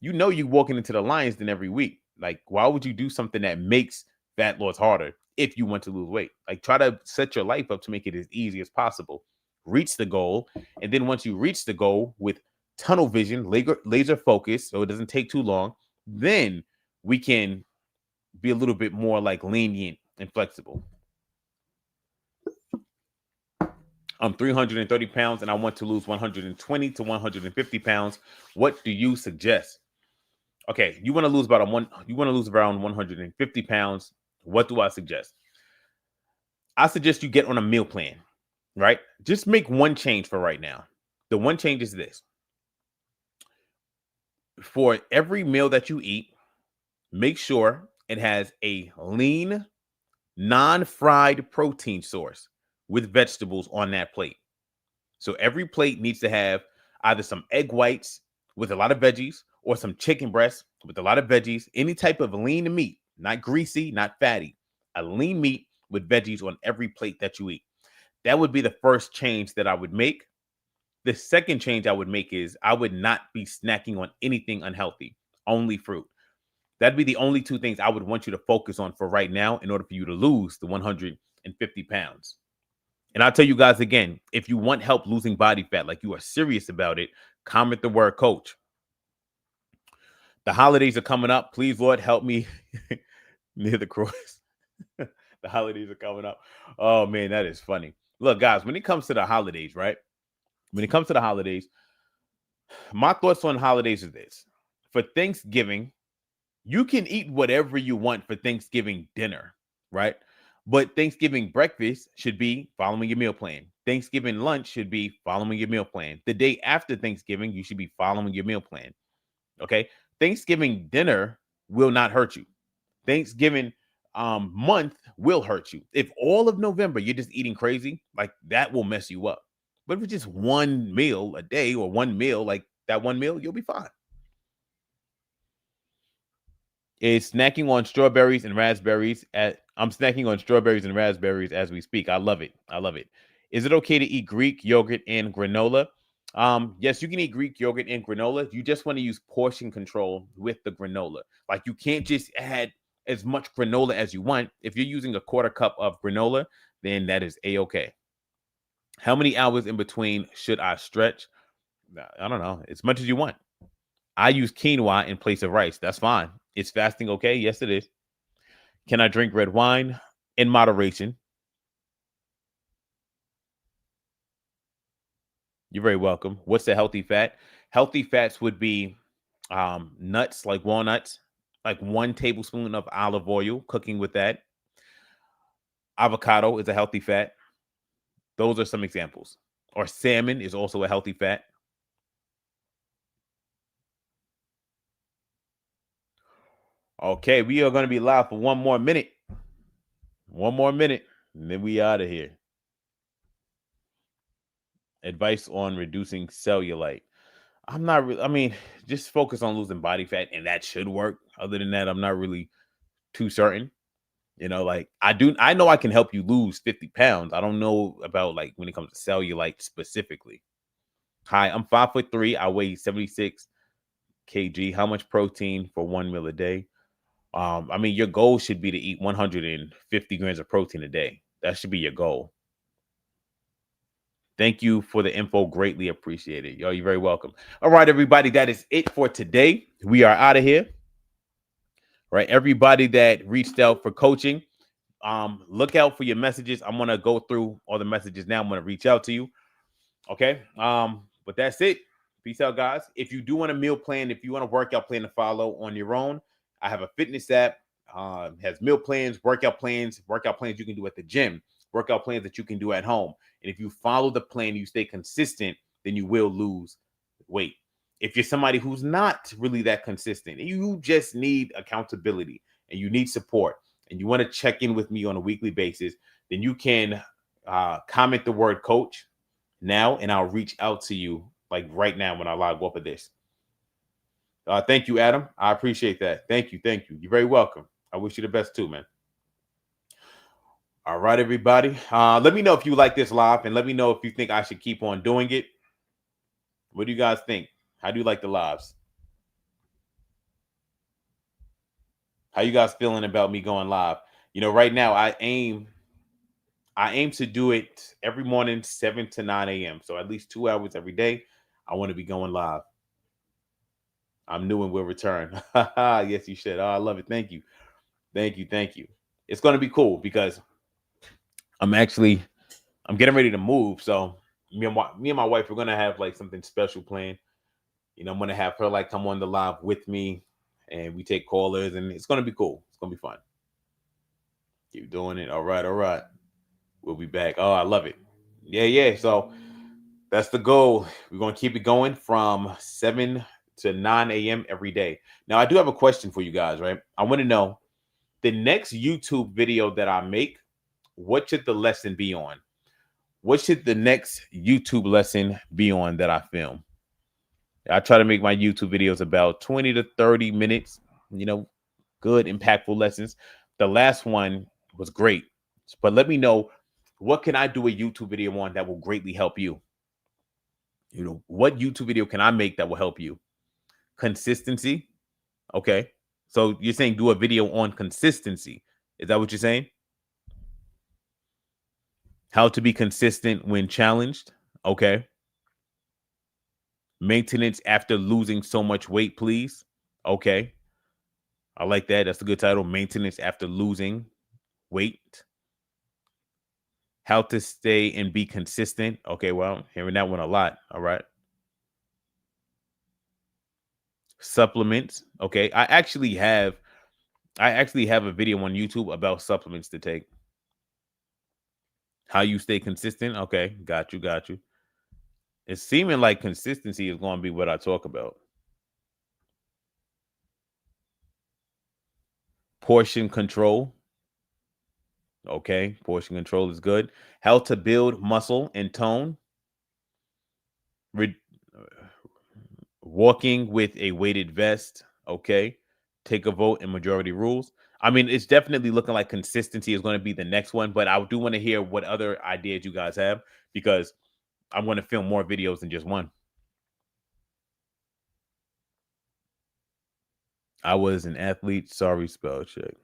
you're walking into the Lions Den every week. Like, why would you do something that makes fat loss harder if you want to lose weight? Like, try to set your life up to make it as easy as possible. Reach the goal. And then once you reach the goal with tunnel vision, laser focus, so it doesn't take too long, then we can be a little bit more lenient and flexible. I'm 330 pounds and I want to lose 120 to 150 pounds. What do you suggest? Okay, you want to lose around 150 pounds. What do I suggest? I suggest you get on a meal plan, right? Just make one change for right now. The one change is this. For every meal that you eat, make sure it has a lean, non-fried protein source with vegetables on that plate. So every plate needs to have either some egg whites with a lot of veggies or some chicken breast with a lot of veggies, any type of lean meat, not greasy, not fatty, a lean meat with veggies on every plate that you eat. That would be the first change that I would make. The second change I would make is I would not be snacking on anything unhealthy, only fruit. That'd be the only two things I would want you to focus on for right now in order for you to lose the 150 pounds. And I'll tell you guys again, if you want help losing body fat, like you are serious about it, comment the word coach. The holidays are coming up. Please, Lord, help me near the cross. The holidays are coming up. Oh, man, that is funny. Look, guys, when it comes to the holidays, right? When it comes to the holidays, my thoughts on holidays is this. For Thanksgiving, you can eat whatever you want for Thanksgiving dinner, right? But Thanksgiving breakfast should be following your meal plan. Thanksgiving lunch should be following your meal plan. The day after Thanksgiving, you should be following your meal plan. Okay? Thanksgiving dinner will not hurt you. Thanksgiving month will hurt you. If all of November you're just eating crazy, that will mess you up. But if it's just one meal a day or one meal, that one meal, you'll be fine. Is snacking on strawberries and raspberries. I'm snacking on strawberries and raspberries as we speak. I love it. I love it. Is it okay to eat Greek yogurt and granola? Yes, you can eat Greek yogurt and granola. You just want to use portion control with the granola. You can't just add as much granola as you want. If you're using a quarter cup of granola, then that is a-okay. How many hours in between should I stretch? I don't know. As much as you want. I use quinoa in place of rice. That's fine. Is fasting okay? Yes, it is. Can I drink red wine in moderation? You're very welcome. What's the healthy fat? Healthy fats would be nuts like walnuts, 1 tablespoon of olive oil, cooking with that. Avocado is a healthy fat. Those are some examples. Or salmon is also a healthy fat. Okay, we are going to be live for one more minute. One more minute, and then we out of here. Advice on reducing cellulite. I'm not really, just focus on losing body fat, and that should work. Other than that, I'm not really too certain. I know I can help you lose 50 pounds. I don't know about when it comes to cellulite specifically. Hi, I'm 5'3". I weigh 76 kg. How much protein for one meal a day? Your goal should be to eat 150 grams of protein a day. That should be your goal. Thank you for the info. Greatly appreciated. Yo, you're very welcome. All right, everybody. That is it for today. We are out of here. right? Everybody that reached out for coaching, look out for your messages. I'm going to go through all the messages now. I'm going to reach out to you. Okay. But that's it. Peace out, guys. If you do want a meal plan, if you want a workout plan to follow on your own, I have a fitness app. Has meal plans, workout plans you can do at the gym, workout plans that you can do at home. And if you follow the plan, you stay consistent, then you will lose weight. If you're somebody who's not really that consistent, and you just need accountability and you need support and you want to check in with me on a weekly basis, then you can comment the word coach now, and I'll reach out to you like right now when I log off of this. Thank you, Adam. I appreciate that. Thank you. You're very welcome. I wish you the best too, man. All right, everybody. Let me know if you like this live, and let me know if you think I should keep on doing it. What do you guys think? How do you like the lives? How you guys feeling about me going live? You know, right now I aim to do it every morning, 7 to 9 a.m. So at least 2 hours every day. I want to be going live. I'm new and will return. Yes, you should. Oh, I love it. Thank you. It's going to be cool because I'm getting ready to move. So me and my wife, we're going to have like something special planned. You know, I'm going to have her like come on the live with me and we take callers, and it's going to be cool. It's going to be fun. Keep doing it. All right. We'll be back. Oh, I love it. Yeah. So that's the goal. We're going to keep it going from 7 to 9 a.m. every day. Now, I do have a question for you guys, right? I want to know the next YouTube video that I make, what should the lesson be on? What should the next YouTube lesson be on that I film? I try to make my YouTube videos about 20 to 30 minutes, you know, good, impactful lessons. The last one was great, but let me know, what can I do a YouTube video on that will greatly help you? You know, what YouTube video can I make that will help you? Consistency. Okay. So you're saying do a video on consistency. Is that what you're saying? How to be consistent when challenged. Okay. Maintenance after losing so much weight, please. Okay. I like that. That's a good title. Maintenance after losing weight. How to stay and be consistent. Okay. Well, hearing that one a lot. All right. Supplements. Okay. I actually have a video on YouTube about supplements to take. How you stay consistent. Okay. Got you. It's seeming like consistency is going to be what I talk about. Portion control. Okay. Portion control is good. How to build muscle and tone. Walking with a weighted vest. Okay. Take a vote in majority rules. I mean, it's definitely looking like consistency is going to be the next one, but I do want to hear what other ideas you guys have, because I'm going to film more videos than just one. I was an athlete. Sorry, spell check.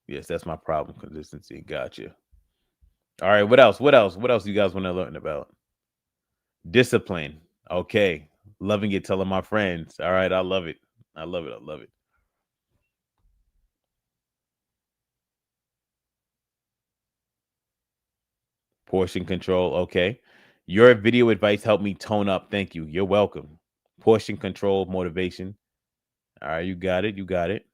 Yes, that's my problem. Consistency. Gotcha. All right. What else? What else do you guys want to learn about? Discipline. Okay. Loving it. Telling my friends. All right. I love it. Portion control. Okay. Your video advice helped me tone up. Thank you. You're welcome. Portion control, motivation. All right. You got it.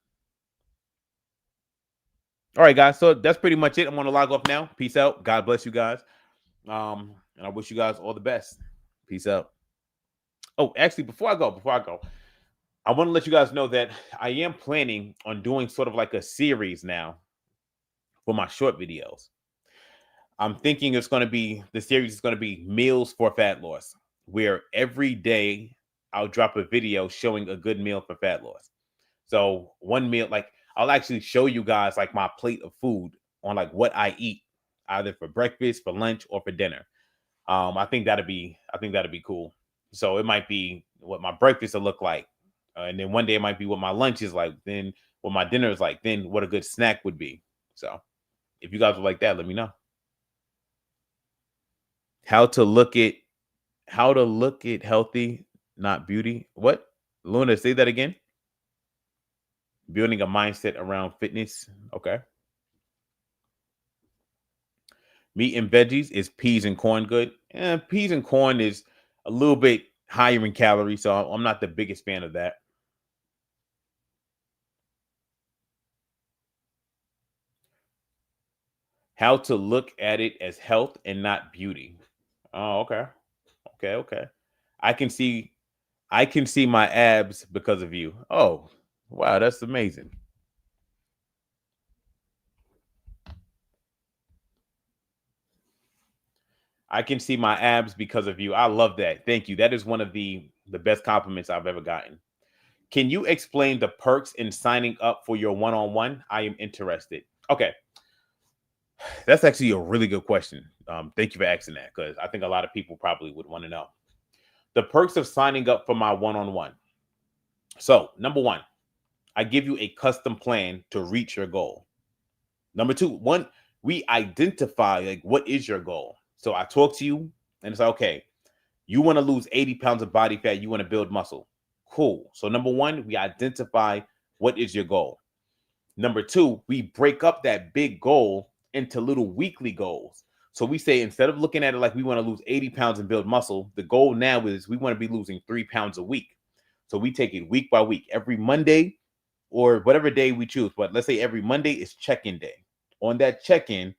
All right, guys. So that's pretty much it. I'm going to log off now. Peace out. God bless you guys. And I wish you guys all the best. Peace out. Oh, actually, before I go, I want to let you guys know that I am planning on doing sort of like a series now for my short videos. I'm thinking the series is going to be Meals for Fat Loss, where every day I'll drop a video showing a good meal for fat loss. So one meal, like I'll actually show you guys like my plate of food on like what I eat, either for breakfast, for lunch, or for dinner. I think that'd be cool. So it might be what my breakfast will look like. And then one day it might be what my lunch is like. Then what my dinner is like. Then what a good snack would be. So if you guys would like that, let me know. How to look at healthy, not beauty. What? Luna, say that again. Building a mindset around fitness. Okay. Meat and veggies is peas and corn good? And peas and corn is a little bit higher in calories, so I'm not the biggest fan of that. How to look at it as health and not beauty. Oh, okay. Okay. I can see my abs because of you. Oh, wow, that's amazing. I can see my abs because of you. I love that. Thank you. That is one of the best compliments I've ever gotten. Can you explain the perks in signing up for your one-on-one? I am interested. Okay. That's actually a really good question. Thank you for asking that, because I think a lot of people probably would want to know. The perks of signing up for my one-on-one. So, number one, I give you a custom plan to reach your goal. Number two, we identify like what is your goal. So I talk to you and it's like, okay, you want to lose 80 pounds of body fat, you want to build muscle. Cool. So number one, we identify what is your goal. Number two, we break up that big goal into little weekly goals. So we say, instead of looking at it like we want to lose 80 pounds and build muscle, the goal now is we want to be losing 3 pounds a week. So we take it week by week. Every Monday or whatever day we choose, but let's say every Monday is check-in day. On that check-in,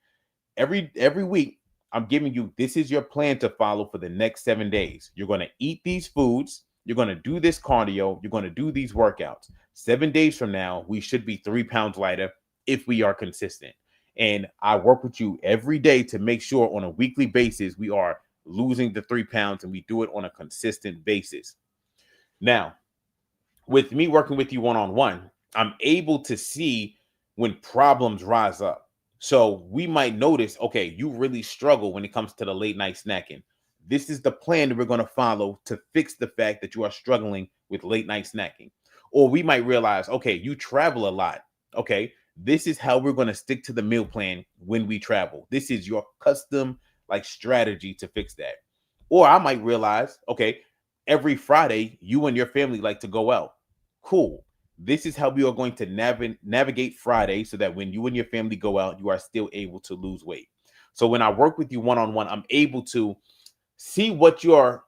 every week, I'm giving you, this is your plan to follow for the next 7 days. You're going to eat these foods. You're going to do this cardio. You're going to do these workouts. 7 days from now, we should be 3 pounds lighter if we are consistent. And I work with you every day to make sure on a weekly basis, we are losing the 3 pounds, and we do it on a consistent basis. Now, with me working with you one-on-one, I'm able to see when problems rise up. So we might notice, okay, you really struggle when it comes to the late night snacking. This is the plan that we're going to follow to fix the fact that you are struggling with late night snacking. Or we might realize, okay, you travel a lot. Okay, this is how we're going to stick to the meal plan when we travel. This is your custom like strategy to fix that. Or I might realize, okay, every Friday, you and your family like to go out. Cool. This is how we are going to navigate Friday so that when you and your family go out, you are still able to lose weight. So when I work with you one-on-one, I'm able to see what your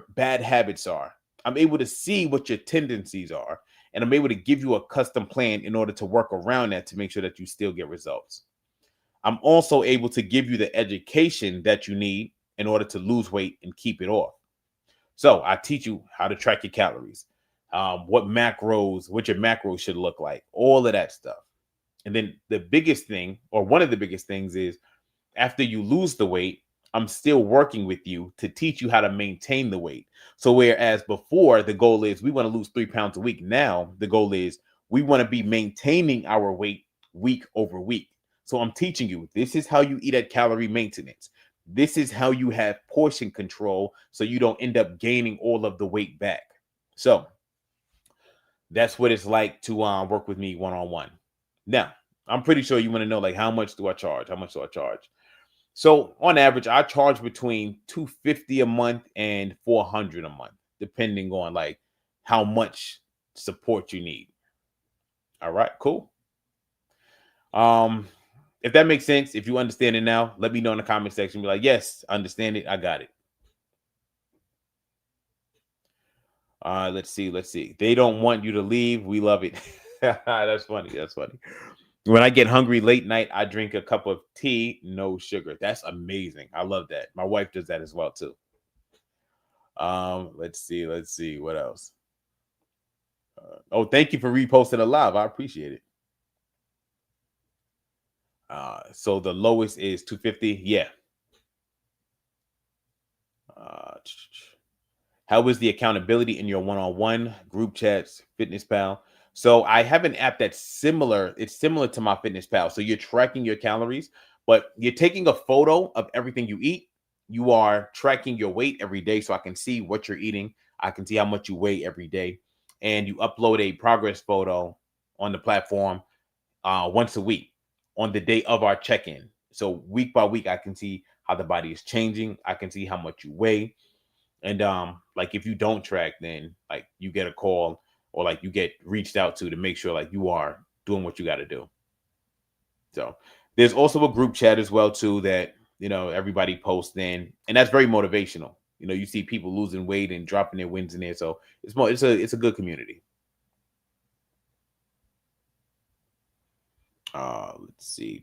bad habits are. I'm able to see what your tendencies are, and I'm able to give you a custom plan in order to work around that to make sure that you still get results. I'm also able to give you the education that you need in order to lose weight and keep it off. So I teach you how to track your calories, what your macros should look like, all of that stuff. And then the biggest thing, or one of the biggest things, is after you lose the weight, I'm still working with you to teach you how to maintain the weight. So whereas before the goal is we want to lose 3 pounds a week, now the goal is we want to be maintaining our weight week over week. So I'm teaching you, this is how you eat at calorie maintenance. This is how you have portion control so you don't end up gaining all of the weight back. So that's what it's like to work with me one-on-one. Now, I'm pretty sure you want to know, like, how much do I charge? How much do I charge? So on average, I charge between $250 a month and $400 a month, depending on like how much support you need. All right, cool. If that makes sense, if you understand it now, let me know in the comment section. Be like, yes, understand it. I got it. Let's see. They don't want you to leave. We love it. That's funny. When I get hungry late night, I drink a cup of tea, no sugar. That's amazing. I love that. My wife does that as well too. Let's see. What else? Thank you for reposting a live. I appreciate it. So the lowest is $250. Yeah. How is the accountability in your one-on-one group chats, FitnessPal? So I have an app that's similar. It's similar to my FitnessPal. So you're tracking your calories, but you're taking a photo of everything you eat. You are tracking your weight every day, so I can see what you're eating. I can see how much you weigh every day. And you upload a progress photo on the platform once a week on the day of our check-in. So week by week, I can see how the body is changing. I can see how much you weigh. And like if you don't track, then like you get a call or like you get reached out to make sure like you are doing what you got to do. So there's also a group chat as well too that, you know, everybody posts in, and that's very motivational. You know, you see people losing weight and dropping their wins in there. So it's a good community. Let's see.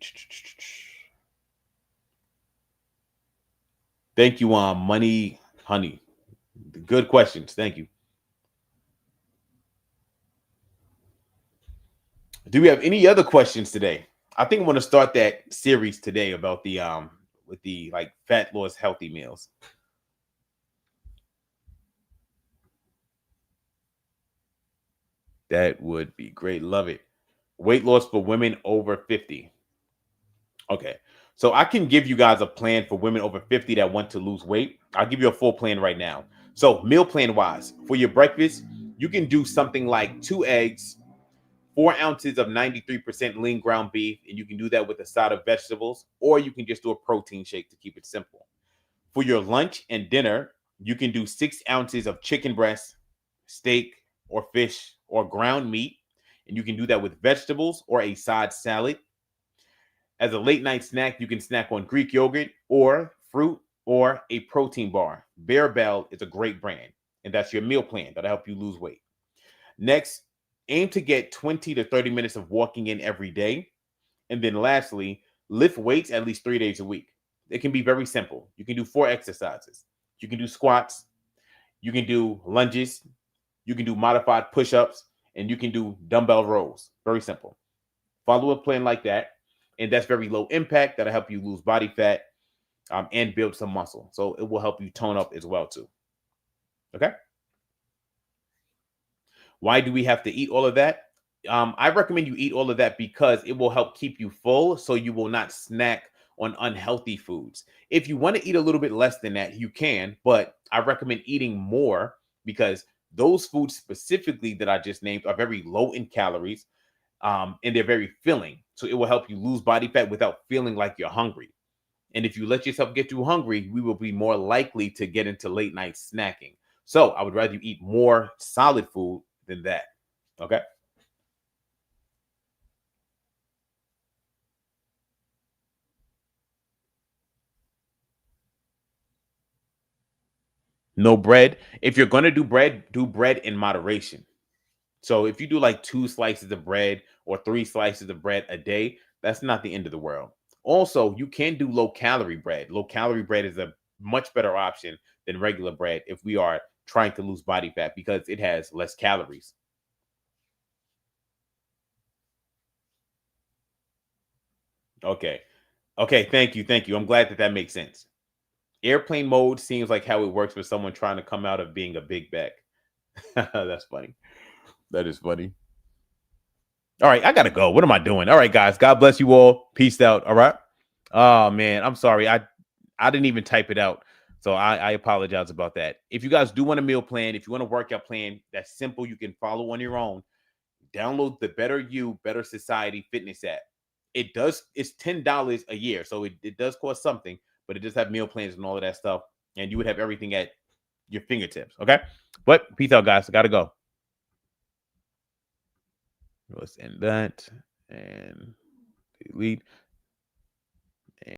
Thank you, Money Honey. Good questions. Thank you. Do we have any other questions today? I think I'm going to start that series today about the with the like fat loss healthy meals. That would be great. Love it. Weight loss for women over 50. Okay. So I can give you guys a plan for women over 50 that want to lose weight. I'll give you a full plan right now. So meal plan wise, for your breakfast, you can do something like 2 eggs, 4 ounces of 93% lean ground beef, and you can do that with a side of vegetables, or you can just do a protein shake to keep it simple. For your lunch and dinner, you can do 6 ounces of chicken breast, steak, or fish, or ground meat, and you can do that with vegetables or a side salad. As a late night snack, you can snack on Greek yogurt or fruit or a protein bar. Bear Bell is a great brand, and that's your meal plan that'll help you lose weight. Next, aim to get 20 to 30 minutes of walking in every day. And then lastly, lift weights at least 3 days a week. It can be very simple. You can do 4 exercises. You can do squats. You can do lunges. You can do modified push-ups, and you can do dumbbell rows. Very simple. Follow a plan like that. And that's very low impact. That'll help you lose body fat and build some muscle. So it will help you tone up as well too. Okay. Why do we have to eat all of that? I recommend you eat all of that because it will help keep you full so you will not snack on unhealthy foods. If you want to eat a little bit less than that, you can, but I recommend eating more because those foods specifically that I just named are very low in calories. And they're very filling. So it will help you lose body fat without feeling like you're hungry. And if you let yourself get too hungry, we will be more likely to get into late night snacking. So I would rather you eat more solid food than that. Okay. No bread. If you're going to do bread in moderation. So if you do like 2 slices of bread or 3 slices of bread a day, that's not the end of the world. Also, you can do low calorie bread. Low calorie bread is a much better option than regular bread if we are trying to lose body fat because it has less calories. Okay. Okay. Thank you. Thank you. I'm glad that makes sense. Airplane mode seems like how it works for someone trying to come out of being a big back. That's funny. That is funny. All right, I gotta go. What am I doing? All right, guys. God bless you all. Peace out. All right. Oh man, I'm sorry. I didn't even type it out. So I apologize about that. If you guys do want a meal plan, if you want a workout plan that's simple, you can follow on your own. Download the Better You, Better Society fitness app. It's $10 a year. So it does cost something, but it does have meal plans and all of that stuff. And you would have everything at your fingertips. Okay. But peace out, guys. I gotta go. Let's end that and delete.